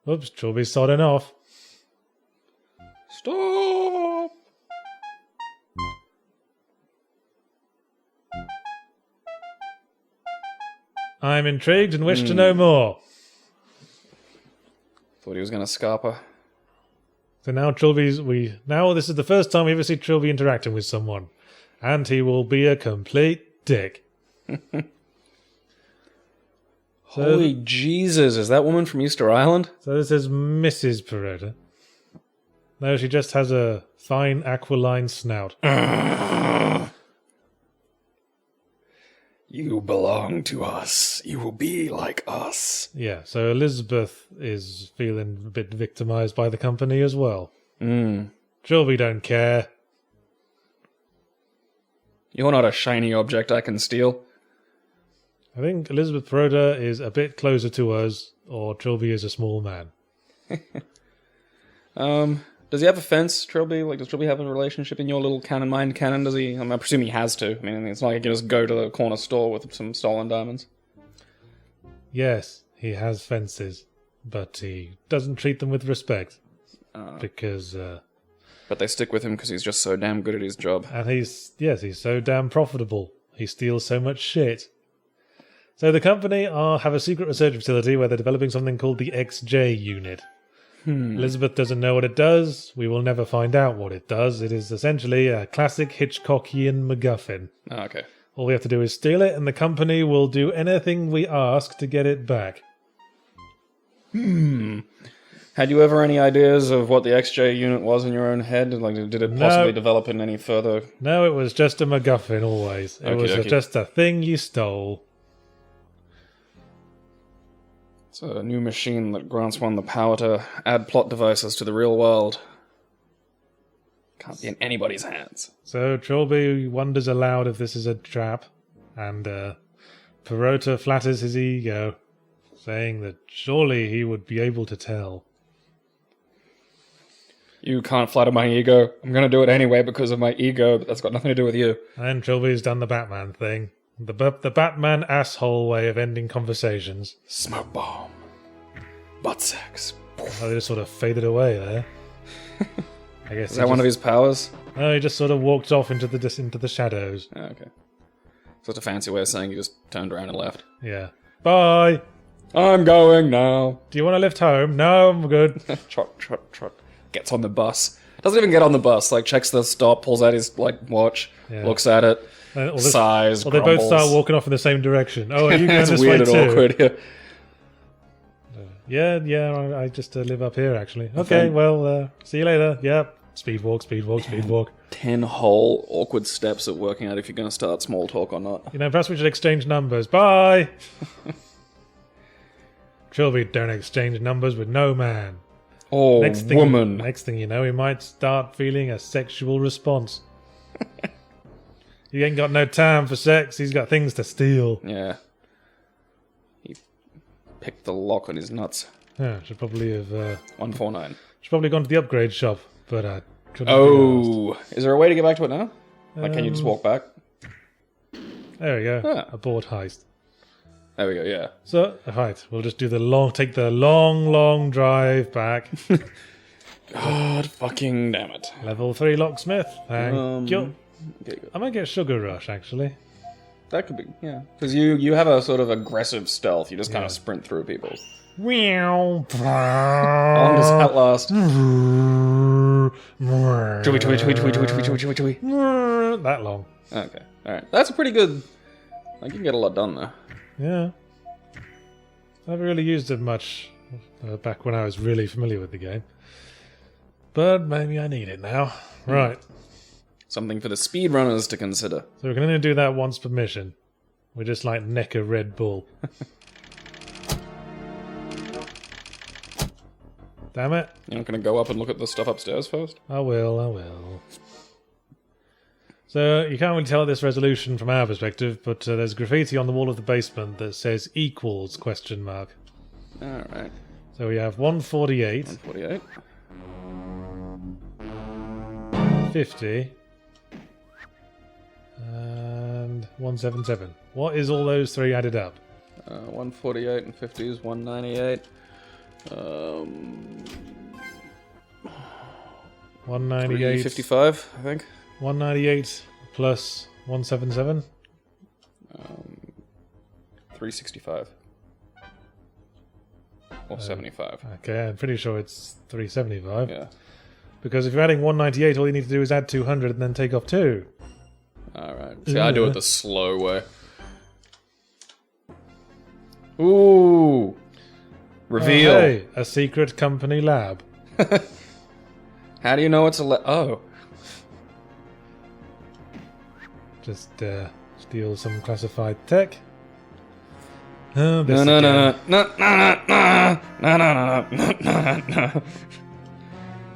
[SPEAKER 1] Oops, Trilby's sodding off.
[SPEAKER 2] Stop!
[SPEAKER 1] I'm intrigued and wish to know more.
[SPEAKER 2] Thought he was gonna scarper.
[SPEAKER 1] So now now this is the first time we ever see Trilby interacting with someone. And he will be a complete dick.
[SPEAKER 2] Holy Jesus, is that woman from Easter Island?
[SPEAKER 1] So this is Mrs. Perota. No, she just has a fine aquiline snout.
[SPEAKER 2] You belong to us. You will be like us.
[SPEAKER 1] Yeah, so Elizabeth is feeling a bit victimized by the company as well. Trilby don't care.
[SPEAKER 2] You're not a shiny object I can steal.
[SPEAKER 1] I think Elizabeth Perota is a bit closer to us, or Trilby is a small man.
[SPEAKER 2] Does he have a fence, Trilby? Like, does Trilby have a relationship in your little mind canon? Does he? I presume he has to. I mean, it's not like he can just go to the corner store with some stolen diamonds.
[SPEAKER 1] Yes, he has fences, but he doesn't treat them with respect. Because,
[SPEAKER 2] But they stick with him because he's just so damn good at his job.
[SPEAKER 1] and he's so damn profitable. He steals so much shit. So the company have a secret research facility where they're developing something called the XJ unit. Elizabeth doesn't know what it does. We will never find out what it does. It is essentially a classic Hitchcockian MacGuffin.
[SPEAKER 2] Oh, okay.
[SPEAKER 1] All we have to do is steal it, and the company will do anything we ask to get it back.
[SPEAKER 2] Had you ever any ideas of what the XJ unit was in your own head? Like, did it possibly develop in any further?
[SPEAKER 1] No, it was just a MacGuffin always. It was
[SPEAKER 2] Okey-dokey.
[SPEAKER 1] just a thing you stole.
[SPEAKER 2] It's a new machine that grants one the power to add plot devices to the real world. Can't be in anybody's hands.
[SPEAKER 1] So Trilby wonders aloud if this is a trap, and Perota flatters his ego, saying that surely he would be able to tell.
[SPEAKER 2] You can't flatter my ego. I'm going to do it anyway because of my ego, but that's got nothing to do with you.
[SPEAKER 1] And Trilby's done the Batman thing. The Batman asshole way of ending conversations.
[SPEAKER 2] Smoke bomb. Butt sex.
[SPEAKER 1] Oh, they just sort of faded away there. I guess
[SPEAKER 2] Is that one of his powers?
[SPEAKER 1] No, he just sort of walked off into the shadows.
[SPEAKER 2] Oh, okay. So it's a fancy way of saying he just turned around and left.
[SPEAKER 1] Yeah. Bye!
[SPEAKER 2] I'm going now.
[SPEAKER 1] Do you want to lift home? No, I'm good.
[SPEAKER 2] Trot, trot, trot. Gets on the bus. Doesn't even get on the bus. Like, checks the stop, pulls out his, watch, looks at it, sighs,
[SPEAKER 1] Well, they both start walking off in the same direction. Oh, are you going
[SPEAKER 2] It's
[SPEAKER 1] this
[SPEAKER 2] weird
[SPEAKER 1] way
[SPEAKER 2] and
[SPEAKER 1] too?
[SPEAKER 2] awkward, yeah.
[SPEAKER 1] Yeah, I just live up here, actually. Okay, well, see you later. Yep. Speed walk.
[SPEAKER 2] 10 whole awkward steps at working out if you're going to start small talk or not.
[SPEAKER 1] Perhaps we should exchange numbers. Bye! Trilby don't exchange numbers with no man.
[SPEAKER 2] Oh, woman.
[SPEAKER 1] Next thing you know, he might start feeling a sexual response. He ain't got no time for sex. He's got things to steal.
[SPEAKER 2] Yeah. He picked the lock on his nuts.
[SPEAKER 1] Yeah, should probably have
[SPEAKER 2] 149.
[SPEAKER 1] should probably gone to the upgrade shop, but I couldn't.
[SPEAKER 2] Oh, is there a way to get back to it now? Like, can you just walk back?
[SPEAKER 1] There we go.
[SPEAKER 2] Ah.
[SPEAKER 1] Abort heist.
[SPEAKER 2] There we go. Yeah.
[SPEAKER 1] So, right, we'll just do take the long drive back.
[SPEAKER 2] God fucking damn it.
[SPEAKER 1] Level 3 locksmith. Thank you.
[SPEAKER 2] Okay, good.
[SPEAKER 1] I might get Sugar Rush, actually.
[SPEAKER 2] That could be, yeah. Because you have a sort of aggressive stealth. You just kind of sprint through people. How long does that last?
[SPEAKER 1] That long.
[SPEAKER 2] Okay, alright. That's a pretty good... I can get a lot done there.
[SPEAKER 1] Yeah. I haven't really used it much back when I was really familiar with the game. But maybe I need it now. Right.
[SPEAKER 2] Something for the speedrunners to consider.
[SPEAKER 1] So we're going to do that once per mission. We just like neck a Red Bull. Damn it.
[SPEAKER 2] You're not going to go up and look at the stuff upstairs first?
[SPEAKER 1] I will. So you can't really tell this resolution from our perspective, but there's graffiti on the wall of the basement that says equals ?
[SPEAKER 2] Alright.
[SPEAKER 1] So we have 148.
[SPEAKER 2] 148.
[SPEAKER 1] 50. And 177. What is all those three added up?
[SPEAKER 2] 148 and 50 is 198.
[SPEAKER 1] 198.
[SPEAKER 2] 55, I think.
[SPEAKER 1] 198 plus 177.
[SPEAKER 2] 365. Or 75.
[SPEAKER 1] Okay, I'm pretty sure it's 375.
[SPEAKER 2] Yeah.
[SPEAKER 1] Because if you're adding 198, all you need to do is add 200 and then take off 2.
[SPEAKER 2] Alright. See, I do it the slow way. Ooh! Reveal!
[SPEAKER 1] Oh, hey, a secret company lab.
[SPEAKER 2] How do you know it's a oh.
[SPEAKER 1] Just steal some classified tech. Oh,
[SPEAKER 2] No.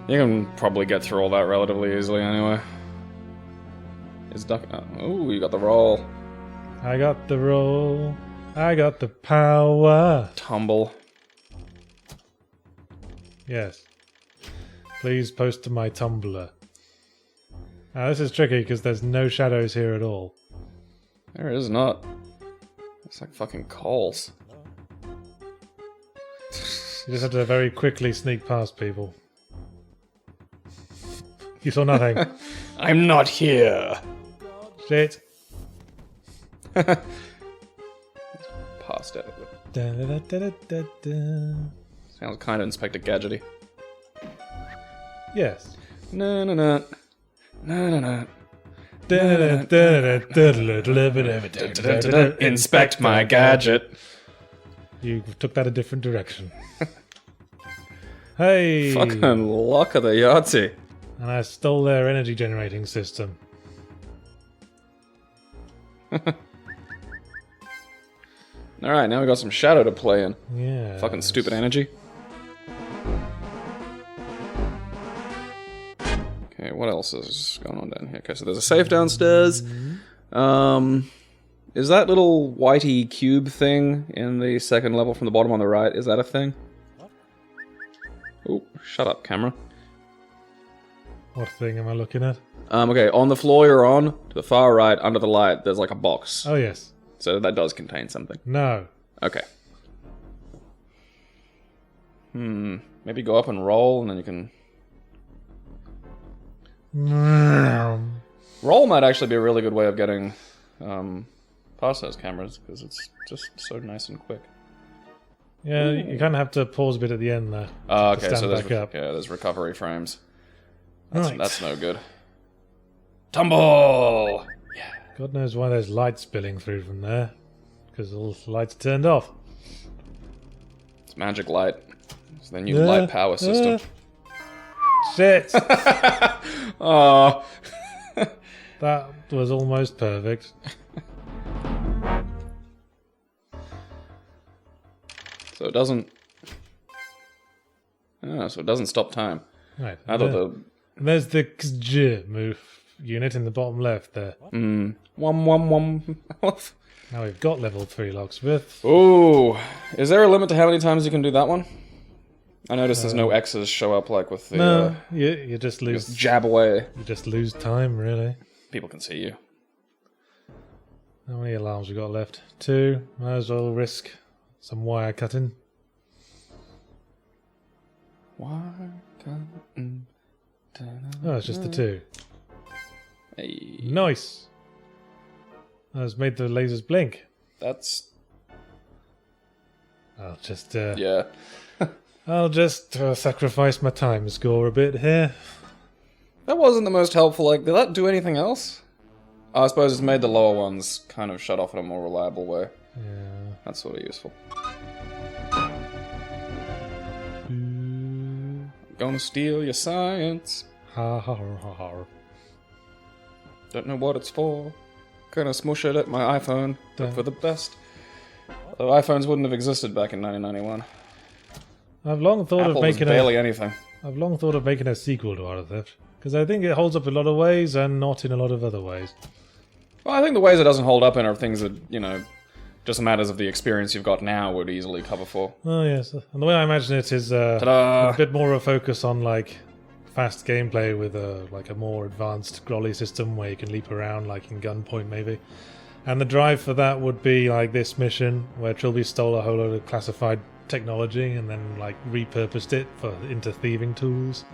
[SPEAKER 2] You can probably get through all that relatively easily anyway. Is duck? Oh, you got the roll.
[SPEAKER 1] I got the roll. I got the power.
[SPEAKER 2] Tumble.
[SPEAKER 1] Yes. Please post to my Tumblr. Now this is tricky because there's no shadows here at all.
[SPEAKER 2] There is not. It's like fucking coals.
[SPEAKER 1] You just have to very quickly sneak past people. You saw nothing.
[SPEAKER 2] I'm not here.
[SPEAKER 1] Shit.
[SPEAKER 2] Past it.
[SPEAKER 1] Da, da, da, da, da, da.
[SPEAKER 2] Sounds kind of Inspector Gadgety.
[SPEAKER 1] Yes.
[SPEAKER 2] No. Inspect my gadget.
[SPEAKER 1] You took that a different direction. Hey!
[SPEAKER 2] Fucking luck of the Yahtzee.
[SPEAKER 1] And I stole their energy generating system.
[SPEAKER 2] Alright, now we got some shadow to play in.
[SPEAKER 1] Yeah.
[SPEAKER 2] Fucking stupid energy. Okay, what else is going on down here? Okay, so there's a safe downstairs. Is that little whitey cube thing in the second level from the bottom on the right, is that a thing? Oh, shut up, camera.
[SPEAKER 1] What thing am I looking at?
[SPEAKER 2] Okay, on the floor you're on, to the far right, under the light, there's like a box.
[SPEAKER 1] Oh, yes.
[SPEAKER 2] So that does contain something.
[SPEAKER 1] No.
[SPEAKER 2] Okay. Maybe go up and roll, and then you can... Roll might actually be a really good way of getting past those cameras, because it's just so nice and quick.
[SPEAKER 1] Yeah, you kind of have to pause a bit at the end there.
[SPEAKER 2] Okay, so
[SPEAKER 1] back
[SPEAKER 2] there's recovery frames.
[SPEAKER 1] Right.
[SPEAKER 2] That's no good. Tumble! Yeah.
[SPEAKER 1] God knows why there's light spilling through from there. Because all the lights are turned off.
[SPEAKER 2] It's magic light. It's the new light power system.
[SPEAKER 1] Shit!
[SPEAKER 2] Oh.
[SPEAKER 1] That was almost perfect.
[SPEAKER 2] So it doesn't... so it doesn't stop time.
[SPEAKER 1] Right.
[SPEAKER 2] I thought
[SPEAKER 1] There's the XJ move unit in the bottom left there.
[SPEAKER 2] Wum.
[SPEAKER 1] Now we've got level 3 locksmith.
[SPEAKER 2] Ooh. Is there a limit to how many times you can do that one? I noticed there's no X's show up like with the...
[SPEAKER 1] No, you just lose...
[SPEAKER 2] Just jab away.
[SPEAKER 1] You just lose time, really.
[SPEAKER 2] People can see you.
[SPEAKER 1] How many alarms we got left? 2. Might as well risk some wire cutting. Oh, it's just the 2.
[SPEAKER 2] Hey.
[SPEAKER 1] Nice! Has made the lasers blink.
[SPEAKER 2] That's...
[SPEAKER 1] I'll just
[SPEAKER 2] yeah.
[SPEAKER 1] I'll just sacrifice my time score a bit here.
[SPEAKER 2] That wasn't the most helpful. Like, did that do anything else? I suppose it's made the lower ones kind of shut off in a more reliable way.
[SPEAKER 1] Yeah.
[SPEAKER 2] That's sort of useful. Gonna steal your science.
[SPEAKER 1] Ha ha ha ha.
[SPEAKER 2] Don't know what it's for. Gonna smush it at my iPhone. Hope for the best. Though iPhones wouldn't have existed back in 1991.
[SPEAKER 1] I've long thought
[SPEAKER 2] Apple
[SPEAKER 1] of
[SPEAKER 2] was
[SPEAKER 1] making
[SPEAKER 2] barely anything.
[SPEAKER 1] I've long thought of making a sequel to Art of Theft because I think it holds up in a lot of ways and not in a lot of other ways.
[SPEAKER 2] Well, I think the ways it doesn't hold up in are things that, you know, just matters of the experience you've got now would easily cover for.
[SPEAKER 1] Oh yes, and the way I imagine it is
[SPEAKER 2] Ta-da!
[SPEAKER 1] a bit more of a focus on like fast gameplay with a more advanced grolly system where you can leap around, like in Gunpoint maybe. And the drive for that would be like this mission where Trilby stole a whole load of classified technology and then like repurposed it into thieving tools.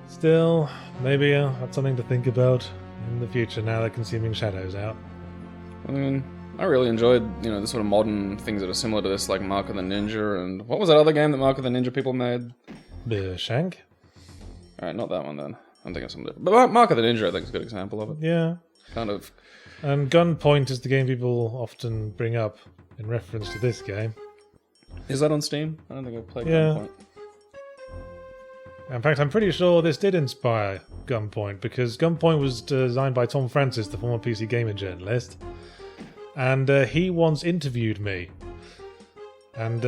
[SPEAKER 1] Still, maybe that's something to think about in the future now that Consuming Shadow's out.
[SPEAKER 2] I mean, I really enjoyed, you know, the sort of modern things that are similar to this, like Mark of the Ninja, and what was that other game that Mark of the Ninja people made?
[SPEAKER 1] The Shank?
[SPEAKER 2] Alright, not that one then. I'm thinking of something different. But Mark of the Ninja, I think, is a good example of it.
[SPEAKER 1] Yeah.
[SPEAKER 2] Kind of.
[SPEAKER 1] And Gunpoint is the game people often bring up in reference to this game.
[SPEAKER 2] Is that on Steam? I don't think I've played
[SPEAKER 1] Yeah.
[SPEAKER 2] Gunpoint.
[SPEAKER 1] In fact, I'm pretty sure this did inspire Gunpoint, because Gunpoint was designed by Tom Francis, the former PC Gamer journalist, and he once interviewed me. And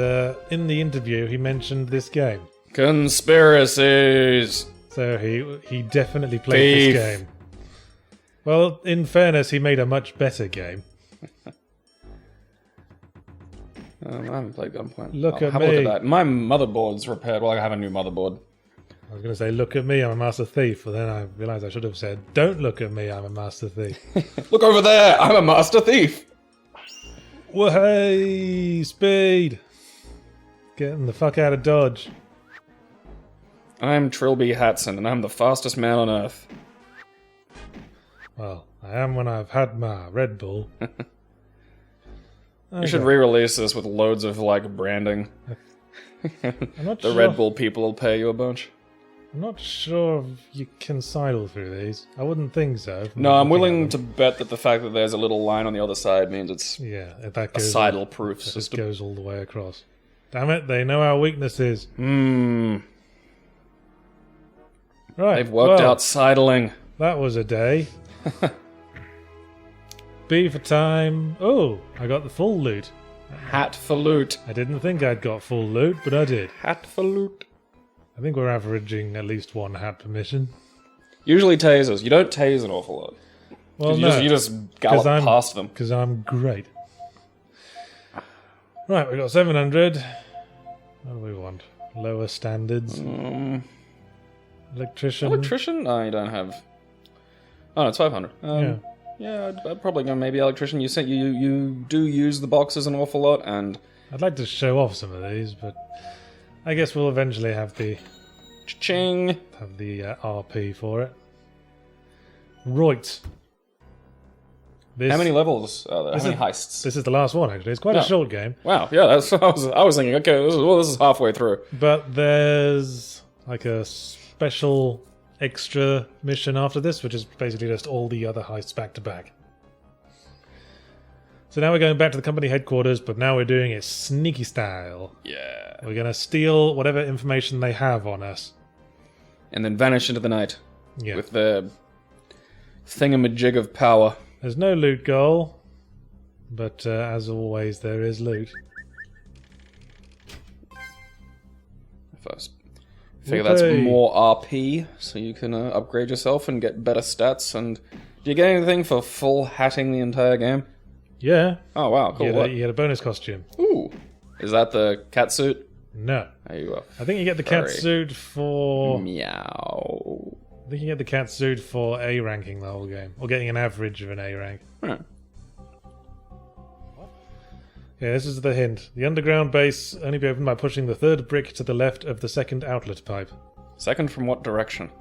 [SPEAKER 1] in the interview, he mentioned this game.
[SPEAKER 2] Conspiracies!
[SPEAKER 1] So he definitely played this game. Well, in fairness, he made a much better game.
[SPEAKER 2] I haven't played Gunpoint.
[SPEAKER 1] Look at
[SPEAKER 2] have
[SPEAKER 1] me.
[SPEAKER 2] a look at that. My motherboard's repaired. Well, I have a new motherboard.
[SPEAKER 1] I was going to say, look at me, I'm a master thief, but then I realised I should have said, don't look at me, I'm a master thief.
[SPEAKER 2] Look over there! I'm a master thief!
[SPEAKER 1] Well, hey, speed! Getting the fuck out of Dodge.
[SPEAKER 2] I'm Trilby Hatson, and I'm the fastest man on Earth.
[SPEAKER 1] Well, I am when I've had my Red Bull.
[SPEAKER 2] You should re-release this with loads of, like, branding.
[SPEAKER 1] I'm not
[SPEAKER 2] The
[SPEAKER 1] sure.
[SPEAKER 2] Red Bull people will pay you a bunch.
[SPEAKER 1] I'm not sure if you can sidle through these. I wouldn't think so.
[SPEAKER 2] No, I'm willing to bet that the fact that there's a little line on the other side means it's
[SPEAKER 1] Yeah, if that
[SPEAKER 2] a
[SPEAKER 1] goes
[SPEAKER 2] sidle-proof
[SPEAKER 1] it
[SPEAKER 2] system.
[SPEAKER 1] goes all the way across. Damn it, they know our weaknesses.
[SPEAKER 2] Hmm.
[SPEAKER 1] Right,
[SPEAKER 2] They've worked
[SPEAKER 1] well,
[SPEAKER 2] out sidling.
[SPEAKER 1] that was a day. B for time. Oh, I got the full loot.
[SPEAKER 2] Hat for loot.
[SPEAKER 1] I didn't think I'd got full loot, but I did.
[SPEAKER 2] Hat for loot.
[SPEAKER 1] I think we're averaging at least one hat per mission.
[SPEAKER 2] Usually tasers. You don't tase an awful lot.
[SPEAKER 1] Well,
[SPEAKER 2] You just gallop
[SPEAKER 1] I'm-
[SPEAKER 2] past them.
[SPEAKER 1] because I'm great. Right, we got 700. What do we want? Lower standards. Electrician.
[SPEAKER 2] Electrician? No, you don't have. Oh, no, it's 500.
[SPEAKER 1] Yeah.
[SPEAKER 2] Yeah, I'd probably go maybe electrician. You do use the boxes an awful lot, and
[SPEAKER 1] I'd like to show off some of these, but I guess we'll eventually have the
[SPEAKER 2] ching.
[SPEAKER 1] RP for it. Right. This,
[SPEAKER 2] How many levels are there? How
[SPEAKER 1] This
[SPEAKER 2] many
[SPEAKER 1] is-
[SPEAKER 2] heists?
[SPEAKER 1] This is the last one, actually. It's quite
[SPEAKER 2] Yeah.
[SPEAKER 1] a short game,
[SPEAKER 2] Wow, yeah, that's what I was thinking. Okay, this is halfway through.
[SPEAKER 1] but there's like a special extra mission after this, which is basically just all the other heists back to back. So now we're going back to the company headquarters, but now we're doing it sneaky style.
[SPEAKER 2] Yeah.
[SPEAKER 1] We're going to steal whatever information they have on us.
[SPEAKER 2] And then vanish into the night
[SPEAKER 1] Yeah.
[SPEAKER 2] with the thingamajig of power.
[SPEAKER 1] There's no loot goal, but as always, there is loot.
[SPEAKER 2] First, figure that's more RP, so you can upgrade yourself and get better stats. And do you get anything for full hatting the entire game?
[SPEAKER 1] Yeah.
[SPEAKER 2] Oh wow, cool. What?
[SPEAKER 1] You get a bonus costume.
[SPEAKER 2] Ooh, is that the cat suit?
[SPEAKER 1] No.
[SPEAKER 2] There you go.
[SPEAKER 1] I think you get the cat
[SPEAKER 2] Furry.
[SPEAKER 1] suit for...
[SPEAKER 2] Meow.
[SPEAKER 1] I think you get the cat suit for A ranking the whole game. Or getting an average of an A rank.
[SPEAKER 2] Huh.
[SPEAKER 1] Yeah, this is the hint. The underground base only be opened by pushing the third brick to the left of the second outlet pipe.
[SPEAKER 2] Second from what direction?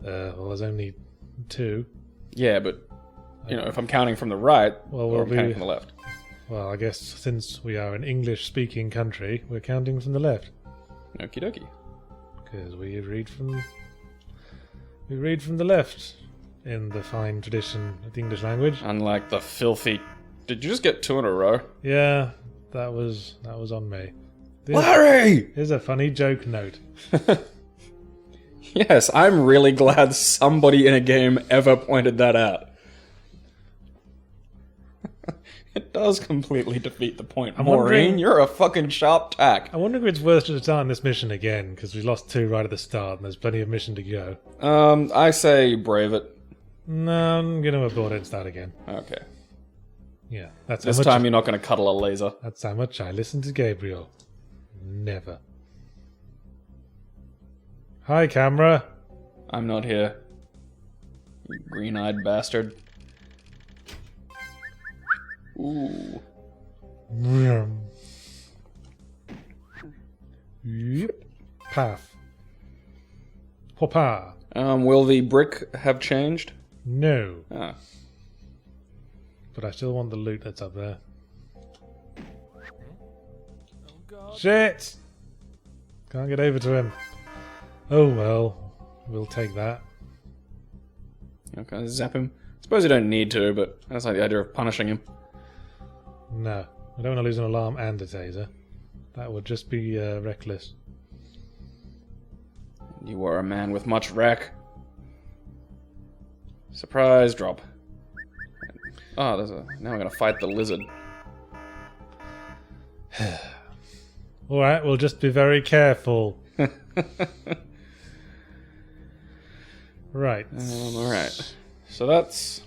[SPEAKER 1] Well, there's only 2.
[SPEAKER 2] Yeah, but, if I'm counting from the right,
[SPEAKER 1] Well,
[SPEAKER 2] or I'm counting from the left.
[SPEAKER 1] Well, I guess since we are an English-speaking country, we're counting from the left.
[SPEAKER 2] Okie dokie.
[SPEAKER 1] Because we read from the left in the fine tradition of the English language.
[SPEAKER 2] Unlike the filthy... Did you just get 2 in a row?
[SPEAKER 1] Yeah, that was on me.
[SPEAKER 2] Larry!
[SPEAKER 1] Here's a funny joke note.
[SPEAKER 2] Yes, I'm really glad somebody in a game ever pointed that out. It does completely defeat the point. Maureen, you're a fucking sharp tack.
[SPEAKER 1] I wonder if it's worth starting this mission again, because we lost 2 right at the start, and there's plenty of mission to go.
[SPEAKER 2] I say brave it.
[SPEAKER 1] No, I'm going to abort it and start again.
[SPEAKER 2] Okay.
[SPEAKER 1] Yeah, that's
[SPEAKER 2] This
[SPEAKER 1] how much,
[SPEAKER 2] time you're not going to cuddle a laser.
[SPEAKER 1] that's how much I listen to Gabriel. Never. Hi, camera.
[SPEAKER 2] I'm not here. You green-eyed bastard. Ooh.
[SPEAKER 1] Yep. Path. Papa.
[SPEAKER 2] Will the brick have changed?
[SPEAKER 1] No.
[SPEAKER 2] Ah.
[SPEAKER 1] But I still want the loot that's up there.
[SPEAKER 3] Oh God.
[SPEAKER 1] Shit! Can't get over to him. Oh well. We'll take that.
[SPEAKER 2] Okay, zap him. Suppose you don't need to, but that's like the idea of punishing him.
[SPEAKER 1] No. I don't want to lose an alarm and a taser. That would just be reckless.
[SPEAKER 2] You are a man with much wreck. Surprise drop. Oh, now I'm gonna fight the lizard.
[SPEAKER 1] Alright, we'll just be very careful. Right.
[SPEAKER 2] Alright. So that's...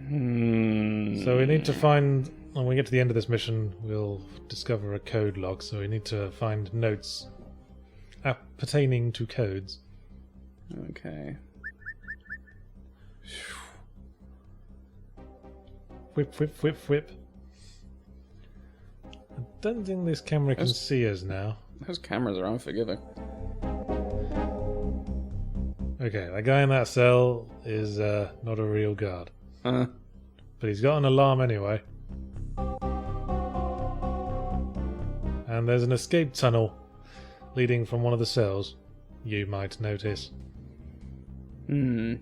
[SPEAKER 1] So we need to find... When we get to the end of this mission, we'll discover a code log, so we need to find notes pertaining to codes.
[SPEAKER 2] Okay.
[SPEAKER 1] Whip, whip, whip, whip. I don't think this camera can see us now.
[SPEAKER 2] Those cameras are unforgiving.
[SPEAKER 1] Okay, that guy in that cell is not a real guard.
[SPEAKER 2] Huh?
[SPEAKER 1] But he's got an alarm anyway. And there's an escape tunnel leading from one of the cells, you might notice.
[SPEAKER 2] Is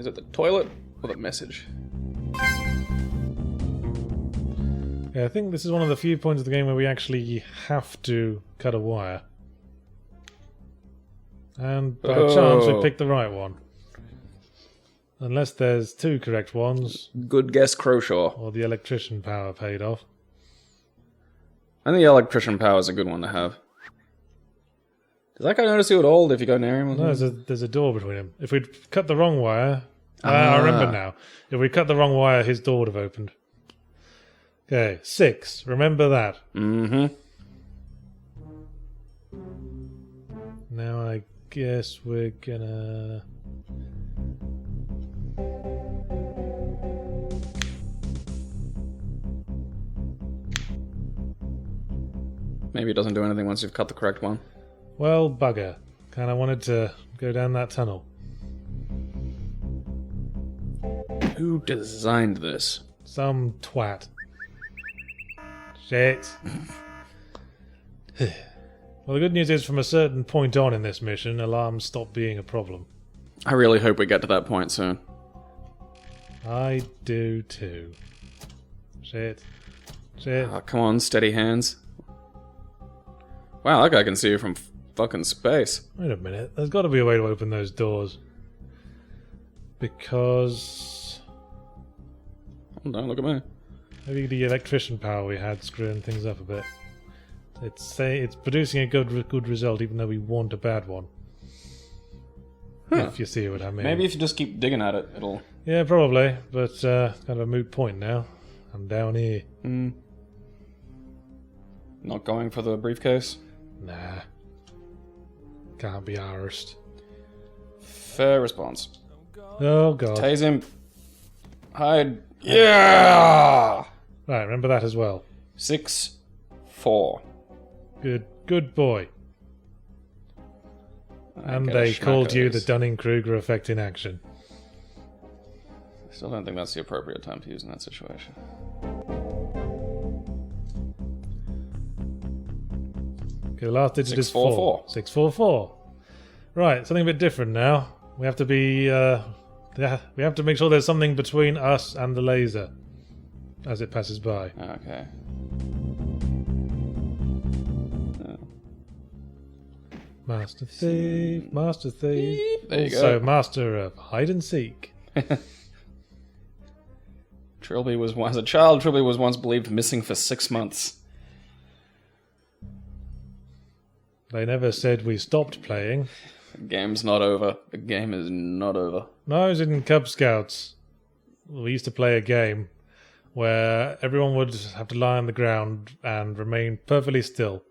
[SPEAKER 2] it the toilet or the message?
[SPEAKER 1] Yeah, I think this is one of the few points of the game where we actually have to cut a wire. And by chance we picked the right one. Unless there's 2 correct ones,
[SPEAKER 2] Good guess, Croshaw.
[SPEAKER 1] or the electrician power paid off.
[SPEAKER 2] I think the electrician power is a good one to have. Does that guy notice you at all if you go near him?
[SPEAKER 1] No, there's a door between them. If we'd cut the wrong wire... I remember now. If we cut the wrong wire, his door would have opened. Okay, 6. Remember that.
[SPEAKER 2] Mm-hmm.
[SPEAKER 1] Now I guess we're gonna...
[SPEAKER 2] Maybe it doesn't do anything once you've cut the correct one.
[SPEAKER 1] Well, bugger. Kinda wanted to go down that tunnel.
[SPEAKER 2] Who designed this?
[SPEAKER 1] Some twat. Shit. Well, the good news is from a certain point on in this mission, alarms stop being a problem.
[SPEAKER 2] I really hope we get to that point soon.
[SPEAKER 1] I do too. Shit. Shit.
[SPEAKER 2] Oh, come on, steady hands. Wow, that guy can see you from fucking space.
[SPEAKER 1] Wait a minute. There's got to be a way to open those doors. Because...
[SPEAKER 2] Hold on, look at me.
[SPEAKER 1] maybe the electrician power we had screwing things up a bit. It's producing a good result even though we want a bad one. If you see what I mean.
[SPEAKER 2] Maybe if you just keep digging at it, it'll...
[SPEAKER 1] Yeah, probably. But kind of a moot point now. I'm down here.
[SPEAKER 2] Not going for the briefcase?
[SPEAKER 1] Nah. Can't be arsed.
[SPEAKER 2] Fair response.
[SPEAKER 1] Oh god.
[SPEAKER 2] Tase him. Hide. Yeah!
[SPEAKER 1] Right, remember that as well.
[SPEAKER 2] 6-4.
[SPEAKER 1] Good boy. And
[SPEAKER 2] get
[SPEAKER 1] they
[SPEAKER 2] a
[SPEAKER 1] called you the
[SPEAKER 2] schmackos.
[SPEAKER 1] Dunning-Kruger effect in action.
[SPEAKER 2] Still don't think that's the appropriate time to use in that situation.
[SPEAKER 1] Okay, the last digit is 4.
[SPEAKER 2] 644.
[SPEAKER 1] 644. Right, something a bit different now. We have to be. We have to make sure there's something between us and the laser as it passes by.
[SPEAKER 2] Okay.
[SPEAKER 1] Master thief, master thief.
[SPEAKER 2] There you
[SPEAKER 1] Also,
[SPEAKER 2] go.
[SPEAKER 1] master of hide and seek.
[SPEAKER 2] Trilby was as a child. Trilby was once believed missing for 6 months.
[SPEAKER 1] They never said we stopped playing.
[SPEAKER 2] The game's not over. The game is not over.
[SPEAKER 1] No, I was in Cub Scouts. We used to play a game where everyone would have to lie on the ground and remain perfectly still.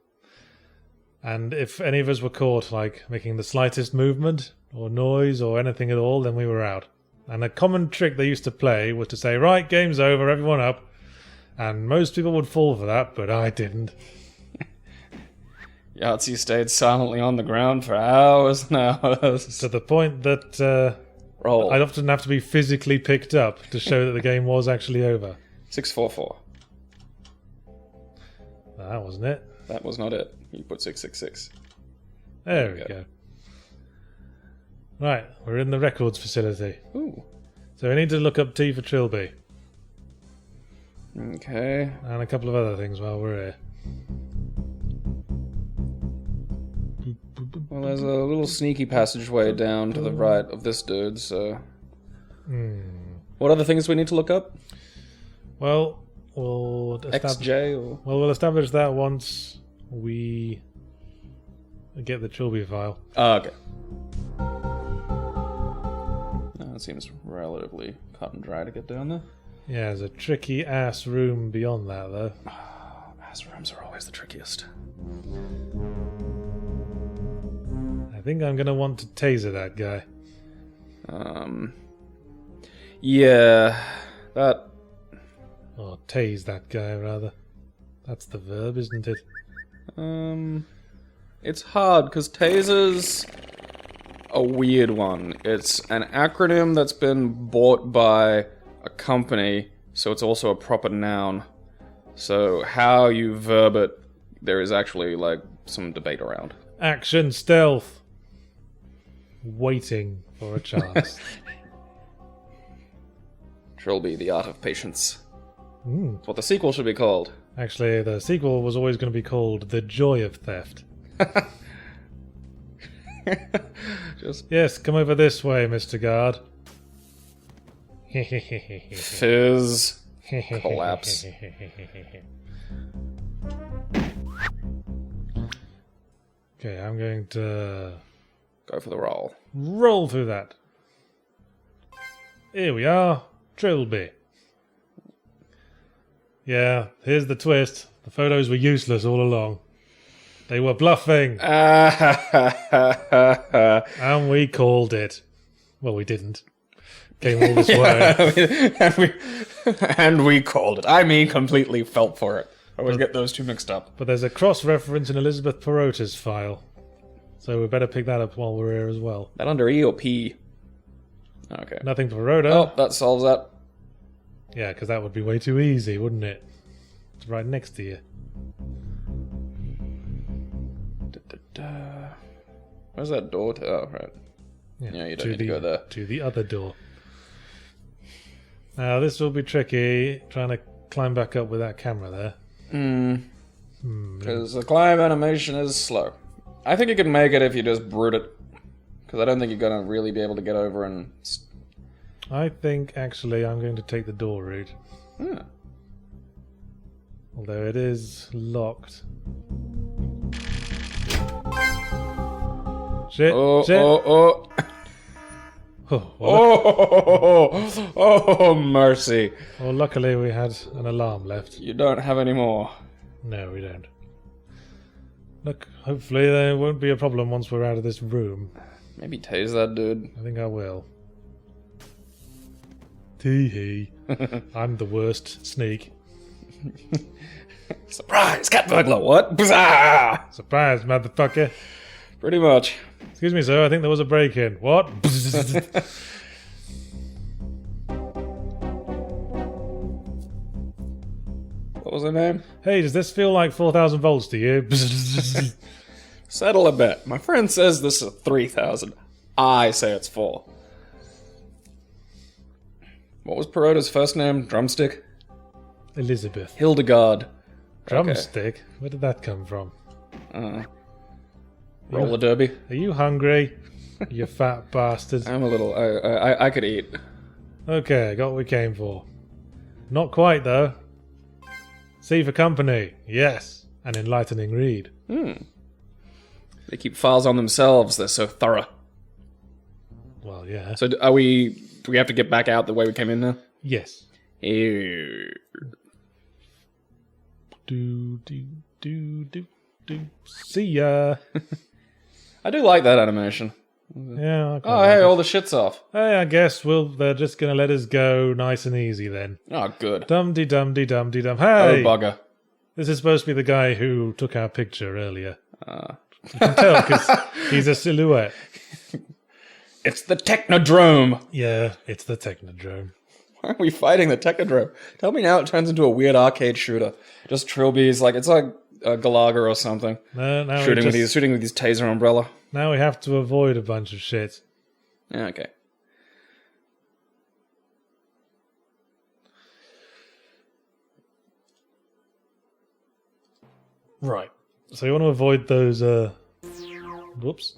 [SPEAKER 1] And if any of us were caught, like, making the slightest movement or noise or anything at all, then we were out. And a common trick they used to play was to say, right, game's over, everyone up. And most people would fall for that, but I didn't.
[SPEAKER 2] Yahtzee stayed silently on the ground for hours and hours.
[SPEAKER 1] To the point that
[SPEAKER 2] Roll.
[SPEAKER 1] I'd often have to be physically picked up to show that the game was actually over.
[SPEAKER 2] 644.
[SPEAKER 1] That wasn't it.
[SPEAKER 2] That was not it. You put 666.
[SPEAKER 1] There we go. Right, we're in the records facility.
[SPEAKER 2] Ooh.
[SPEAKER 1] So we need to look up T for Trilby.
[SPEAKER 2] Okay.
[SPEAKER 1] And a couple of other things while we're here.
[SPEAKER 2] Well, there's a little sneaky passageway down to the right of this dude, so... What other things do we need to look up?
[SPEAKER 1] Well, we'll
[SPEAKER 2] XJ or...
[SPEAKER 1] we'll establish that once we get the Trilby file.
[SPEAKER 2] Oh, okay. That seems relatively cut and dry to get down there.
[SPEAKER 1] Yeah, there's a tricky ass room beyond that, though.
[SPEAKER 2] Ass rooms are always the trickiest.
[SPEAKER 1] I think I'm going to want to taser that guy.
[SPEAKER 2] Yeah, that...
[SPEAKER 1] Or tase that guy, rather. That's the verb, isn't it?
[SPEAKER 2] It's hard, because taser's a weird one. It's an acronym that's been bought by a company, so it's also a proper noun. So how you verb it, there is actually, like, some debate around.
[SPEAKER 1] Action stealth. Waiting for a chance.
[SPEAKER 2] Trilby, the art of patience.
[SPEAKER 1] Mm.
[SPEAKER 2] That's what the sequel should be called.
[SPEAKER 1] Actually, the sequel was always going to be called The Joy of Theft. Yes, come over this way, Mr. Guard.
[SPEAKER 2] Fizz. Collapse.
[SPEAKER 1] Okay, I'm going to
[SPEAKER 2] Go for the roll.
[SPEAKER 1] roll through that. Here we are, Trilby. Yeah, here's the twist. The photos were useless all along. They were bluffing, and we called it. Well, we didn't. Came all this way.
[SPEAKER 2] and we called it. I mean, completely felt for it. I always get those two mixed up.
[SPEAKER 1] But there's a cross-reference in Elizabeth Perota's file. So we better pick that up while we're here as well.
[SPEAKER 2] That under E or P? Okay.
[SPEAKER 1] Nothing Perota.
[SPEAKER 2] Oh, that solves that.
[SPEAKER 1] Yeah, because that would be way too easy, wouldn't it? It's right next to you.
[SPEAKER 2] Where's that door to? Oh, right. Yeah, you don't need to go there.
[SPEAKER 1] To the other door. Now, this will be tricky, trying to climb back up with that camera there.
[SPEAKER 2] Because the climb animation is slow. I think you can make it if you just brute it. Because I don't think you're going to really be able to get over and...
[SPEAKER 1] I think, actually, I'm going to take the door route.
[SPEAKER 2] Hmm.
[SPEAKER 1] Although it is locked. Shit,
[SPEAKER 2] Oh,
[SPEAKER 1] shit.
[SPEAKER 2] oh,
[SPEAKER 1] Oh,
[SPEAKER 2] oh. Oh, mercy.
[SPEAKER 1] well, luckily we had an alarm left.
[SPEAKER 2] You don't have any more.
[SPEAKER 1] No, we don't. Look, hopefully there won't be a problem once we're out of this room.
[SPEAKER 2] Maybe tase that dude.
[SPEAKER 1] I think I will. Tee-hee. I'm the worst sneak.
[SPEAKER 2] Surprise! Cat burglar! What? Bzzah!
[SPEAKER 1] Surprise, motherfucker.
[SPEAKER 2] Pretty much.
[SPEAKER 1] Excuse me, sir, I think there was a break-in. What?
[SPEAKER 2] What was her name?
[SPEAKER 1] Hey, does this feel like 4,000 volts to you?
[SPEAKER 2] Settle a bet. My friend says this is 3,000. I say it's 4. What was Perota's first name? Drumstick?
[SPEAKER 1] Elizabeth.
[SPEAKER 2] Hildegard.
[SPEAKER 1] Drumstick? Where did that come from?
[SPEAKER 2] Roller derby.
[SPEAKER 1] Are you hungry? You fat bastard.
[SPEAKER 2] I'm a little... I could eat.
[SPEAKER 1] Okay, I got what we came for. Not quite, though. C for company. Yes. An enlightening read.
[SPEAKER 2] They keep files on themselves. They're so thorough.
[SPEAKER 1] Well, yeah.
[SPEAKER 2] So are we... Do we have to get back out the way we came in now?
[SPEAKER 1] Yes.
[SPEAKER 2] Ew.
[SPEAKER 1] Do. See ya.
[SPEAKER 2] I do like that animation.
[SPEAKER 1] Yeah. Okay.
[SPEAKER 2] Oh, hey, all the shit's off.
[SPEAKER 1] Hey, I guess they're just gonna let us go nice and easy then.
[SPEAKER 2] Oh, good.
[SPEAKER 1] Dum-de-dum-de-dum-de-dum.
[SPEAKER 2] Oh,
[SPEAKER 1] Hey!
[SPEAKER 2] bugger.
[SPEAKER 1] This is supposed to be the guy who took our picture earlier. You can tell because he's a silhouette.
[SPEAKER 2] It's the Technodrome.
[SPEAKER 1] Yeah, it's the Technodrome.
[SPEAKER 2] Why are we fighting the Technodrome? Tell me now it turns into a weird arcade shooter. Just Trilby's, like, it's like a Galaga or something.
[SPEAKER 1] Now
[SPEAKER 2] shooting with his taser umbrella.
[SPEAKER 1] Now we have to avoid a bunch of shit.
[SPEAKER 2] Yeah, okay.
[SPEAKER 1] Right. So you want to avoid those, whoops.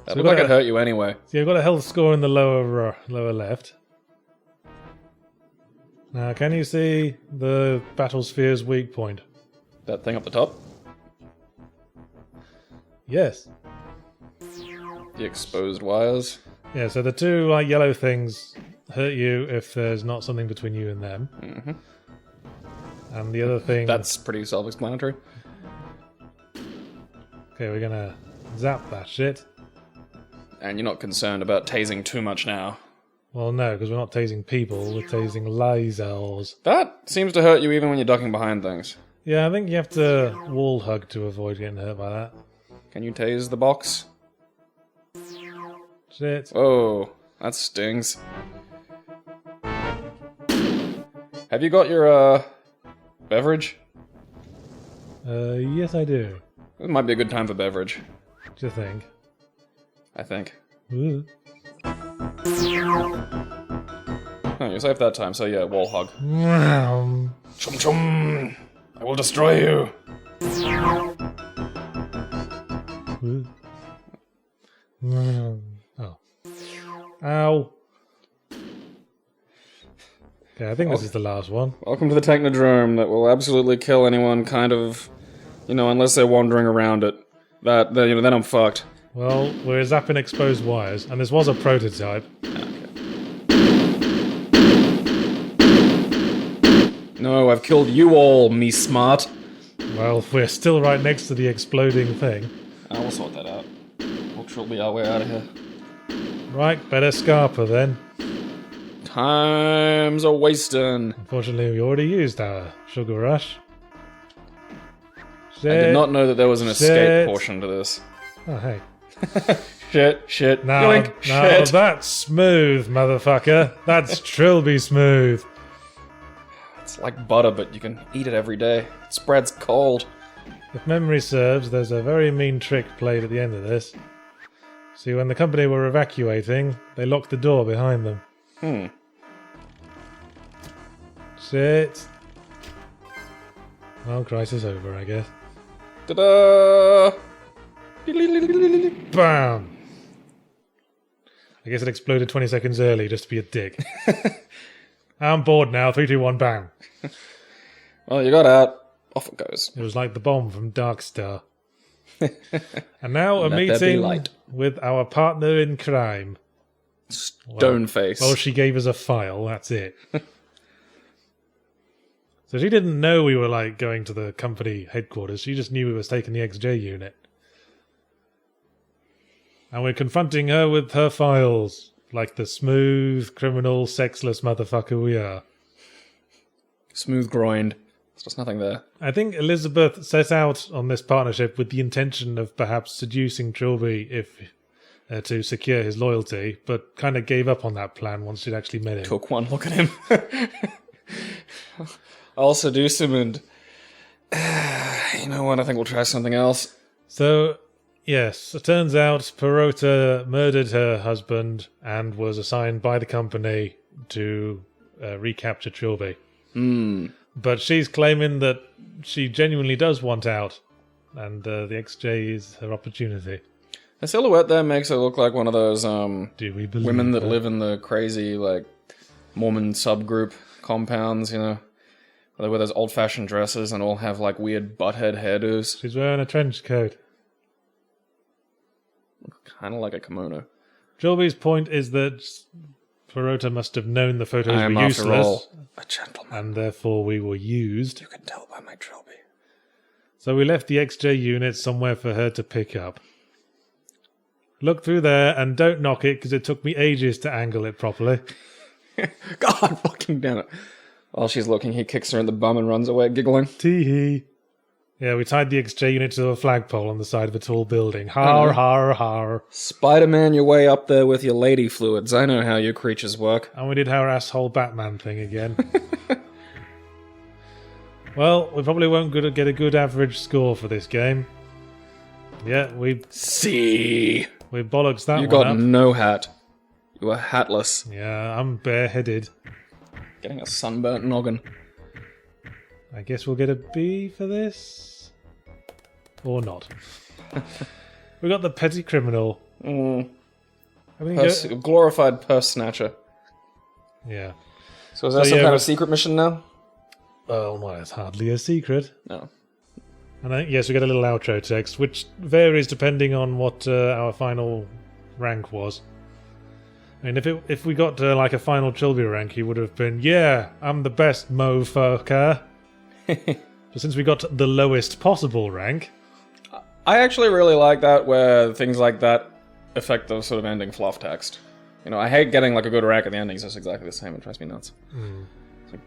[SPEAKER 2] That looked like it hurt you anyway.
[SPEAKER 1] So you've got a health score in the lower left. Now, can you see the battlesphere's weak point?
[SPEAKER 2] That thing up the top?
[SPEAKER 1] Yes.
[SPEAKER 2] The exposed wires?
[SPEAKER 1] Yeah, so the two yellow things hurt you if there's not something between you and them.
[SPEAKER 2] Mm-hmm.
[SPEAKER 1] And the other thing...
[SPEAKER 2] That's pretty self-explanatory.
[SPEAKER 1] Okay, we're gonna zap that shit.
[SPEAKER 2] And you're not concerned about tasing too much now.
[SPEAKER 1] Well, no, because we're not tasing people, we're tasing lasers.
[SPEAKER 2] That seems to hurt you even when you're ducking behind things.
[SPEAKER 1] Yeah, I think you have to wall hug to avoid getting hurt by that.
[SPEAKER 2] Can you tase the box?
[SPEAKER 1] Shit.
[SPEAKER 2] Whoa, that stings. Have you got your, beverage?
[SPEAKER 1] Yes I do.
[SPEAKER 2] This might be a good time for beverage.
[SPEAKER 1] What do you think?
[SPEAKER 2] I think.
[SPEAKER 1] Ooh.
[SPEAKER 2] Oh, you're safe that time, so yeah, wall hug.
[SPEAKER 1] Wow.
[SPEAKER 2] Chum chum! I will destroy you!
[SPEAKER 1] Ooh. Oh. Ow. Okay, I think this is the last one.
[SPEAKER 2] Welcome to the Technodrome that will absolutely kill anyone kind of, unless they're wandering around it. Then I'm fucked.
[SPEAKER 1] Well, we're zapping exposed wires, and this was a prototype.
[SPEAKER 2] No, I've killed you all, me smart.
[SPEAKER 1] Well, we're still right next to the exploding thing.
[SPEAKER 2] We'll sort that out. We'll Trilby our way out of here.
[SPEAKER 1] Right, better Scarper then.
[SPEAKER 2] Time's a wasting.
[SPEAKER 1] Unfortunately, we already used our sugar rush. Shit.
[SPEAKER 2] I did not know that there was an escape portion to this.
[SPEAKER 1] Oh, hey.
[SPEAKER 2] Shit.
[SPEAKER 1] Now,
[SPEAKER 2] Yoink,
[SPEAKER 1] now
[SPEAKER 2] shit.
[SPEAKER 1] that's smooth, motherfucker. That's Trilby smooth.
[SPEAKER 2] It's like butter, but you can eat it every day. It spreads cold.
[SPEAKER 1] If memory serves, there's a very mean trick played at the end of this. See, when the company were evacuating, they locked the door behind them. Shit. Well, crisis over, I guess.
[SPEAKER 2] Ta-da!
[SPEAKER 1] Bam! I guess it exploded 20 seconds early just to be a dick. I'm bored now. 3, 2, 1, bang.
[SPEAKER 2] Well, you got out. Off it goes.
[SPEAKER 1] It was like the bomb from Dark Star. And now a
[SPEAKER 2] Let there be
[SPEAKER 1] meeting
[SPEAKER 2] light.
[SPEAKER 1] with our partner in crime.
[SPEAKER 2] Stoneface.
[SPEAKER 1] Well, she gave us a file, that's it. So she didn't know we were, going to the company headquarters. She just knew we was taking the XJ unit. And we're confronting her with her files, like the smooth, criminal, sexless motherfucker we are.
[SPEAKER 2] Smooth groined. There's just nothing there.
[SPEAKER 1] I think Elizabeth set out on this partnership with the intention of perhaps seducing Trilby to secure his loyalty, but kind of gave up on that plan once she'd actually met him.
[SPEAKER 2] Took one look at him. I'll seduce him and... you know what, I think we'll try something else.
[SPEAKER 1] So, yes, it turns out Perota murdered her husband and was assigned by the company to recapture Trilby. But she's claiming that she genuinely does want out, and the XJ is her opportunity.
[SPEAKER 2] The silhouette there makes her look like one of those
[SPEAKER 1] Do we believe
[SPEAKER 2] women that live in the crazy, like, Mormon subgroup compounds, you know? Where they wear those old-fashioned dresses and all have, like, weird butthead hairdos.
[SPEAKER 1] She's wearing a trench coat.
[SPEAKER 2] Kind of like a kimono.
[SPEAKER 1] Trilby's point is that Perota must have known the photos
[SPEAKER 2] I am,
[SPEAKER 1] were
[SPEAKER 2] after
[SPEAKER 1] useless,
[SPEAKER 2] all, a gentleman.
[SPEAKER 1] and therefore we were used.
[SPEAKER 2] You can tell by my Trilby.
[SPEAKER 1] So we left the XJ unit somewhere for her to pick up. Look through there and don't knock it because it took me ages to angle it properly.
[SPEAKER 2] God fucking damn it. While she's looking, he kicks her in the bum and runs away, giggling.
[SPEAKER 1] Tee-hee. Yeah, we tied the XJ unit to a flagpole on the side of a tall building. Har, har, har.
[SPEAKER 2] Spider-Man your way up there with your lady fluids. I know how you creatures work.
[SPEAKER 1] And we did our asshole Batman thing again. Well, we probably won't get a good average score for this game. Yeah, we bollocks that
[SPEAKER 2] You
[SPEAKER 1] one
[SPEAKER 2] got
[SPEAKER 1] up.
[SPEAKER 2] no hat. You are hatless.
[SPEAKER 1] Yeah, I'm bareheaded.
[SPEAKER 2] Getting a sunburnt noggin.
[SPEAKER 1] I guess we'll get a B for this. Or not. We got the petty criminal.
[SPEAKER 2] Glorified purse snatcher.
[SPEAKER 1] Yeah.
[SPEAKER 2] So is that some kind of secret mission now?
[SPEAKER 1] Well, no, it's hardly a secret.
[SPEAKER 2] No.
[SPEAKER 1] And yes, we get a little outro text, which varies depending on what our final rank was. I mean, if we got like a final Trilby rank, he would have been, yeah, I'm the best motherfucker. But since we got the lowest possible rank...
[SPEAKER 2] I actually really like that, where things like that affect the sort of ending fluff text. You know, I hate getting like a good rank at the ending, so it's exactly the same. It drives me nuts. It's like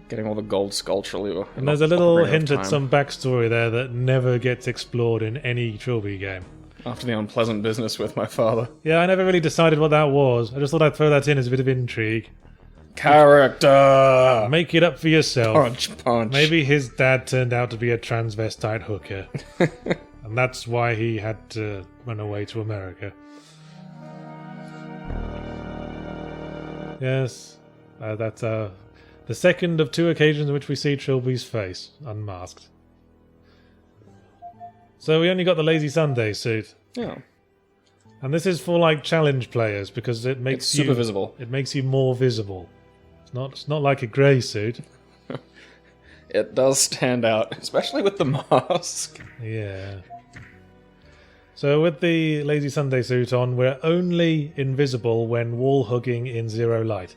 [SPEAKER 2] getting all the gold sculpture.
[SPEAKER 1] And there's a little hint at some backstory there that never gets explored in any Trilby game.
[SPEAKER 2] After the unpleasant business with my father.
[SPEAKER 1] Yeah, I never really decided what that was. I just thought I'd throw that in as a bit of intrigue.
[SPEAKER 2] Character!
[SPEAKER 1] Make it up for yourself.
[SPEAKER 2] Punch.
[SPEAKER 1] Maybe his dad turned out to be a transvestite hooker. And that's why he had to run away to America. Yes, that's the second of two occasions in which we see Trilby's face, unmasked. So we only got the Lazy Sunday suit.
[SPEAKER 2] Yeah.
[SPEAKER 1] And this is for like challenge players because it makes
[SPEAKER 2] It's super visible.
[SPEAKER 1] It makes you more visible. It's not like a grey suit.
[SPEAKER 2] It does stand out, especially with the mask.
[SPEAKER 1] Yeah. So with the Lazy Sunday suit on, we're only invisible when wall hugging in zero light.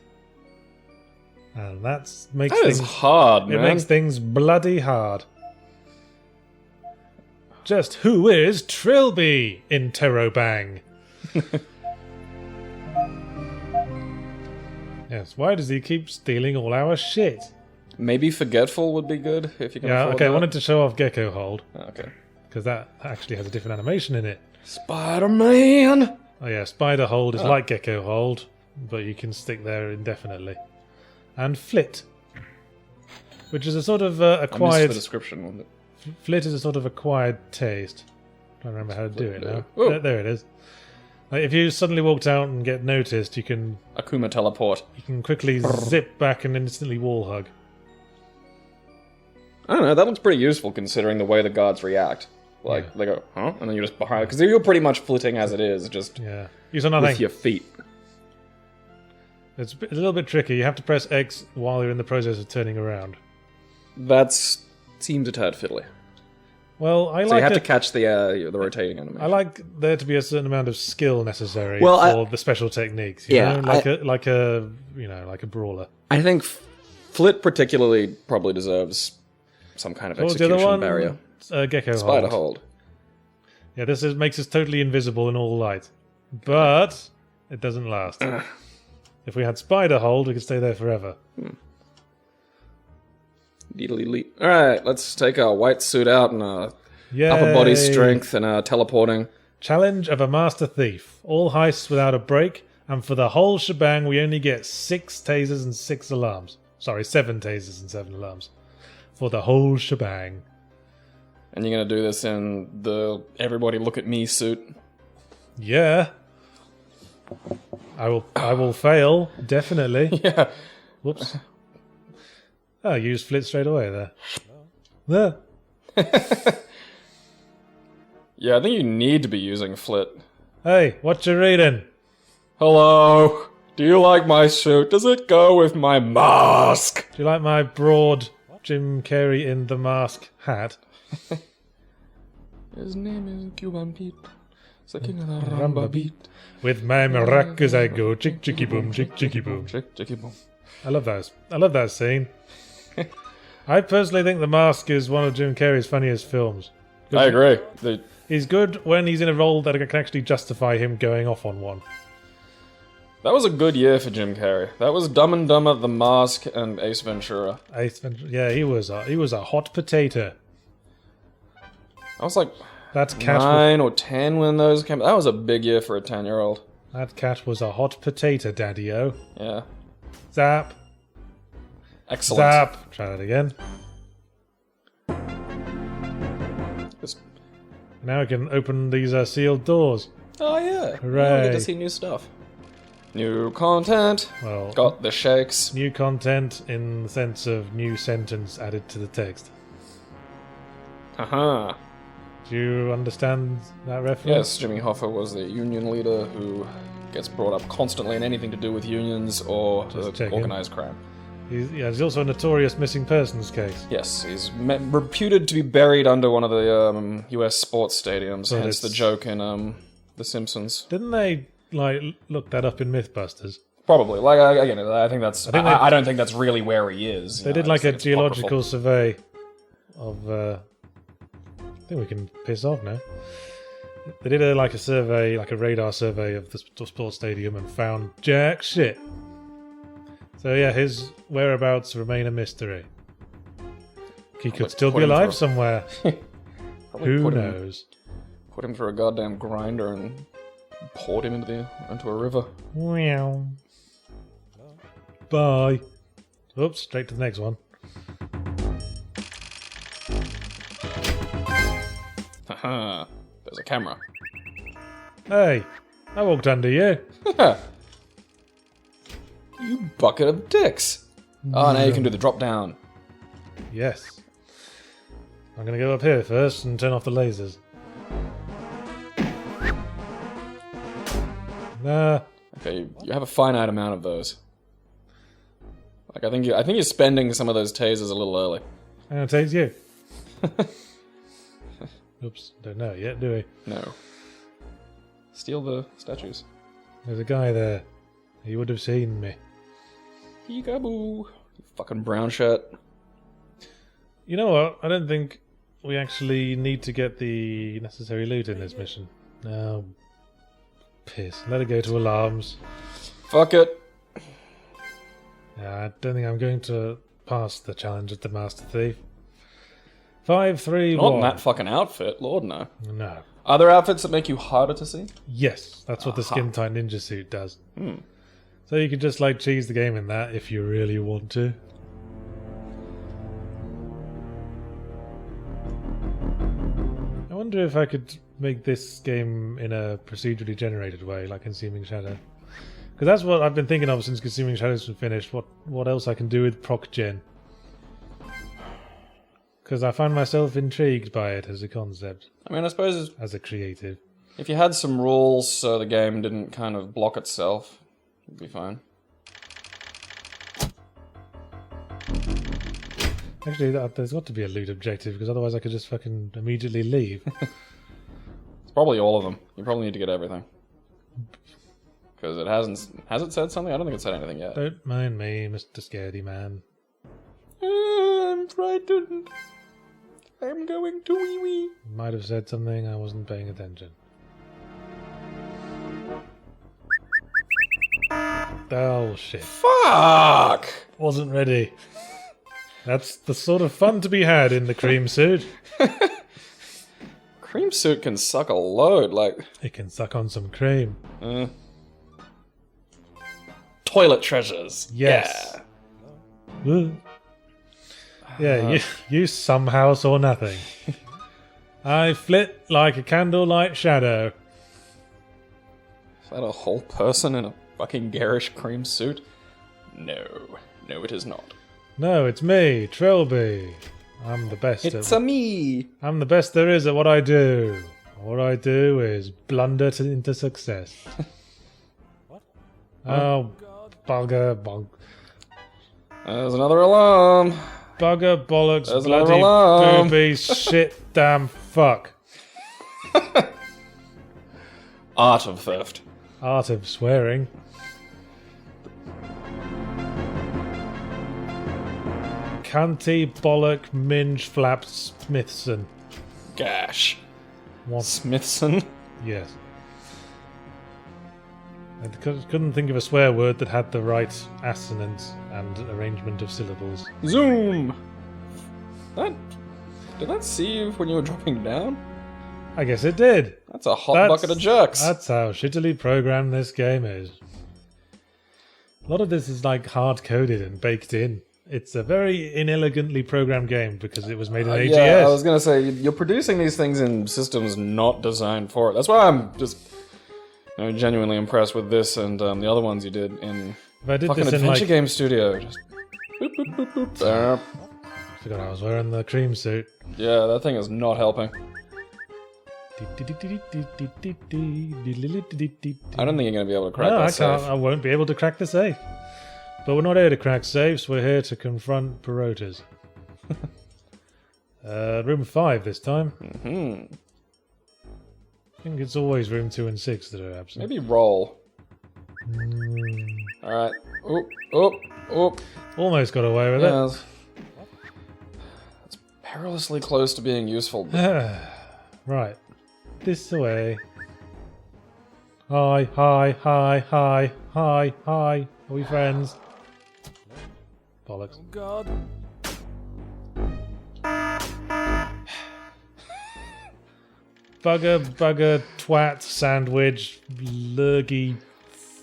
[SPEAKER 1] And that makes
[SPEAKER 2] That
[SPEAKER 1] things
[SPEAKER 2] is hard, man.
[SPEAKER 1] It makes things bloody hard. Just who is Trilby? Interrobang. Yes, why does he keep stealing all our shit?
[SPEAKER 2] Maybe Forgetful would be good, if you can
[SPEAKER 1] Yeah,
[SPEAKER 2] afford
[SPEAKER 1] okay, I
[SPEAKER 2] that.
[SPEAKER 1] wanted to show off Gecko Hold,
[SPEAKER 2] Okay.
[SPEAKER 1] because that actually has a different animation in it.
[SPEAKER 2] Spider-Man!
[SPEAKER 1] Oh yeah, Spider Hold is like Gecko Hold, but you can stick there indefinitely. And Flit, which is a sort of
[SPEAKER 2] I missed
[SPEAKER 1] acquired...
[SPEAKER 2] the description on it.
[SPEAKER 1] Flit is a sort of acquired taste. I don't remember how to do it now.
[SPEAKER 2] Oh.
[SPEAKER 1] There it is. Like, if you suddenly walked out and get noticed, you can
[SPEAKER 2] Akuma teleport.
[SPEAKER 1] quickly zip back and instantly wall hug.
[SPEAKER 2] I don't know, that looks pretty useful considering the way the guards react. Like, they go, huh? And then you're just behind. Because you're pretty much flitting as it is, just
[SPEAKER 1] Yeah. Use another
[SPEAKER 2] with
[SPEAKER 1] thing.
[SPEAKER 2] your feet.
[SPEAKER 1] It's a little bit tricky. You have to press X while you're in the process of turning around.
[SPEAKER 2] That seems a tad fiddly.
[SPEAKER 1] Well, I
[SPEAKER 2] So
[SPEAKER 1] like
[SPEAKER 2] you have
[SPEAKER 1] it.
[SPEAKER 2] to catch the rotating animation.
[SPEAKER 1] I like there to be a certain amount of skill necessary
[SPEAKER 2] Well,
[SPEAKER 1] for the special techniques. You
[SPEAKER 2] Yeah,
[SPEAKER 1] know? like a brawler.
[SPEAKER 2] I think Flit particularly probably deserves some kind of
[SPEAKER 1] What was the other
[SPEAKER 2] execution
[SPEAKER 1] one?
[SPEAKER 2] barrier.
[SPEAKER 1] Gecko
[SPEAKER 2] Spider
[SPEAKER 1] Hold.
[SPEAKER 2] hold.
[SPEAKER 1] Yeah, makes us totally invisible in all light, but it doesn't last. If we had Spider Hold, we could stay there forever.
[SPEAKER 2] Alright, let's take our white suit out and upper body strength and teleporting.
[SPEAKER 1] Challenge of a master thief. All heists without a break, and for the whole shebang we only get 6 tasers and 6 alarms. Sorry, 7 tasers and 7 alarms. For the whole shebang.
[SPEAKER 2] And you're gonna do this in the everybody look at me suit?
[SPEAKER 1] Yeah. I will fail, definitely.
[SPEAKER 2] Yeah.
[SPEAKER 1] Whoops. Oh, you used flit straight away there. There.
[SPEAKER 2] Yeah, I think you need to be using flit.
[SPEAKER 1] Hey, what you reading?
[SPEAKER 2] Hello. Do you like my suit? Does it go with my mask?
[SPEAKER 1] Do you like my broad Jim Carrey in the mask hat?
[SPEAKER 2] His name is Cuban Pete. It's the king of the rumba beat.
[SPEAKER 1] With my maracas I go chick chicky boom, chick chicky boom.
[SPEAKER 2] Chick chicky boom.
[SPEAKER 1] I love that scene. I personally think The Mask is one of Jim Carrey's funniest films.
[SPEAKER 2] I agree.
[SPEAKER 1] He's good when he's in a role that can actually justify him going off on one.
[SPEAKER 2] That was a good year for Jim Carrey. That was Dumb and Dumber, The Mask, and Ace Ventura.
[SPEAKER 1] Yeah, he was a hot potato.
[SPEAKER 2] I was like
[SPEAKER 1] That cat
[SPEAKER 2] 9 or 10 when those came. That was a big year for a 10-year-old.
[SPEAKER 1] That cat was a hot potato, Daddy-o.
[SPEAKER 2] Yeah.
[SPEAKER 1] Zap.
[SPEAKER 2] Excellent.
[SPEAKER 1] Zap. Try that again. Now we can open these sealed doors.
[SPEAKER 2] Oh yeah.
[SPEAKER 1] Hooray.
[SPEAKER 2] Now we get to see new stuff. New content.
[SPEAKER 1] Well,
[SPEAKER 2] Got the shakes.
[SPEAKER 1] new content in the sense of new sentence added to the text.
[SPEAKER 2] Haha.
[SPEAKER 1] Do you understand that reference?
[SPEAKER 2] Yes, Jimmy Hoffa was the union leader who gets brought up constantly in anything to do with unions or organized crime.
[SPEAKER 1] He's also a notorious missing persons case.
[SPEAKER 2] Yes, he's reputed to be buried under one of the U.S. sports stadiums,
[SPEAKER 1] So
[SPEAKER 2] hence the
[SPEAKER 1] it's-
[SPEAKER 2] joke in The Simpsons.
[SPEAKER 1] Didn't they look that up in Mythbusters?
[SPEAKER 2] Probably. Like, again, I think that's...
[SPEAKER 1] I think
[SPEAKER 2] I don't think that's really where he is.
[SPEAKER 1] They did like a geological survey of. I think we can piss off now. They did a survey, like a radar survey of the sports stadium, and found jack shit. So yeah, his whereabouts remain a mystery. He could still be alive somewhere. Who knows?
[SPEAKER 2] Put him through a goddamn grinder and poured him into a river.
[SPEAKER 1] Meow. Bye. Oops, straight to the next one.
[SPEAKER 2] Haha. There's a camera.
[SPEAKER 1] Hey, I walked under you.
[SPEAKER 2] You bucket of dicks. Oh, now you can do the drop down.
[SPEAKER 1] Yes. I'm gonna go up here first and turn off the lasers. Nah.
[SPEAKER 2] Okay, you have a finite amount of those. Like I think you're spending some of those tasers a little early.
[SPEAKER 1] I'm gonna tase you. Oops, don't know yet, do we?
[SPEAKER 2] No. Steal the statues.
[SPEAKER 1] There's a guy there. He would have seen me.
[SPEAKER 2] Peekaboo. You fucking brown shirt.
[SPEAKER 1] You know what? I don't think we actually need to get the necessary loot in this mission. No. Piss. Let it go to alarms.
[SPEAKER 2] Fuck it.
[SPEAKER 1] Yeah, I don't think I'm going to pass the challenge at the Master Thief. 5, 3,
[SPEAKER 2] Not
[SPEAKER 1] 1.
[SPEAKER 2] in that fucking outfit, Lord no.
[SPEAKER 1] No.
[SPEAKER 2] Are there outfits that make you harder to see?
[SPEAKER 1] Yes, that's what the skin tight ninja suit does.
[SPEAKER 2] Hmm.
[SPEAKER 1] So you could just cheese the game in that if you really want to. I wonder if I could make this game in a procedurally generated way, like Consuming Shadow. Because that's what I've been thinking of since Consuming Shadow's been finished. What else I can do with proc gen? Because I find myself intrigued by it as a concept,
[SPEAKER 2] I mean, I suppose
[SPEAKER 1] as a creative.
[SPEAKER 2] if you had some rules so the game didn't kind of block itself, it'd be fine.
[SPEAKER 1] Actually, there's got to be a loot objective, because otherwise I could just fucking immediately leave.
[SPEAKER 2] It's probably all of them. You probably need to get everything. Because it hasn't... Has it said something? I don't think it said anything yet.
[SPEAKER 1] Don't mind me, Mr. Scaredy Man.
[SPEAKER 2] I'm frightened. I'm going to wee-wee.
[SPEAKER 1] Might have said something, I wasn't paying attention. Oh shit.
[SPEAKER 2] Fuck!
[SPEAKER 1] Wasn't ready. That's the sort of fun to be had in the cream suit.
[SPEAKER 2] Cream suit can suck a load, like...
[SPEAKER 1] It can suck on some cream.
[SPEAKER 2] Toilet treasures.
[SPEAKER 1] Yes. Yeah, you somehow saw nothing. I flit like a candlelight shadow.
[SPEAKER 2] Is that a whole person in a fucking garish cream suit? No. No, it is not.
[SPEAKER 1] No, it's me, Trilby. I'm the best
[SPEAKER 2] me!
[SPEAKER 1] I'm the best there is at what I do. What I do is blunder into success.
[SPEAKER 3] What?
[SPEAKER 1] Oh, bugger, bonk.
[SPEAKER 2] There's another alarm.
[SPEAKER 1] Bugger, bollocks,
[SPEAKER 2] There's another
[SPEAKER 1] bloody
[SPEAKER 2] alarm.
[SPEAKER 1] booby, shit, damn, fuck.
[SPEAKER 2] Art of theft.
[SPEAKER 1] Art of swearing. Cunty, bollock, minge, flap, Smithson.
[SPEAKER 2] Gash.
[SPEAKER 1] What?
[SPEAKER 2] Smithson.
[SPEAKER 1] Yes. I couldn't think of a swear word that had the right assonance and arrangement of syllables.
[SPEAKER 2] Zoom! Did that see you when you were dropping down?
[SPEAKER 1] I guess it did.
[SPEAKER 2] That's a hot bucket of jerks.
[SPEAKER 1] That's how shittily programmed this game is. A lot of this is like hard-coded and baked in. It's a very inelegantly programmed game because it was made in AGS.
[SPEAKER 2] Yeah, I was going to say, you're producing these things in systems not designed for it. That's why I'm just genuinely impressed with this and the other ones you did in fucking Adventure Game Studio. Just boop, boop, boop, boop. There.
[SPEAKER 1] Forgot I was wearing the cream suit.
[SPEAKER 2] Yeah, that thing is not helping. I don't think you're going to be able to crack that safe.
[SPEAKER 1] I won't be able to crack the safe. But we're not here to crack safes, we're here to confront perotas. Room 5 this time.
[SPEAKER 2] Mm-hmm.
[SPEAKER 1] I think it's always room 2 and 6 that are absent.
[SPEAKER 2] Maybe roll. Alright. Oop.
[SPEAKER 1] Almost got away with it.
[SPEAKER 2] It's perilously close to being useful.
[SPEAKER 1] Right. This way. Hi. Are we friends? Bollocks.
[SPEAKER 3] Oh God.
[SPEAKER 1] Bugger, twat, sandwich, lurgy,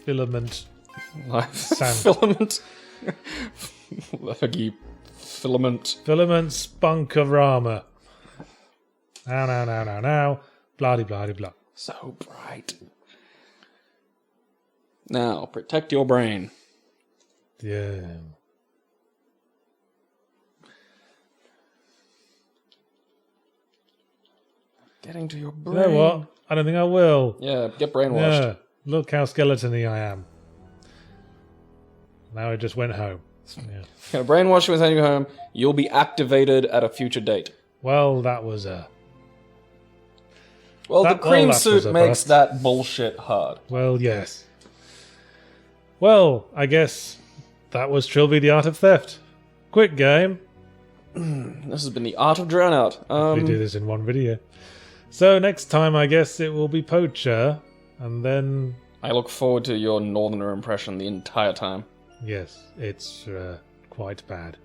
[SPEAKER 1] filament.
[SPEAKER 2] Filament. Lurgy, filament.
[SPEAKER 1] Filament, spunkorama. Now. Blah-de-blah-de-blah.
[SPEAKER 2] So bright. Now, protect your brain.
[SPEAKER 1] Yeah.
[SPEAKER 2] Getting to your brain.
[SPEAKER 1] You know what? I don't think I will.
[SPEAKER 2] Yeah, get brainwashed.
[SPEAKER 1] Yeah. Look how skeleton-y I am. Now I just went home. Yeah.
[SPEAKER 2] Gonna brainwash you and send you home. You'll be activated at a future date.
[SPEAKER 1] Well, that was a...
[SPEAKER 2] Well, the cream suit makes that bullshit hard.
[SPEAKER 1] Well, yes. Well, I guess that was Trilby the Art of Theft. Quick game.
[SPEAKER 2] This has been the Art of Drownout.
[SPEAKER 1] We do this in one video. So next time, I guess it will be Poacher, and then...
[SPEAKER 2] I look forward to your northerner impression the entire time.
[SPEAKER 1] Yes, it's quite bad.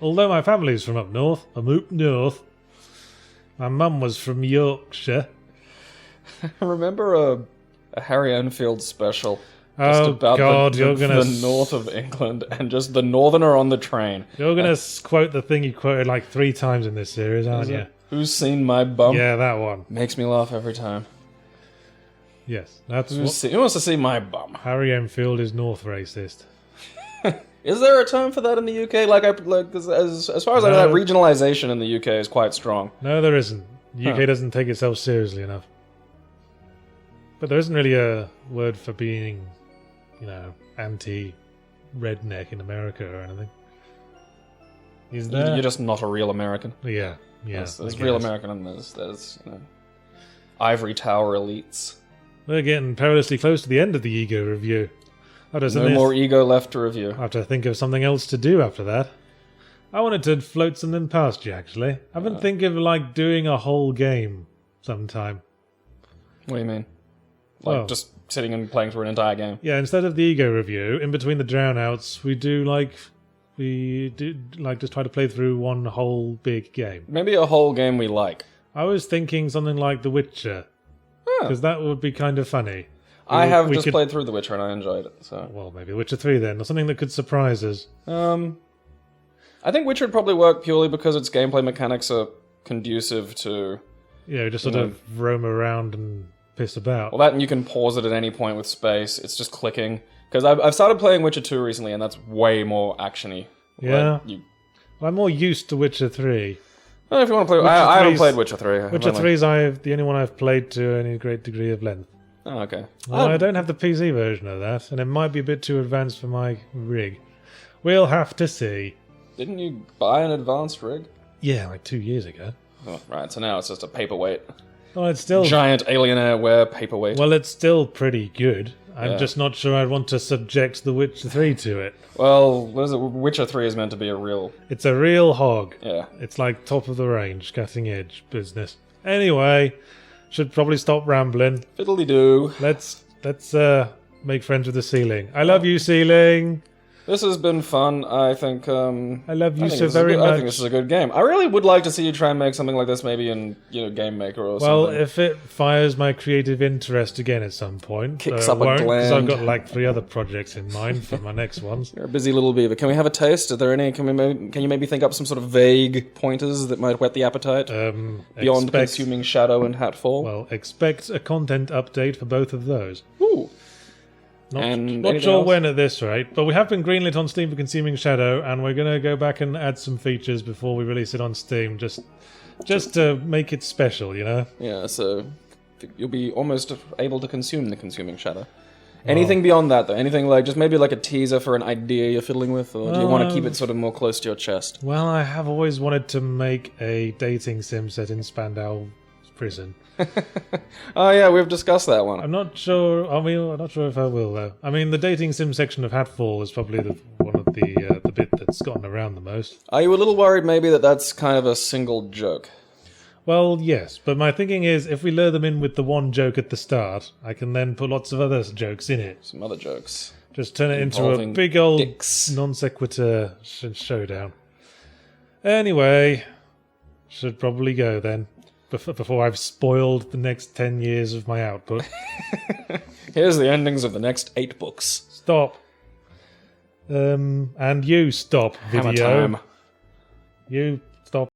[SPEAKER 1] Although my family's from up north, my mum was from Yorkshire.
[SPEAKER 2] I remember a Harry Enfield special. Just
[SPEAKER 1] Oh
[SPEAKER 2] about
[SPEAKER 1] God,
[SPEAKER 2] the north of England and just the northerner on the train.
[SPEAKER 1] You're going to quote the thing you quoted like 3 times in this series, aren't you?
[SPEAKER 2] Who's seen my bum?
[SPEAKER 1] Yeah, that one.
[SPEAKER 2] Makes me laugh every time.
[SPEAKER 1] Yes, that's
[SPEAKER 2] Who
[SPEAKER 1] what...
[SPEAKER 2] wants to see my bum?
[SPEAKER 1] Harry Enfield is north racist.
[SPEAKER 2] Is there a term for that in the UK? As far as I know, that regionalisation in the UK is quite strong.
[SPEAKER 1] No, there isn't. The UK doesn't take itself seriously enough. But there isn't really a word for being, anti-redneck in America or anything. Is there?
[SPEAKER 2] You're just not a real American.
[SPEAKER 1] Yeah.
[SPEAKER 2] There's real American and there's ivory tower elites.
[SPEAKER 1] We're getting perilously close to the end of the ego review.
[SPEAKER 2] No more ego left to review.
[SPEAKER 1] I have to think of something else to do after that. I wanted to float something past you, actually. I've been thinking of, doing a whole game sometime.
[SPEAKER 2] What do you mean? Just sitting and playing through an entire game?
[SPEAKER 1] Yeah, instead of the ego review, in between the drownouts, we do, we do like just try to play through one whole big game?
[SPEAKER 2] Maybe a whole game we like.
[SPEAKER 1] I was thinking something like The Witcher, because that would be kind of funny.
[SPEAKER 2] I have just played through The Witcher and I enjoyed it. So
[SPEAKER 1] well, maybe The Witcher 3 then, or something that could surprise us.
[SPEAKER 2] I think Witcher would probably work purely because its gameplay mechanics are conducive to...
[SPEAKER 1] Just sort of roam around and piss about.
[SPEAKER 2] Well, that and you can pause it at any point with space. It's just clicking. Because I've started playing Witcher 2 recently, and that's way more action-y.
[SPEAKER 1] Yeah. I'm more used to Witcher 3.
[SPEAKER 2] Well, if you want to play... I haven't played Witcher 3.
[SPEAKER 1] Witcher 3 is the only one I've played to any great degree of length.
[SPEAKER 2] Oh, okay.
[SPEAKER 1] Well, I don't have the PC version of that, and it might be a bit too advanced for my rig. We'll have to see.
[SPEAKER 2] Didn't you buy an advanced rig?
[SPEAKER 1] Yeah, like 2 years ago.
[SPEAKER 2] Oh, right, so now it's just a paperweight.
[SPEAKER 1] Well, it's still...
[SPEAKER 2] Giant Alienware paperweight.
[SPEAKER 1] Well, it's still pretty good. I'm just not sure I'd want to subject The Witcher 3 to it.
[SPEAKER 2] Well, what is it? Witcher 3 is meant to be a real...
[SPEAKER 1] It's a real hog.
[SPEAKER 2] Yeah.
[SPEAKER 1] It's like top of the range, cutting edge business. Anyway, should probably stop rambling.
[SPEAKER 2] Fiddly-doo.
[SPEAKER 1] Let's make friends with the ceiling. I love you, ceiling.
[SPEAKER 2] This has been fun, I think.
[SPEAKER 1] I love you so very much.
[SPEAKER 2] I think this is a good game. I really would like to see you try and make something like this maybe in, Game Maker or something.
[SPEAKER 1] Well, if it fires my creative interest again at some point.
[SPEAKER 2] Kicks up a
[SPEAKER 1] won't, because I've
[SPEAKER 2] gland.
[SPEAKER 1] got like 3 other projects in mind for my next ones.
[SPEAKER 2] You're a busy little beaver. Can we have a taste? Are there any? Can you maybe think up some sort of vague pointers that might whet the appetite? Beyond Consuming Shadow and Hatfall?
[SPEAKER 1] Well, expect a content update for both of those.
[SPEAKER 2] Ooh.
[SPEAKER 1] Not sure when at this rate, but we have been greenlit on Steam for Consuming Shadow, and we're going to go back and add some features before we release it on Steam, just to make it special,
[SPEAKER 2] Yeah, so you'll be almost able to consume the Consuming Shadow. Anything beyond that, though? Anything like just maybe like a teaser for an idea you're fiddling with, or do you want to keep it sort of more close to your chest?
[SPEAKER 1] Well, I have always wanted to make a dating sim set in Spandau Prison.
[SPEAKER 2] Oh yeah, we've discussed that one.
[SPEAKER 1] I'm not sure. I'm not sure if I will though. I mean, the dating sim section of Hatfall is probably one of the bit that's gotten around the most.
[SPEAKER 2] Are you a little worried maybe that that's kind of a single joke?
[SPEAKER 1] Well, yes, but my thinking is if we lure them in with the one joke at the start, I can then put lots of other jokes in it.
[SPEAKER 2] Some other jokes.
[SPEAKER 1] Just turn it into a big old
[SPEAKER 2] dicks.
[SPEAKER 1] non sequitur showdown. Anyway, should probably go then. Before I've spoiled the next 10 years of my output.
[SPEAKER 2] Here's the endings of the next 8 books.
[SPEAKER 1] Stop. And you stop, video.
[SPEAKER 2] Hammer time.
[SPEAKER 1] You